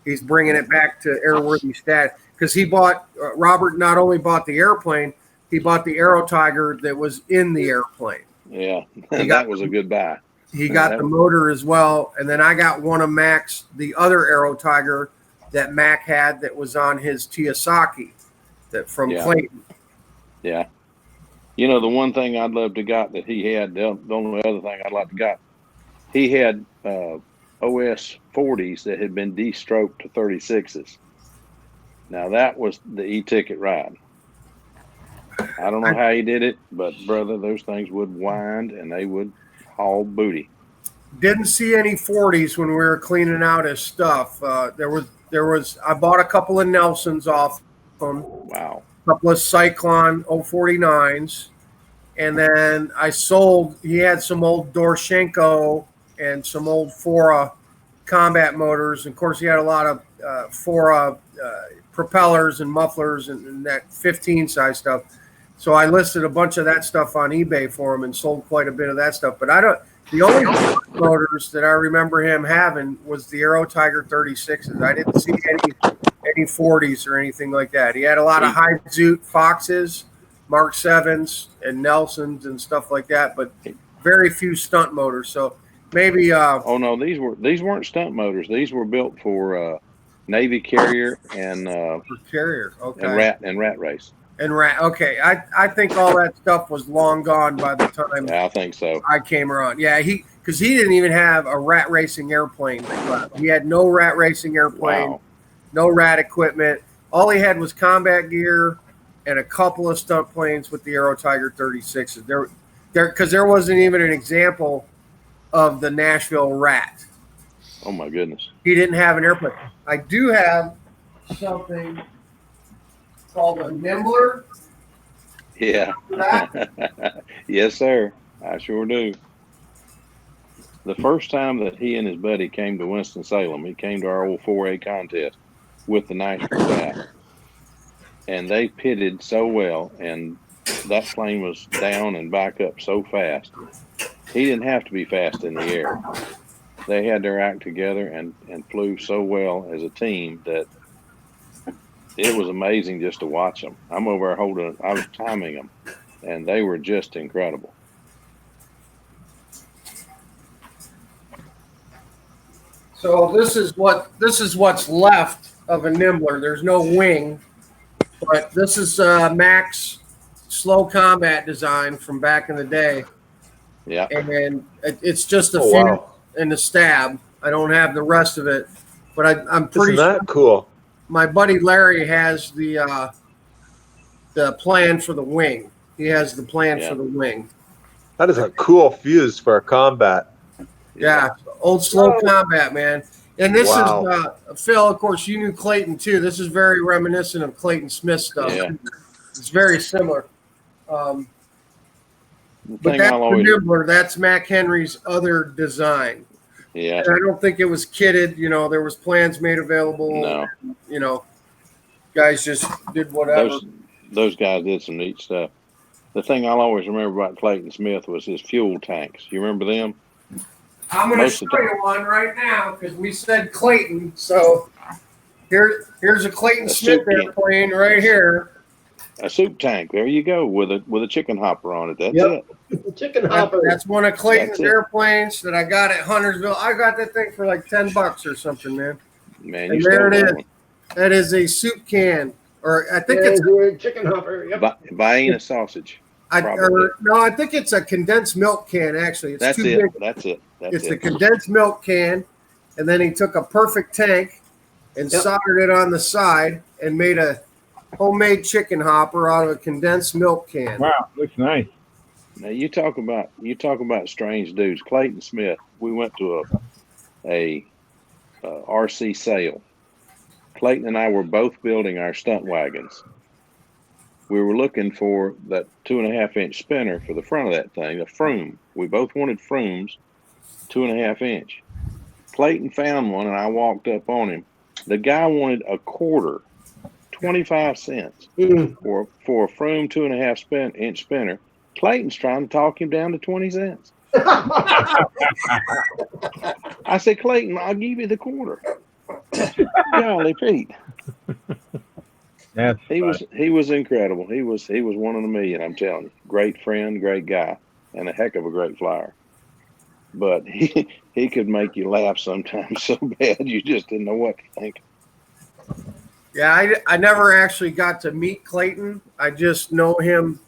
He's bringing it back to airworthy stat because he bought, Robert not only bought the airplane, he bought the Aero Tiger that was in the airplane. Yeah. That was a good buy. He got the motor as well. And then I got one of Mac's, the other Aero Tiger that Mac had that was on his Tiyasaki that from Clayton. Yeah. You know, the one thing I'd love to got that he had, the only other thing I'd like to got, he had OS 40s that had been de-stroked to 36s. Now that was the e-ticket ride. I don't know how he did it, but brother, those things would wind and they would haul booty. Didn't see any 40s when we were cleaning out his stuff. There was. I bought a couple of Nelsons off him. Wow. A couple of Cyclone 049s, and then I sold. He had some old Doroshenko and some old Fora combat motors. And of course, he had a lot of Fora propellers and mufflers and that 15 size stuff. So I listed a bunch of that stuff on eBay for him and sold quite a bit of that stuff. But the only motors that I remember him having was the Aero Tiger 36s. I didn't see any 40s or anything like that. He had a lot of high zoot Foxes, Mark 7s, and Nelsons and stuff like that, but very few stunt motors. So maybe oh no, these weren't stunt motors. These were built for Navy carrier and carrier, okay, and rat race. And okay, I think all that stuff was long gone by the time. Yeah, I think so. I came around. Yeah, because he didn't even have a rat racing airplane. He had no rat racing airplane, no rat equipment. All he had was combat gear and a couple of stunt planes with the Aero Tiger 36s. Because there wasn't even an example of the Nashville Rat. Oh my goodness. He didn't have an airplane. I do have something called a Nimbler. Yeah. Yes, sir. I sure do. The first time that he and his buddy came to Winston-Salem, he came to our old 4A contest with the Nashville Rat. And they pitted so well, and that plane was down and back up so fast. He didn't have to be fast in the air. They had their act together and flew so well as a team that it was amazing just to watch them. I'm over there I was timing them, and they were just incredible. So this is what's left of a Nimbler. There's no wing, but this is Mac's slow combat design from back in the day. Yeah, and it's just a few in the stab. I don't have the rest of it, but I'm pretty sure. Isn't that cool? My buddy Larry has the plan for the wing. He has the plan for the wing. That is a cool fuse for a combat. Yeah, old slow combat, man. And this is Phil. Of course, you knew Clayton too. This is very reminiscent of Clayton Smith stuff. Yeah. It's very similar. But that's the Nimbler. That's Mac Henry's other design. Yeah. And I don't think it was kitted. You know, there was plans made available. No. You know, guys just did whatever. Those guys did some neat stuff. The thing I'll always remember about Clayton Smith was his fuel tanks. You remember them? I'm going to show you one right now because we said Clayton. So here's a Clayton Smith airplane right here. A soup tank. There you go with a chicken hopper on it. That's it. Chicken hopper. That's one of Clayton's airplanes that I got at Huntersville. I got that thing for like $10 or something, man. Man, and there it is. One. That is a soup can, or I think it's a chicken hopper. Yep. Buying a sausage. No, I think it's a condensed milk can. Actually, it's too big. That's it. It's a condensed milk can, and then he took a perfect tank and soldered it on the side and made a homemade chicken hopper out of a condensed milk can. Wow, looks nice. Now you talk about strange dudes. Clayton Smith. We went to a RC sale. Clayton and I were both building our stunt wagons. We were looking for that 2.5-inch spinner for the front of that thing, a Froome. We both wanted Froomes, 2.5-inch. Clayton found one, and I walked up on him. The guy wanted a quarter, 25 cents for a Froome 2.5-inch spinner. Clayton's trying to talk him down to 20 cents. I said, Clayton, I'll give you the quarter. Golly, Pete. He was incredible. He was one in a million, I'm telling you. Great friend, great guy, and a heck of a great flyer. But he could make you laugh sometimes so bad you just didn't know what to think. Yeah, I never actually got to meet Clayton. I just know him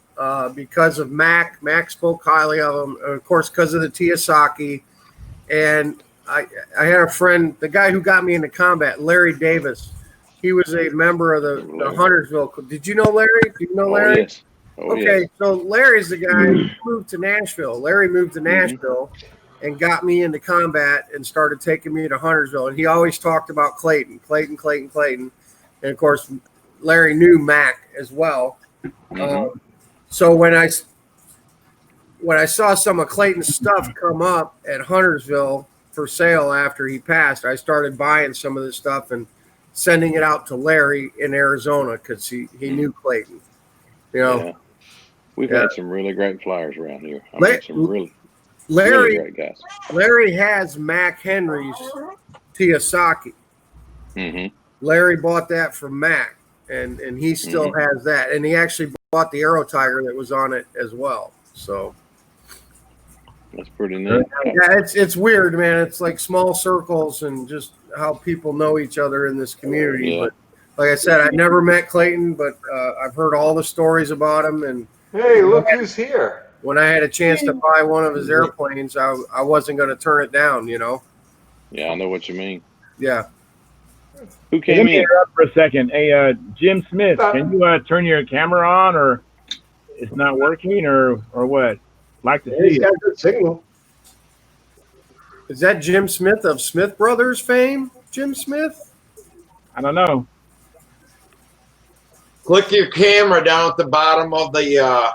because of Mac. Mac spoke highly of him, of course, because of the Tiyasaki. And I had a friend, the guy who got me into combat, Larry Davis. He was a member of the Huntersville. Did you know Larry? Do you know Larry? Yes. Okay, yes. So Larry's the guy who moved to Nashville. Larry moved to Nashville and got me into combat and started taking me to Huntersville. And he always talked about Clayton. And, of course, Larry knew Mac as well. So when I saw some of Clayton's stuff come up at Huntersville for sale after he passed, I started buying some of this stuff and sending it out to Larry in Arizona because he knew Clayton. You know, We've had some really great flyers around here. I La- mean, some really Larry, great guys. Larry has Mac Henry's Teosaki. Mm-hmm. Larry bought that from Mac, and he still has that. And he actually bought the Aero Tiger that was on it as well. So that's pretty neat. Yeah, it's weird, man. It's like small circles and just how people know each other in this community. Yeah. But like I said, I never met Clayton, but I've heard all the stories about him. And hey, look who's here! When I had a chance to buy one of his airplanes, I wasn't going to turn it down. You know. Yeah, I know what you mean. Yeah. Who came Let me in? interrupt for a second. Hey, Jim Smith, can you turn your camera on, or it's not working, or what? Like to see He's got a good signal. Is that Jim Smith of Smith Brothers fame? Jim Smith? I don't know. Click your camera down at the bottom of the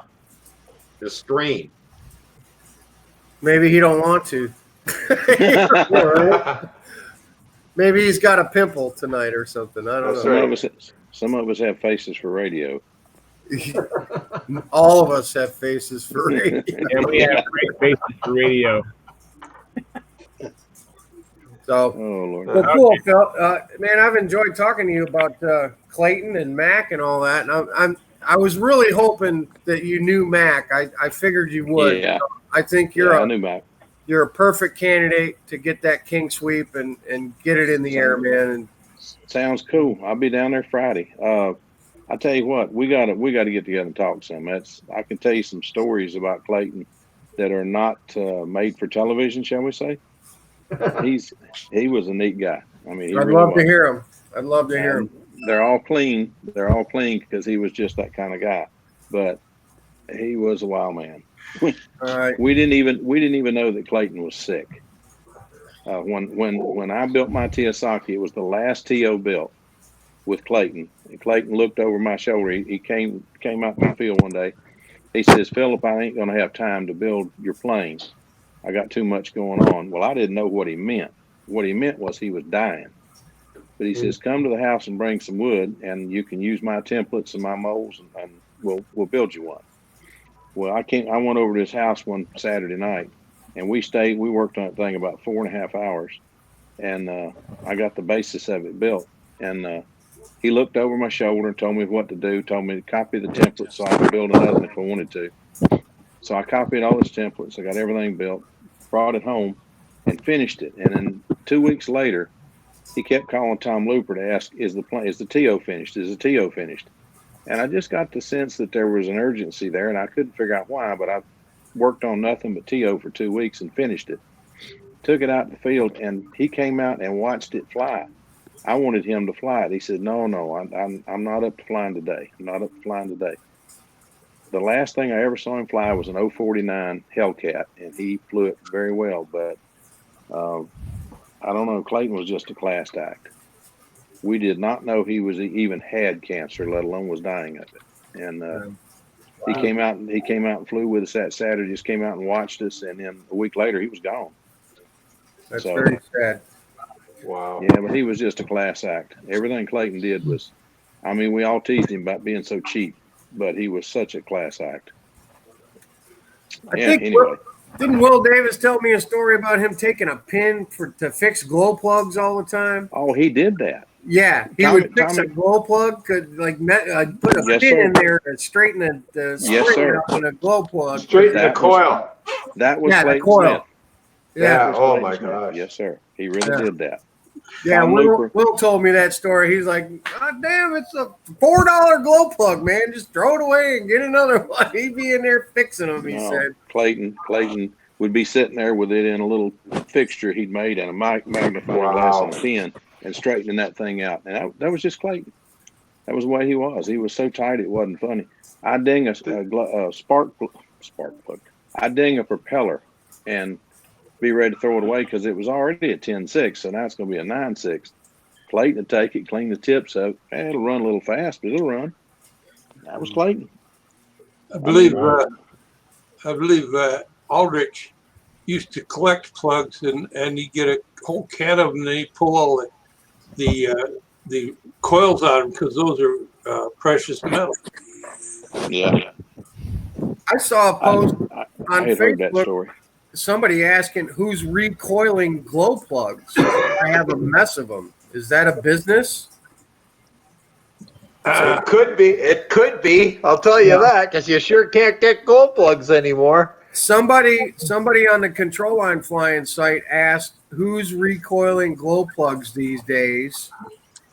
screen. Maybe he don't want to. Maybe he's got a pimple tonight or something. I don't know. Some of us have faces for radio. All of us have faces for radio. Yeah, we have great faces for radio. So, Lord. Well, cool, Phil. Man, I've enjoyed talking to you about Clayton and Mac and all that. And I was really hoping that you knew Mac. I figured you would. Yeah. So I think I knew Mac. You're a perfect candidate to get that king sweep and get it in the air, man. And sounds cool. I'll be down there Friday. I tell you what, we gotta get together and talk some. I can tell you some stories about Clayton that are not made for television, shall we say? He was a neat guy. I mean, I'd love to hear him. I'd love to hear him. They're all clean. They're all clean because he was just that kind of guy. But he was a wild man. We didn't even know that Clayton was sick. When I built my Teosaki, it was the last TO built with Clayton. And Clayton looked over my shoulder. He came out to the field one day. He says, "Philip, I ain't gonna have time to build your plane. I got too much going on." Well, I didn't know what he meant. What he meant was he was dying. But he says, "Come to the house and bring some wood, and you can use my templates and my molds, and we'll build you one." Well, I went over to his house one Saturday night, and we worked on that thing about 4.5 hours, and I got the basis of it built. And he looked over my shoulder and told me what to do, told me to copy the template so I could build another one if I wanted to. So I copied all his templates. I got everything built, brought it home, and finished it. And then 2 weeks later, he kept calling Tom Looper to ask, is the TO finished? Is the TO finished? And I just got the sense that there was an urgency there, and I couldn't figure out why, but I worked on nothing but TO for 2 weeks and finished it. Took it out in the field, and he came out and watched it fly. I wanted him to fly it. He said, no, I'm not up to flying today. I'm not up to flying today. The last thing I ever saw him fly was an 049 Hellcat, and he flew it very well. But I don't know. Clayton was just a class act. We did not know he even had cancer, let alone was dying of it. And he came out and flew with us that Saturday. Just came out and watched us, and then a week later he was gone. That's very sad. Wow. Yeah, but he was just a class act. Everything Clayton did was, I mean, we all teased him about being so cheap, but he was such a class act. Anyway. Didn't Will Davis tell me a story about him taking a pin to fix glow plugs all the time? Oh, he did that. Yeah, he would fix a glow plug, put a pin in there to straighten the spring out in a glow plug. Straighten the coil. That was the coil. Smith. Yeah. Oh my gosh. Yes, sir. He really did that. Yeah, Will told me that story. He's like, God damn, it's a $4 glow plug, man. Just throw it away and get another one. He'd be in there fixing them, he said. Clayton would be sitting there with it in a little fixture he'd made and a magnifying glass and a pen and straightening that thing out. And that was just Clayton. That was the way he was. He was so tight it wasn't funny. I ding a spark plug. I ding a propeller and be ready to throw it away because it was already at 10.6, so now it's going to be a 9.6. Clayton would take it, clean the tips up. It'll run a little fast, but it'll run. That was Clayton. I believe Aldrich used to collect plugs, and he'd get a whole can of them, and then he'd pull all the coils out of them because those are precious metal. Yeah. I saw a post on I had heard that Facebook. story. Somebody asking who's recoiling glow plugs. I have a mess of them. Is that a business? It could be. It could be. I'll tell you that, because you sure can't get gold plugs anymore. Somebody on the control line flying site asked who's recoiling glow plugs these days.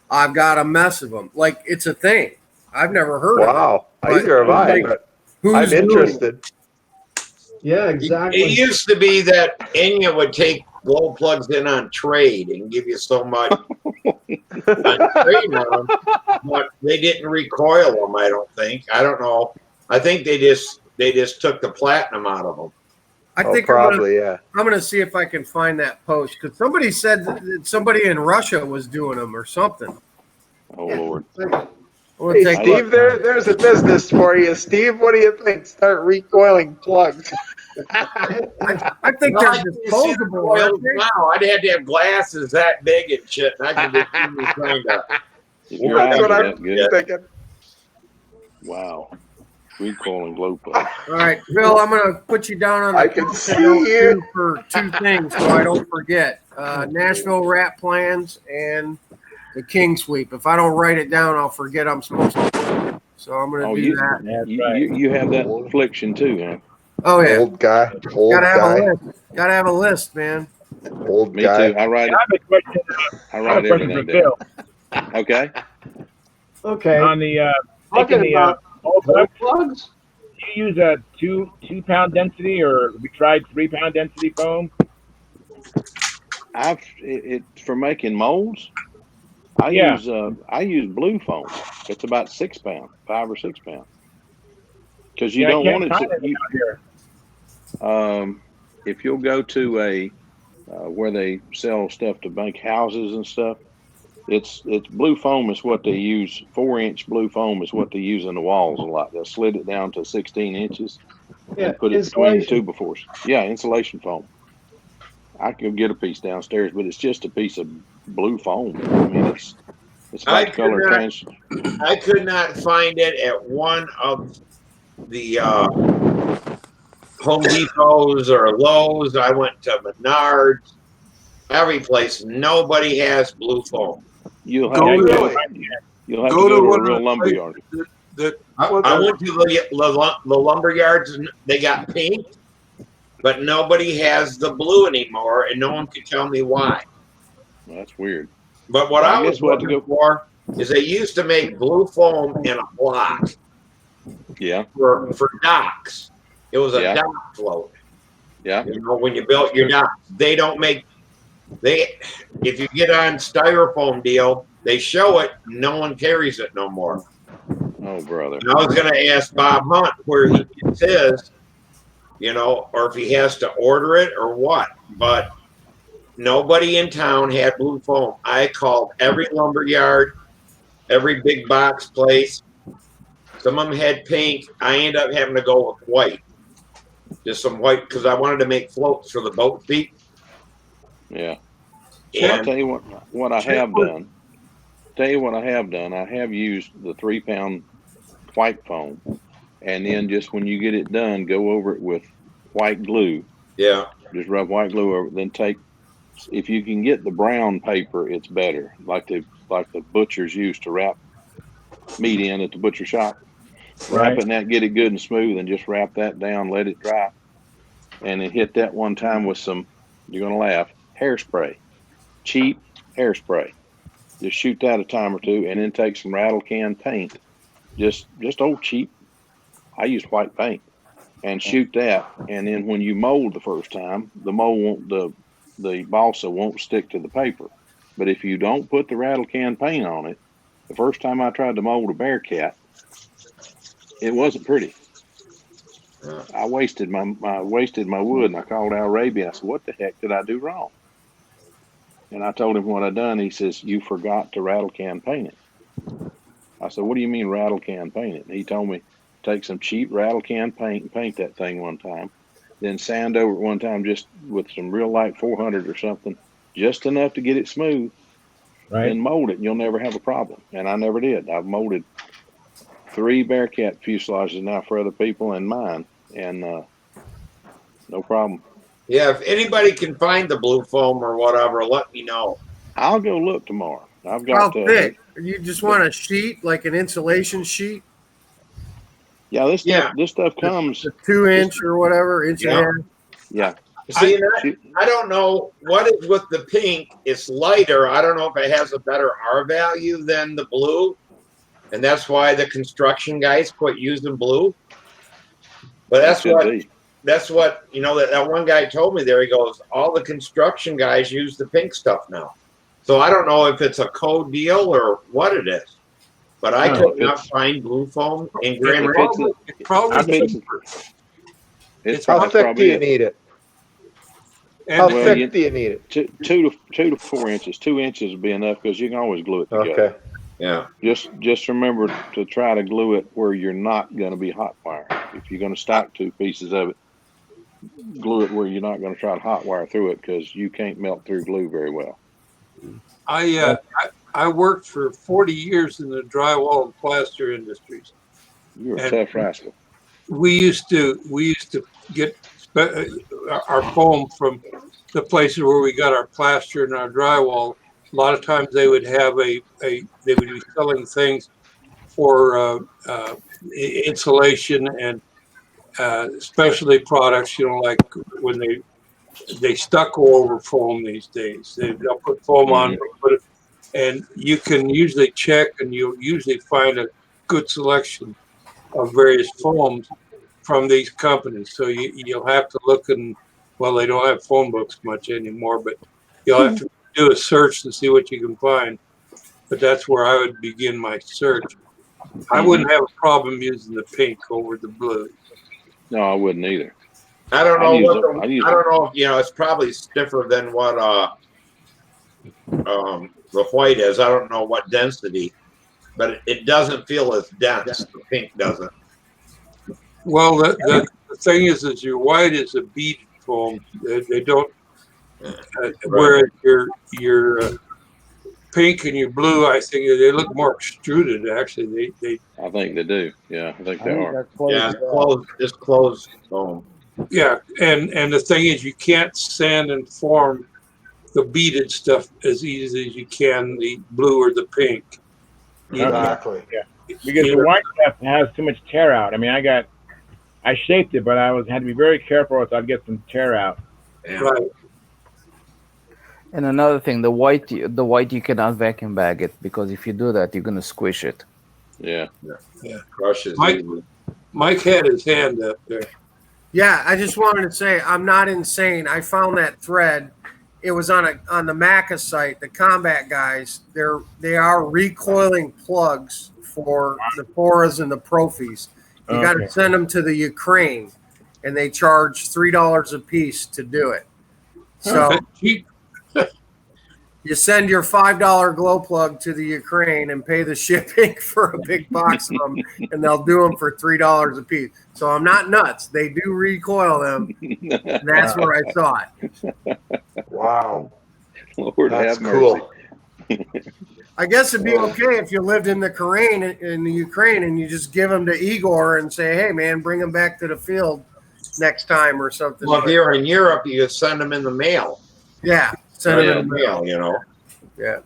I've got a mess of them. Like, it's a thing. I've never heard of it. Wow. Either have I, but I'm interested. Yeah, exactly. It used to be that Enya would take glow plugs in on trade and give you so much on trade on them, but they didn't recoil them. I don't think. I don't know. I think they just took the platinum out of them. I think probably, I'm gonna see if I can find that post, because somebody said that somebody in Russia was doing them or something. Oh Lord. Hey, Steve, there's a business for you. Steve, what do you think? Start recoiling plugs. I think Well, they're I can see the disposable. coils aren't they? now. I'd have to have glasses that big and shit, and I could just kind of. That's what I'm thinking. Wow. Recoiling glow plugs. All right, Bill, I'm going to put you down on the I can post see I don't you. do for two things so I don't forget. Nashville Rat Plans and the King Sweep. If I don't write it down, I'll forget I'm supposed to. So I'm going to do that. You have that affliction too, huh? Oh, yeah. Old guy. Old Gotta have guy. a list. Gotta have a list, man. Old Me guy. too. I write I have a question. I write a question everything for down. Phil. Okay. Okay. On the Talking making about old glow plugs, plugs. do you use a 2 pound density, or we tried 3 pound density foam? It's for making molds. I use blue foam. It's about 6 pounds, 5 or 6 pounds. Because you don't want it to. If you'll go to a where they sell stuff to make houses and stuff, it's blue foam is what they use. 4-inch blue foam is what they use in the walls a lot. They'll slit it down to 16 inches and put it between the 2x4s. Yeah, insulation foam. I could get a piece downstairs, but it's just a piece of blue foam. I mean, it's about color trans. I could not find it at one of the Home Depots or Lowe's. I went to Menards. Every place, nobody has blue foam. You'll have to go to a real lumber yard. I went to the lumber yards and they got pink, but nobody has the blue anymore, and no one could tell me why. That's weird. But what I was looking for is they used to make blue foam in a block. Yeah. For docks. It was a dock float. Yeah. You know, when you built your dock, if you get on styrofoam deal, they show it, no one carries it no more. Oh, brother. And I was going to ask Bob Hunt where he gets his, you know, or if he has to order it or what. But nobody in town had blue foam. I called every lumber yard, every big box place. Some of them had pink. I ended up having to go with white. Just some white, because I wanted to make floats for the boat feet. Yeah. Well, I'll tell you what I have done. I have used the 3-pound white foam, and then just when you get it done, go over it with white glue. Yeah. Just rub white glue over it. Then if you can get the brown paper, it's better. Like the butchers use to wrap meat in at the butcher shop. Right. Wrap it in that, get it good and smooth, and just wrap that down, let it dry, and then hit that one time with some, you're gonna laugh, hairspray, cheap hairspray. Just shoot that a time or two, and then take some rattle can paint, just old cheap. I use white paint, and shoot that, and then when you mold the first time, the mold won't, the balsa won't stick to the paper. But if you don't put the rattle can paint on it, the first time I tried to mold a bear cat, it wasn't pretty. I wasted my wood, and I called Al Raby. I said, "What the heck did I do wrong?" And I told him what I'd done. He says, "You forgot to rattle can paint it." I said, "What do you mean rattle can paint it?" And he told me, "Take some cheap rattle can paint and paint that thing one time, then sand over it one time just with some real light 400 or something, just enough to get it smooth, right? And mold it, and you'll never have a problem." And I never did. I've molded 3 Bearcat fuselages now for other people and mine, and no problem. Yeah, if anybody can find the blue foam or whatever, let me know. I'll go look tomorrow. I've How got thick? You just want a sheet, like an insulation sheet? Yeah, this stuff comes the 2-inch or whatever, inch and a half. Yeah. See, I don't know what is with the pink. It's lighter. I don't know if it has a better R value than the blue, and that's why the construction guys quit using blue. But that's what you know. That one guy told me there. He goes, all the construction guys use the pink stuff now. So I don't know if it's a code deal or what it is. But I could not find blue foam in Grand Rapids. How thick do you need it? How thick do you need it? 2 to 4 inches. 2 inches would be enough because you can always glue it together. Okay. Yeah. Just remember to try to glue it where you're not going to be hot wire. If you're going to stack 2 pieces of it, glue it where you're not going to try to hot wire through it because you can't melt through glue very well. I worked for 40 years in the drywall and plaster industries. You're a tough rascal. We used to get our foam from the places where we got our plaster and our drywall. A lot of times they would have they would be selling things for insulation and specialty products. You know, like when they stucco over foam these days. They'll put foam on, and you can usually check, and you'll usually find a good selection of various foams from these companies. So you'll have to look, and well, they don't have phone books much anymore, but you'll have to do a search and see what you can find. But that's where I would begin my search. I wouldn't have a problem using the pink over the blue. No, I wouldn't either. I don't know I don't know if it's probably stiffer than what the white is. I don't know what density, but it doesn't feel as dense. The pink doesn't. Well, the thing is your white is a bead foam. They don't. Whereas your pink and your blue, I think they look more extruded. Actually, I think they do. Yeah, I think they are. Yeah, it's closed foam. Yeah, and the thing is, you can't sand and form the beaded stuff as easy as you can the blue or the pink. Exactly. Yeah, because the white stuff has too much tear out. I mean, I shaped it, but had to be very careful, or I'd get some tear out. Yeah. Right. And another thing, the white you cannot vacuum bag it because if you do that, you're gonna squish it. Yeah. Crushes. Mike had his hand up there. Yeah, I just wanted to say I'm not insane. I found that thread. It was on the Maca site. The Combat guys, they are recoiling plugs for the Foras and the Profis. You got to send them to the Ukraine, and they charge $3 a piece to do it. So you send your $5 glow plug to the Ukraine and pay the shipping for a big box of them, and they'll do them for $3 a piece. So I'm not nuts. They do recoil them. And that's where I saw it. Wow. Lord, that's have cool. I guess it'd be okay if you lived in the Ukraine and you just give them to Igor and say, hey, man, bring them back to the field next time or something. Well, if you're in Europe, you could send them in the mail. Yeah. Send them in the mail, Yeah.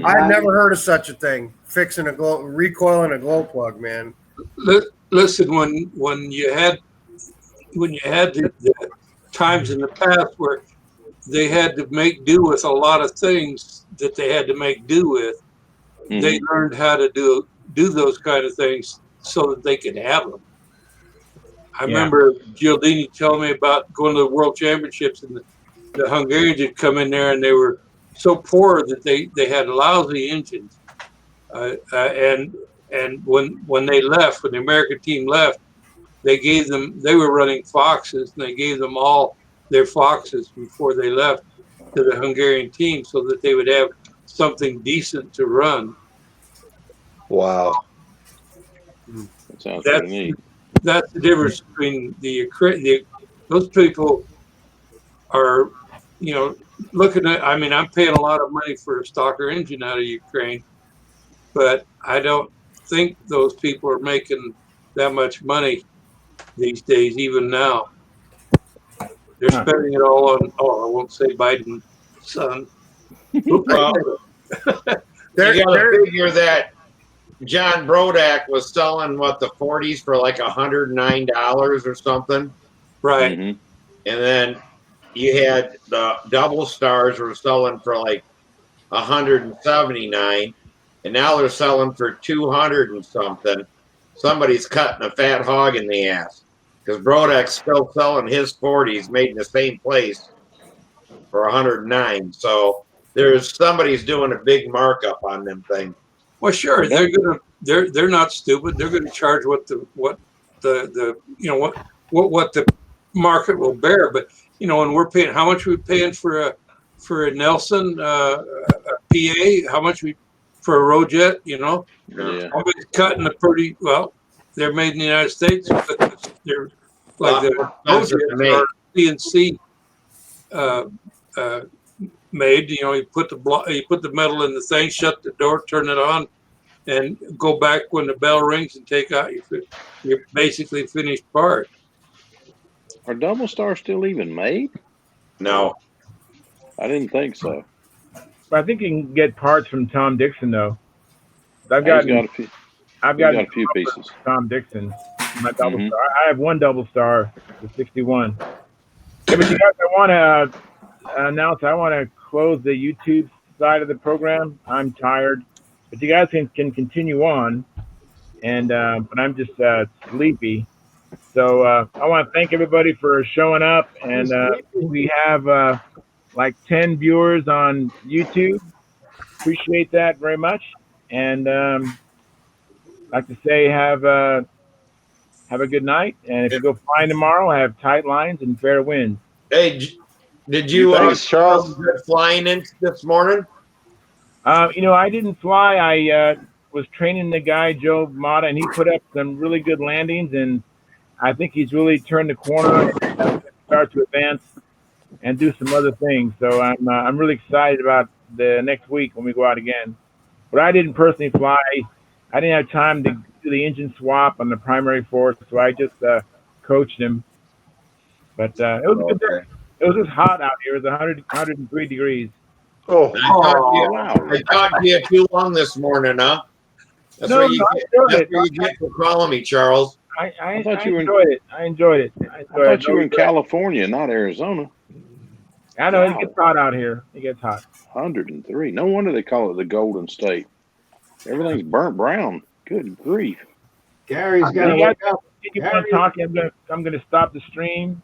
I've never heard of such a thing. Fixing recoiling a glow plug, man. Listen, when you had the times in the past where they had to make do with a lot of things that they had to make do with, they learned how to do those kind of things so that they could have them. I remember Gialdini telling me about going to the World Championships, and the Hungarians had come in there and they were so poor that they had lousy engines. And when they left, when the American team left, they were running Foxes, and they gave them all their Foxes before they left to the Hungarian team so that they would have something decent to run. Wow. That sounds pretty neat. That's the difference between those people are, looking at, I mean, I'm paying a lot of money for a Stalker engine out of Ukraine, but I don't think those people are making that much money these days, even now. They're spending it all on, I won't say Biden's son. Well, you got to figure that John Brodak was selling the 40s for like $109 or something. Right. And then you had the double stars were selling for like 179, and now they're selling for 200 and something. Somebody's cutting a fat hog in the ass because Brodak's still selling his 40s made in the same place for 109. So somebody's doing a big markup on them things. Well, sure, they're not stupid. They're gonna charge what the market will bear. But when we're paying, how much are we paying for a Nelson a PA? How much for a Rojet? Somebody's cutting a pretty well. They're made in the United States, but they're like the Rojets are CNC made. You put the metal in the thing, shut the door, turn it on, and go back when the bell rings and take out your basically finished part. Are double stars still even made? No, I didn't think so. But I think you can get parts from Tom Dixon though. I've got got a few pieces. Tom Dixon, my double star. I have one double star, the 61. Yeah, but you guys, I want to announce. I want to close the YouTube side of the program. I'm tired, but you guys can continue on. And but I'm just sleepy. So I want to thank everybody for showing up. And we have like 10 viewers on YouTube. Appreciate that very much. And like to say have a good night. And if you go flying tomorrow, have tight lines and fair winds. Hey, did you Charles flying in this morning? I didn't fly. I was training the guy Joe Mata, and he put up some really good landings, and I think he's really turned the corner and start to advance and do some other things. So I'm really excited about the next week when we go out again. But I didn't personally fly. I didn't have time to do the engine swap on the primary force, so I just coached him. But it was a good day. It was just hot out here. It was 103 degrees. I talked to you too long this morning, huh? That's No, what you get for calling me, Charles. I thought you enjoyed it. I enjoyed it. I thought you were in California, not Arizona. I know it gets hot out here. It gets hot. 103. No wonder they call it the Golden State. Everything's burnt brown. Good grief. Gary's got to wake up. Keep on talking. I'm gonna stop the stream.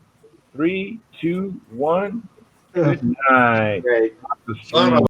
3, 2, 1. Good night. Great. Stop the stream.